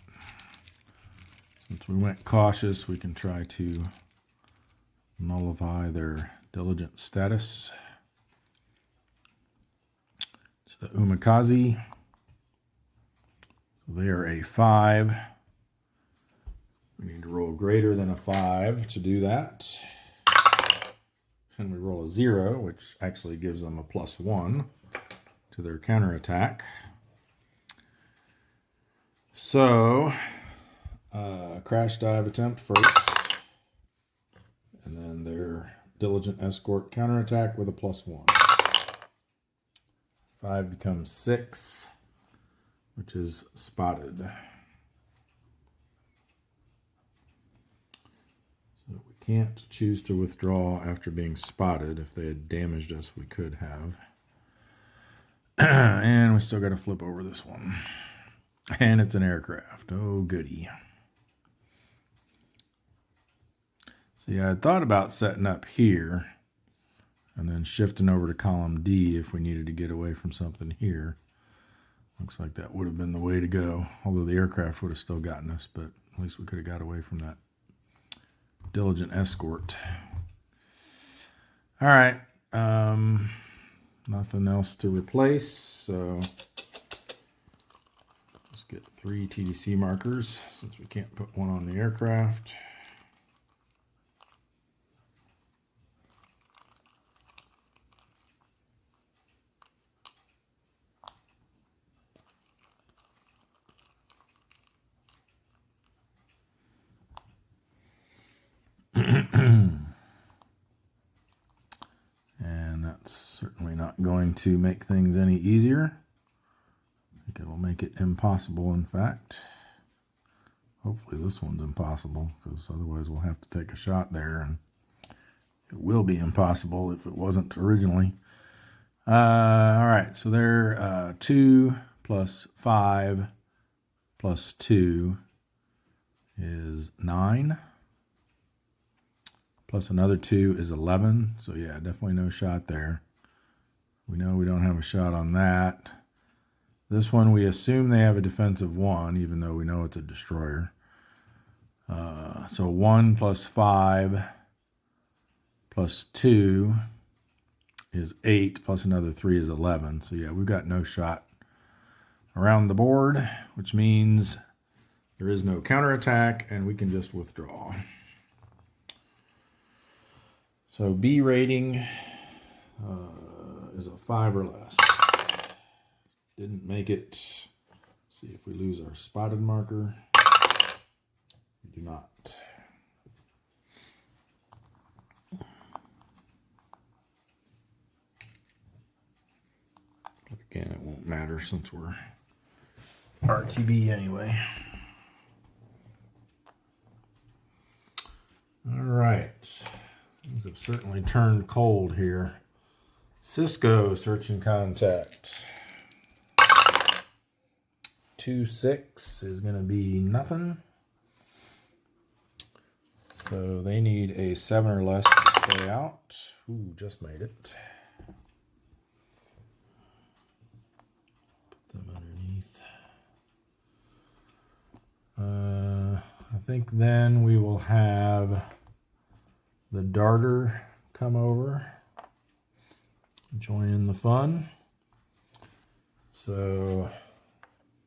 Since we went cautious, we can try to nullify their diligent status. It's the Umikaze. They are a 5. We need to roll greater than a 5 to do that. And we roll a 0, which actually gives them a +1 to their counterattack. So, crash dive attempt first. And then their diligent escort counterattack with a +1. 5 becomes 6, which is spotted. So we can't choose to withdraw after being spotted. If they had damaged us, we could have. And we still got to flip over this one. And it's an aircraft. Oh, goody. See, I had thought about setting up here and then shifting over to column D if we needed to get away from something here. Looks like that would have been the way to go, although the aircraft would have still gotten us, but at least we could have got away from that diligent escort. All right, nothing else to replace, so let's get 3 TDC markers since we can't put one on the aircraft. And that's certainly not going to make things any easier. I think it will make it impossible, in fact. Hopefully this one's impossible, because otherwise we'll have to take a shot there, and it will be impossible if it wasn't originally. All right, so they're 2 plus 5 plus 2 is 9. Plus another 2 is 11. So yeah, definitely no shot there. We know we don't have a shot on that. This one, we assume they have a defensive 1, even though we know it's a destroyer. So 1 plus 5 plus 2 is 8, plus another 3 is 11. So yeah, we've got no shot around the board, which means there is no counterattack, and we can just withdraw. So B rating is a 5 or less. Didn't make it. Let's see if we lose our spotted marker. We do not. But again, it won't matter since we're RTB anyway. All right. Things have certainly turned cold here. Cisco search and contact. 2-6 is going to be nothing. So they need a 7 or less to stay out. Ooh, just made it. Put them underneath. I think then we will have the darter come over, join in the fun. So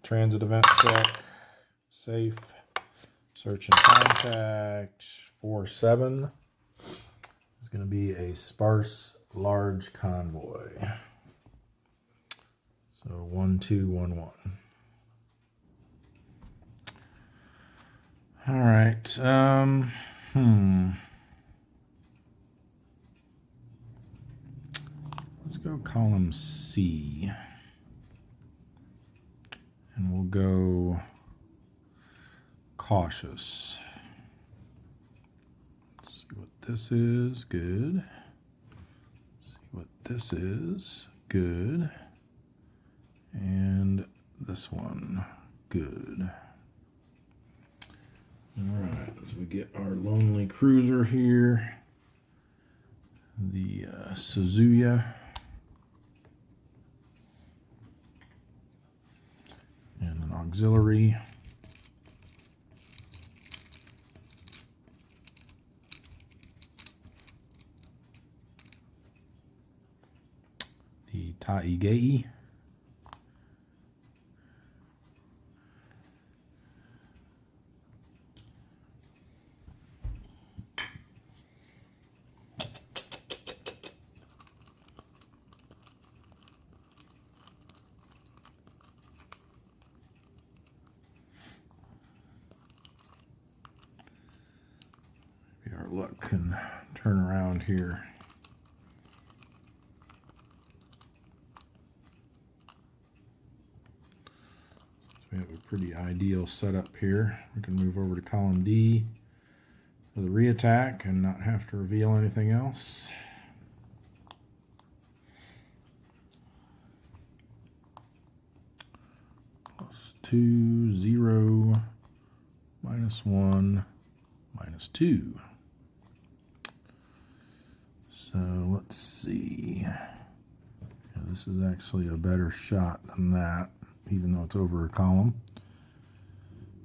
transit event check, safe, Search and contact 47 is going to be a sparse large convoy. So 1211. All right. Let's go column C. And we'll go cautious. Let's see what this is. Good. See what this is. Good. And this one. Good. All right, so we get our lonely cruiser here. The Suzuya. And an auxiliary. The Taigei. Our luck can turn around here. So we have a pretty ideal setup here. We can move over to column D for the re-attack and not have to reveal anything else. +2, 0, -1, -2. So let's see. Yeah, this is actually a better shot than that, even though it's over a column.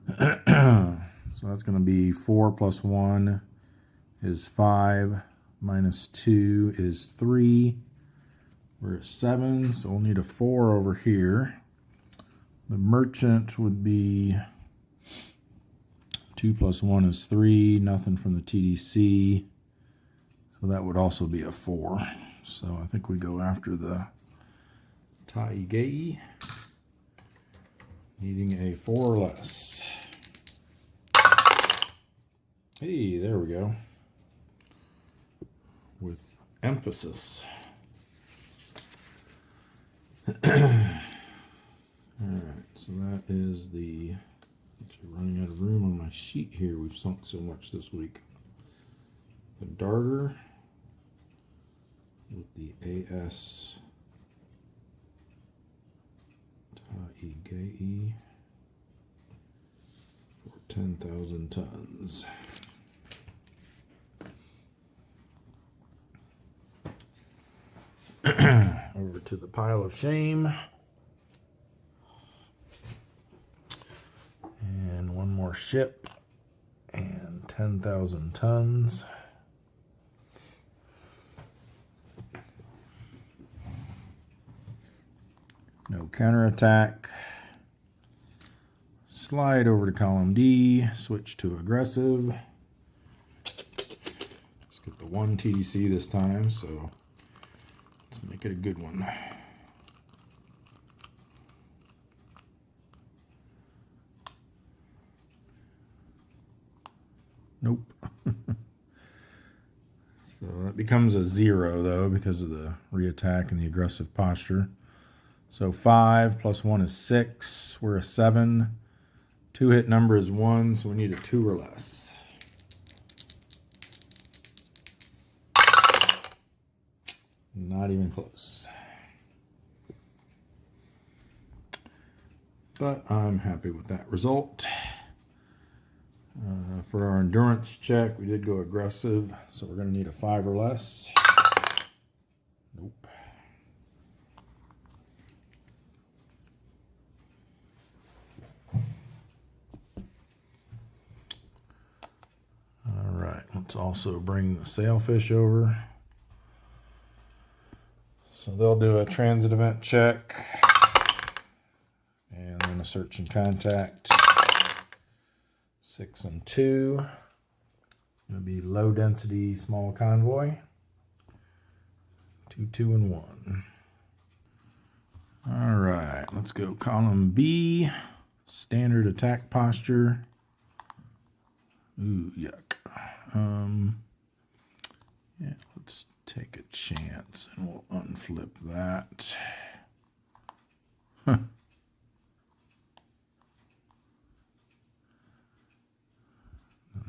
So that's going to be 4 + 1 is 5, -2 is 3. We're at 7, so we'll need a 4 over here. The merchant would be 2 + 1 is 3, nothing from the TDC. So that would also be a 4. So I think we go after the Taigei, needing a 4 or less. Hey, there we go. With emphasis. Alright, so that is the... Actually running out of room on my sheet here. We've sunk so much this week. The darter with the AS Taigei for 10,000 tons. Over to the pile of shame. And one more ship and 10,000 tons. No counterattack. Slide over to column D, switch to aggressive. Let's get the 1 TDC this time, so let's make it a good one. Nope. So that becomes a 0 though because of the re-attack and the aggressive posture. So 5 + 1 is 6. We're a 7. 2 hit number is 1, so we need a 2 or less. Not even close. But I'm happy with that result. For our endurance check, we did go aggressive, so we're going to need a 5 or less. Nope. All right, let's also bring the sailfish over. So they'll do a transit event check and then a search and contact. 6 and 2. Going to be low density small convoy. 2, 2 and 1. All right, let's go column B. Standard attack posture. Ooh, yuck. Yeah, let's take a chance and we'll unflip that. Huh.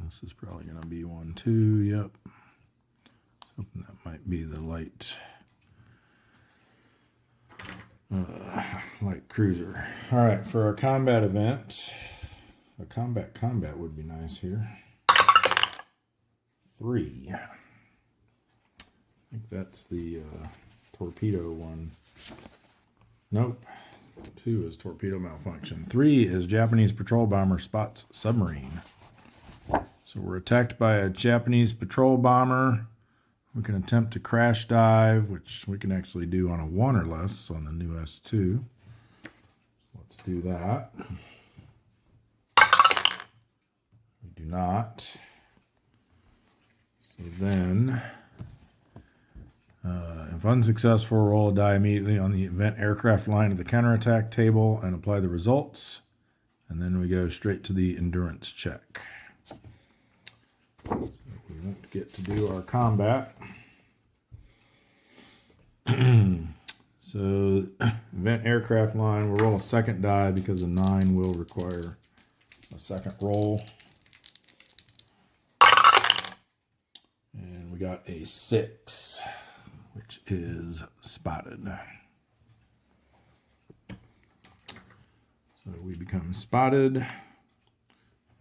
This is probably going to be 1, 2. Yep. Hoping that might be the light cruiser. All right, for our combat event, a combat would be nice here. 3. I think that's the torpedo one. Nope. 2 is torpedo malfunction. 3 is Japanese patrol bomber spots submarine. So we're attacked by a Japanese patrol bomber. We can attempt to crash dive, which we can actually do on a 1 or less on the new S2. Let's do that. We do not. So then, if unsuccessful, roll a die immediately on the event aircraft line of the counterattack table and apply the results. And then we go straight to the endurance check. So we won't get to do our combat. So, event aircraft line, we'll roll a second die because a 9 will require a second roll. And we got a 6, which is spotted. So we become spotted.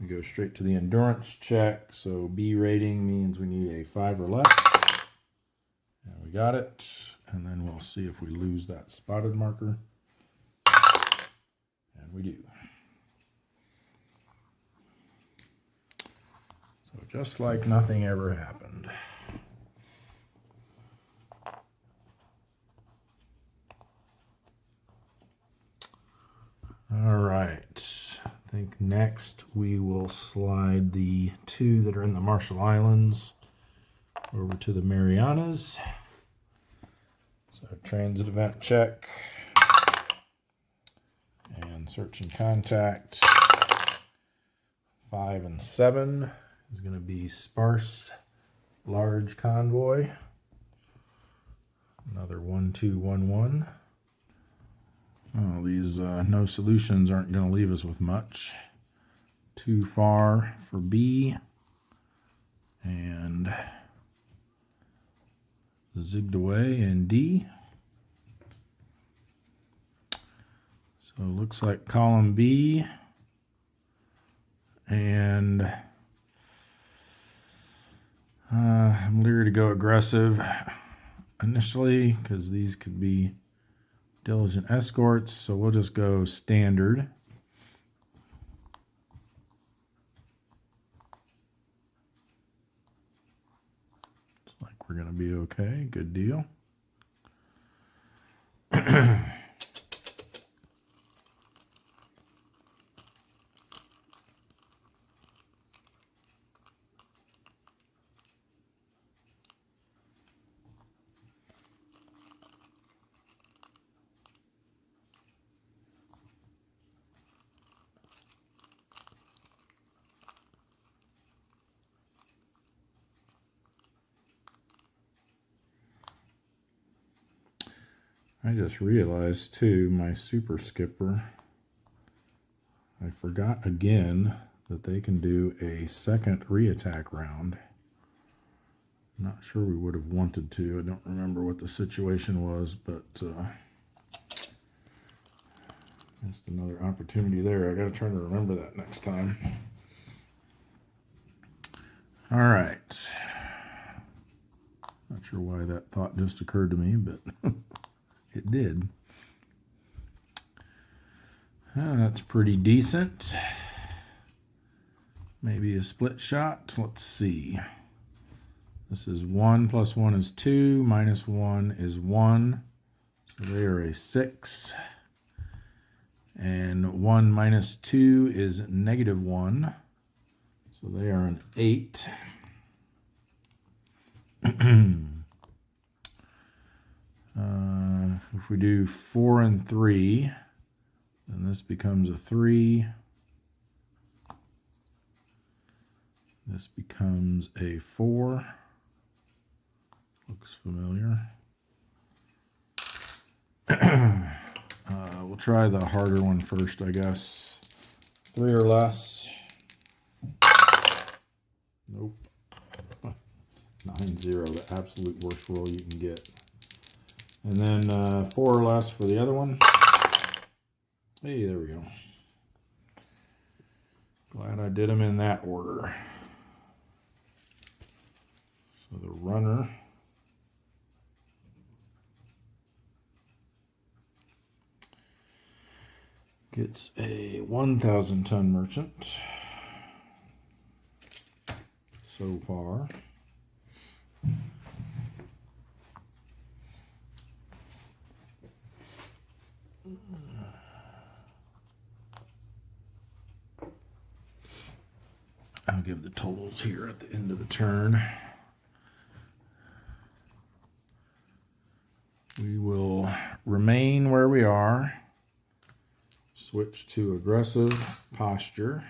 We go straight to the endurance check. So B rating means we need a 5 or less. And we got it. And then we'll see if we lose that spotted marker. And we do. So just like nothing ever happened. All right. I think next we will slide the 2 that are in the Marshall Islands over to the Marianas. So transit event check and search and contact. 5 and 7 is going to be sparse large convoy. Another 1, 2, 1, 1. Oh, these no solutions aren't going to leave us with much. Too far for B. And zigged away in D. So it looks like column B. And I'm leery to go aggressive initially because these could be diligent escorts. So we'll just go standard. We're going to be okay. Good deal. I just realized too, my super skipper, I forgot again that they can do a second reattack round. I'm not sure we would have wanted to. I don't remember what the situation was, but just another opportunity there. I got to try to remember that next time. All right. Not sure why that thought just occurred to me, but it did. That's pretty decent. Maybe a split shot. Let's see. This is 1 plus 1 is 2, minus 1 is 1. So they are a 6. And 1 minus 2 is negative 1. So they are an 8. If we do 4 and 3, then this becomes a 3. This becomes a 4. Looks familiar. We'll try the harder one first, I guess. 3 or less. Nope. 9-0, the absolute worst roll you can get. And then 4 or less for the other one. Hey, there we go. Glad I did them in that order. So the runner gets a 1,000 ton merchant so far. I'll give the totals here at the end of the turn. We will remain where we are. Switch to aggressive posture.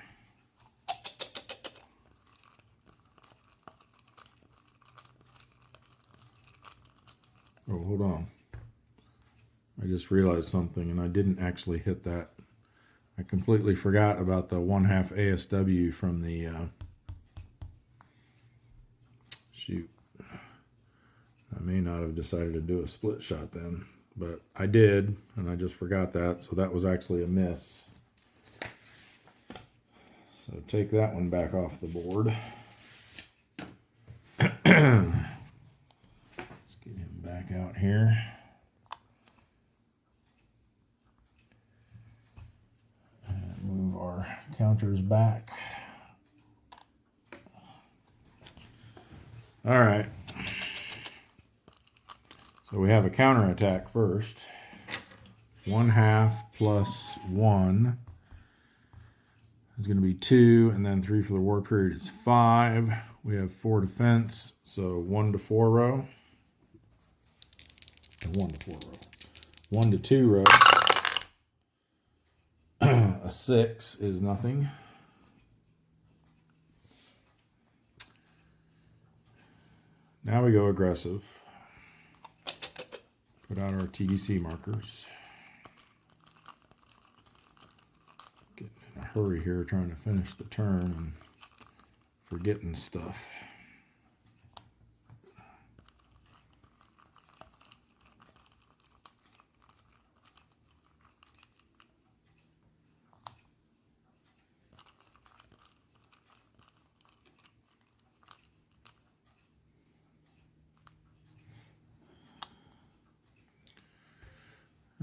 Oh, hold on. I just realized something, and I didn't actually hit that. I completely forgot about the 1/2 ASW from the shoot. I may not have decided to do a split shot then, but I did, and I just forgot that, so that was actually a miss. So take that one back off the board. Let's get him back out here. And move our counters back. All right. So we have a counterattack first. 1/2 plus 1 is going to be 2, and then 3 for the war period is 5. We have 4 defense, so 1 to 4 row. 1 to 4 row. 1 to 2 row. A 6 is nothing. Now we go aggressive. Put out our TDC markers. Getting in a hurry here trying to finish the turn and forgetting stuff.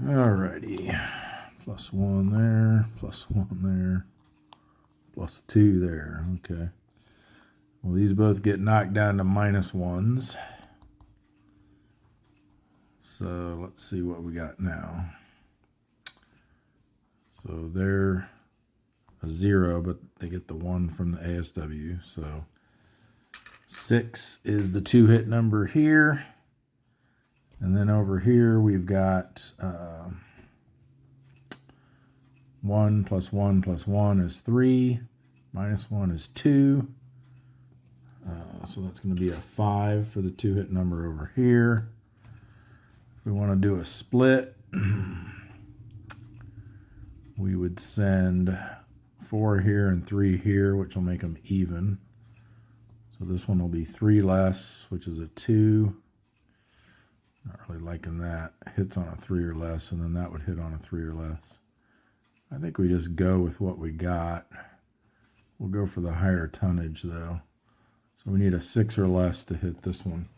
Alrighty, +1 there, +1 there, +2 there. Okay. Well, these both get knocked down to -1s. So let's see what we got now. So they're a 0, but they get the 1 from the ASW. So 6 is the 2-hit number here. And then over here, we've got 1 plus 1 plus 1 is 3. -1 is 2. So that's going to be a 5 for the 2-hit number over here. If we want to do a split, we would send 4 here and 3 here, which will make them even. So this one will be 3 less, which is a 2. Not really liking that. Hits on a 3 or less, and then that would hit on a 3 or less. I think we just go with what we got. We'll go for the higher tonnage, though. So we need a 6 or less to hit this one.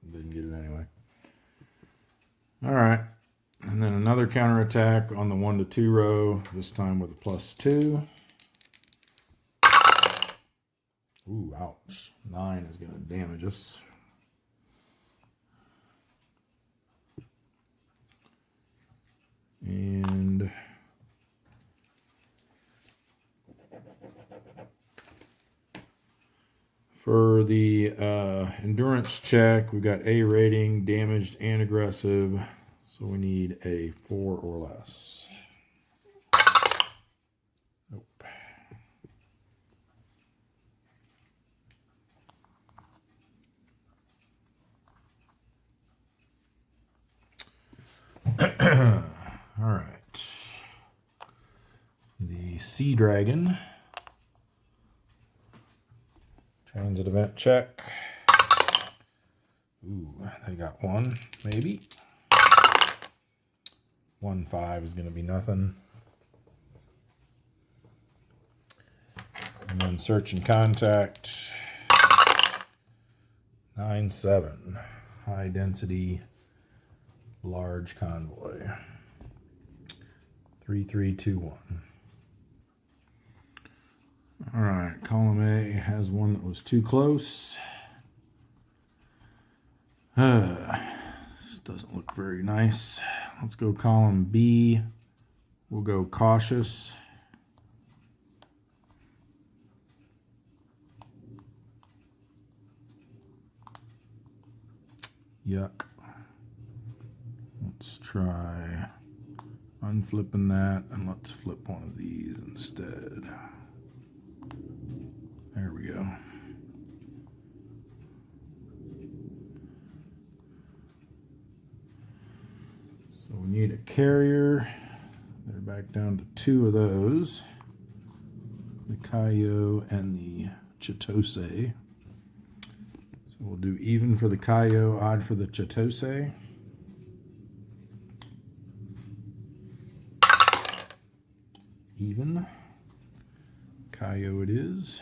Didn't get it anyway. All right. And then another counterattack on the 1 to 2 row, this time with a +2. Ooh, ouch. 9 is going to damage us. For the endurance check, we got A rating, damaged and aggressive. So we need a 4 or less. Nope. All right. The Sea Dragon. Transit event check. Ooh, they got one, maybe. 1-5 is going to be nothing. And then search and contact. 9-7. High density, large convoy. 3-3-2-1. All right, column A has one that was too close. This doesn't look very nice. Let's go column B. We'll go cautious. Yuck. Let's try unflipping that, and let's flip one of these instead. There we go. So we need a carrier. They're back down to 2 of those. The Kaio and the Chitose. So we'll do even for the Kaio, odd for the Chitose. Even. Kaio it is.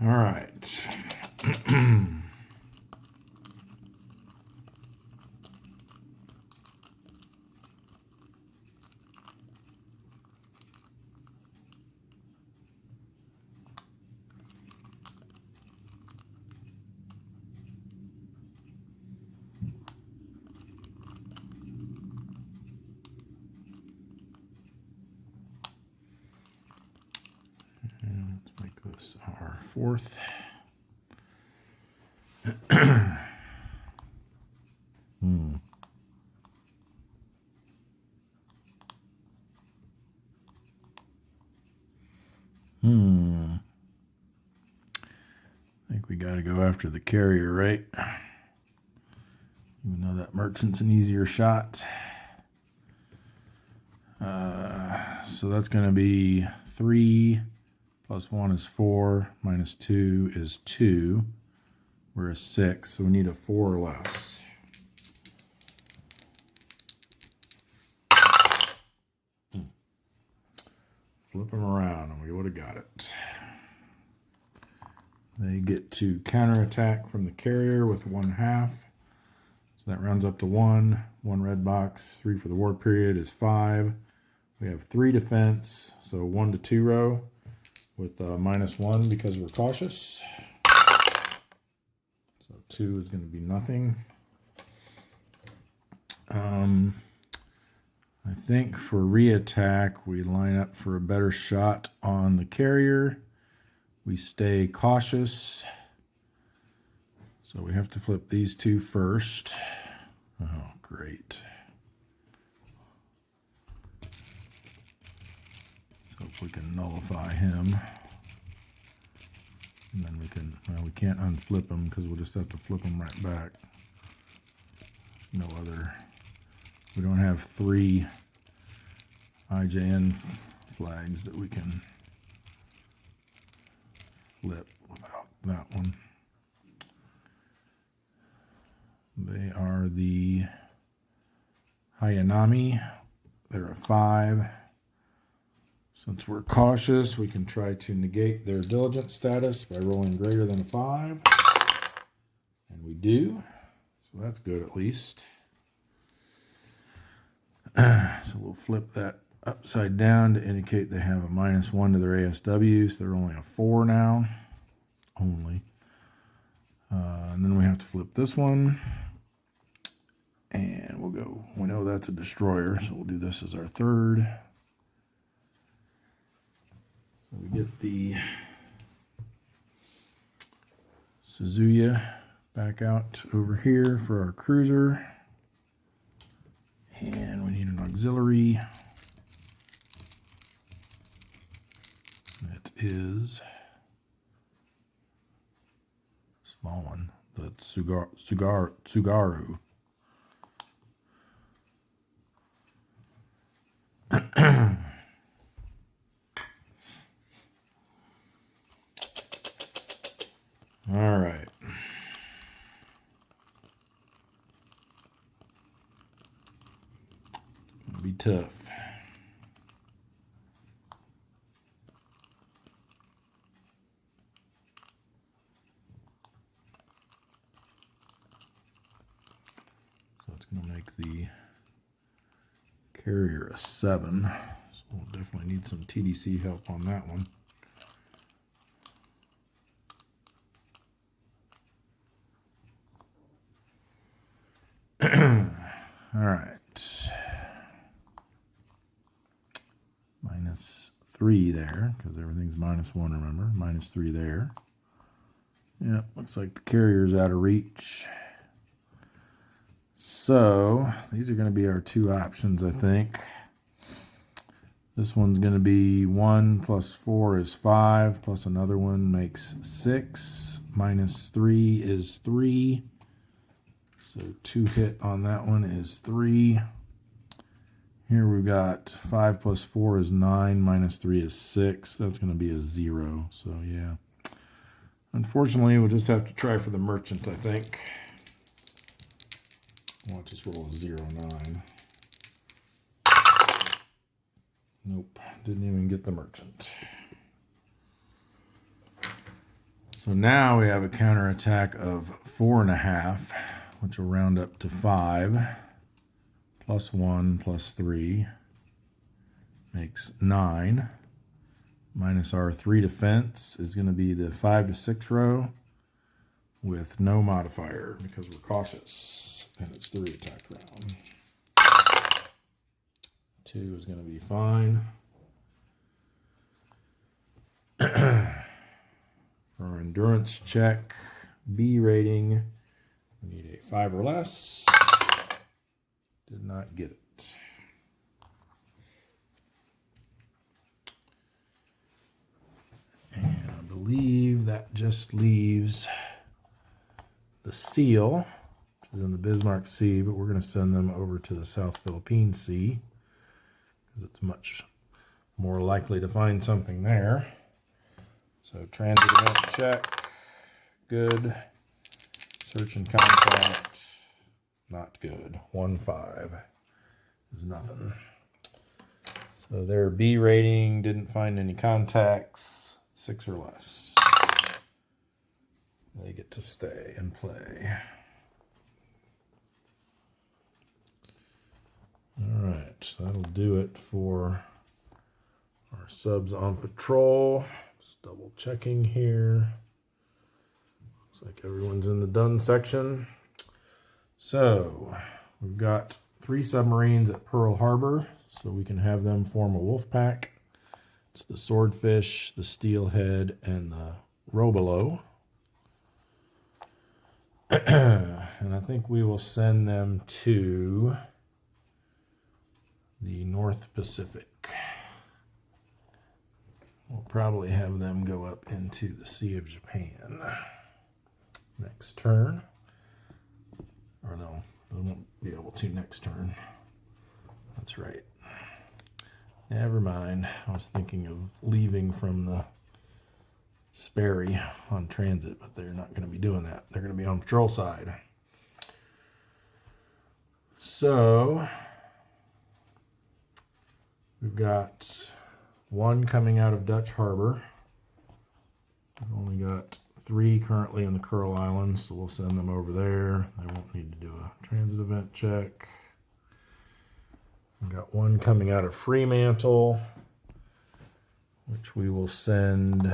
All right. Let's make this our 4th. I think we got to go after the carrier, right? Even though that merchant's an easier shot. So that's going to be 3 plus 1 is 4 minus 2 is 2. We're a 6, so we need a 4 or less. Flip them around and we would have got it. They get to counterattack from the carrier with 1/2. So that rounds up to 1. 1 red box. 3 for the war period is 5. We have 3 defense, so 1 to 2 row with -1 because we're cautious. So 2 is going to be nothing. I think for reattack, we line up for a better shot on the carrier. We stay cautious. So we have to flip these 2 first. Oh, great. So if we can nullify him. And then we can, well, we can't unflip him because we'll just have to flip him right back. No other. We don't have 3 IJN flags that we can flip without that one. They are the Hayanami. They're a 5. Since we're cautious, we can try to negate their diligence status by rolling greater than a 5. And we do. So that's good at least. So we'll flip that upside down to indicate they have a -1 to their ASW. So they're only a 4 now. Only. And then we have to flip this one. And we'll go, we know that's a destroyer, so we'll do this as our third. So we get the Suzuya back out over here for our cruiser. And we need an auxiliary. It is a small one, the Tsugaru. All right. It'll be tough. So it's going to make the carrier a 7. So we'll definitely need some TDC help on that one. All right. -3 there, because everything's -1, remember? -3 there. Yeah, looks like the carrier's out of reach. So, these are going to be our 2 options, I think. This one's going to be 1 plus 4 is 5, plus another one makes 6. -3 is 3. So 2 hit on that one is 3. Here we've got 5 plus 4 is 9, -3 is 6. That's going to be a 0. So yeah. Unfortunately, we'll just have to try for the merchant, I think. I'll just roll a 0, 9. Nope, didn't even get the merchant. So now we have a counterattack of 4.5, which will round up to 5. Plus 1 plus 3 makes 9. Minus our 3 defense is going to be the 5 to 6 row with no modifier because we're cautious. And it's 3 attack round. 2 is going to be fine. For our endurance check, B rating, we need a 5 or less. Did not get it. And I believe that just leaves the Seal, which is in the Bismarck Sea, but we're going to send them over to the South Philippine Sea because it's much more likely to find something there. So transit event check, good. Search and contact, not good. 1-5 is nothing. So their B rating didn't find any contacts, 6 or less. They get to stay and play. All right, so that'll do it for our subs on patrol. Just double checking here. Looks like everyone's in the done section. So we've got 3 submarines at Pearl Harbor, so we can have them form a wolf pack. It's the Swordfish, the Steelhead, and the Robolo. And I think we will send them to the North Pacific. We'll probably have them go up into the Sea of Japan next turn. Or no, they won't be able to next turn. That's right. Never mind. I was thinking of leaving from the Sperry on transit, but they're not going to be doing that. They're going to be on patrol side. So we've got 1 coming out of Dutch Harbor. We've only got 3 currently in the Curl Islands, so we'll send them over there. They won't need to do a transit event check. We've got 1 coming out of Fremantle, which we will send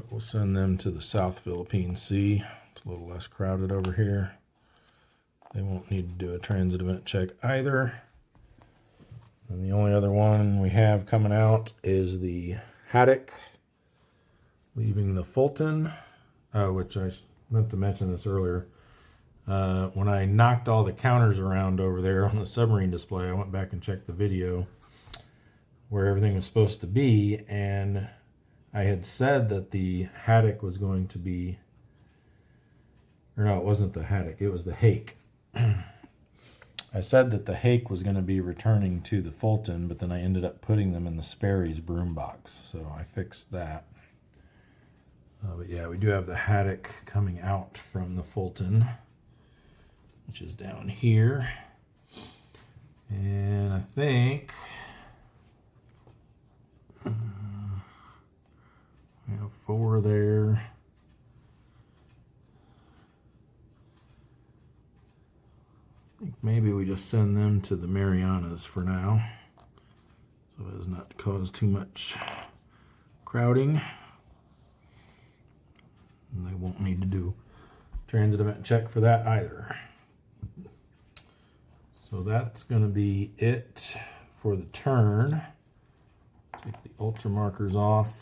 We'll send them to the South Philippine Sea. It's a little less crowded over here. They won't need to do a transit event check either. And the only other one we have coming out is the Haddock leaving the Fulton, which I meant to mention this earlier. When I knocked all the counters around over there on the submarine display, I went back and checked the video where everything was supposed to be, and I had said that the Haddock was going to be, or no, it wasn't the Haddock, it was the Hake. I said that the Hake was going to be returning to the Fulton, but then I ended up putting them in the Sperry's broom box, so I fixed that. But yeah, we do have the Haddock coming out from the Fulton, which is down here. And I think we have 4 there. I think maybe we just send them to the Marianas for now, so as not to cause too much crowding. And they won't need to do transit event check for that either. So that's going to be it for the turn. Take the ultra markers off.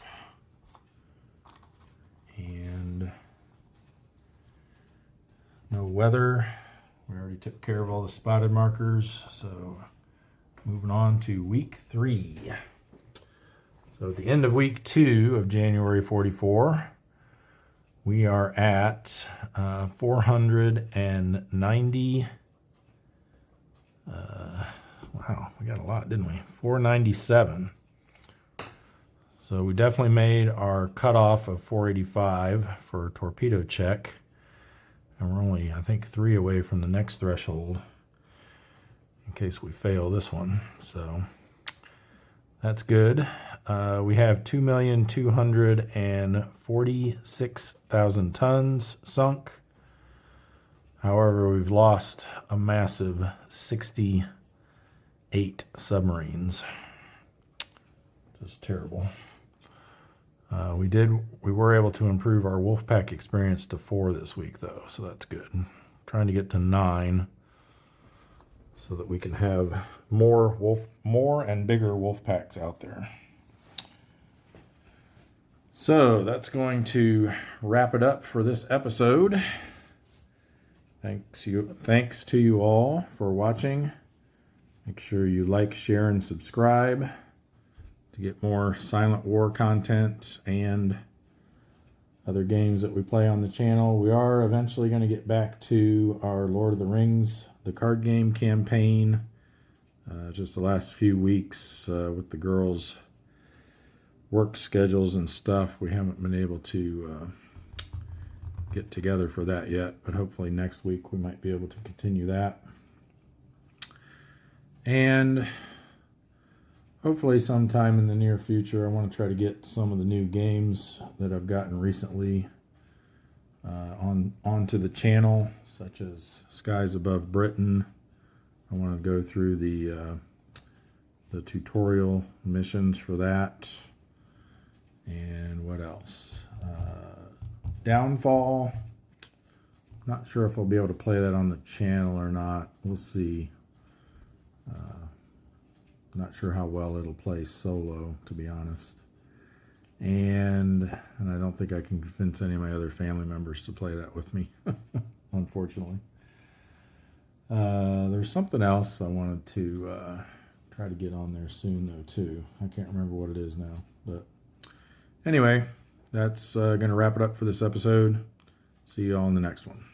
And no weather. We already took care of all the spotted markers. So moving on to week 3. So at the end of week 2 of January 44, we are at 490. Wow, we got a lot, didn't we? 497. So we definitely made our cutoff of 485 for torpedo check. And we're only, I think, 3 away from the next threshold in case we fail this one. So that's good. We have 2,246,000 tons sunk. However, we've lost a massive 68 submarines. Just terrible. We were able to improve our Wolfpack experience to 4 this week, though, so that's good. Trying to get to 9 so that we can have more and bigger Wolfpacks out there. So that's going to wrap it up for this episode. Thanks to you all for watching. Make sure you like, share, and subscribe to get more Silent War content and other games that we play on the channel. We are eventually going to get back to our Lord of the Rings, the card game campaign. Just the last few weeks with the girls' work schedules and stuff, we haven't been able to get together for that yet, but hopefully next week we might be able to continue that. And hopefully sometime in the near future, I want to try to get some of the new games that I've gotten recently onto the channel, such as Skies Above Britain. I want to go through the tutorial missions for that. And what else? Downfall. Not sure if I'll be able to play that on the channel or not. We'll see. Not sure how well it'll play solo, to be honest. And I don't think I can convince any of my other family members to play that with me, unfortunately. There's something else I wanted to try to get on there soon, though, too. I can't remember what it is now. But anyway, that's going to wrap it up for this episode. See you all in the next one.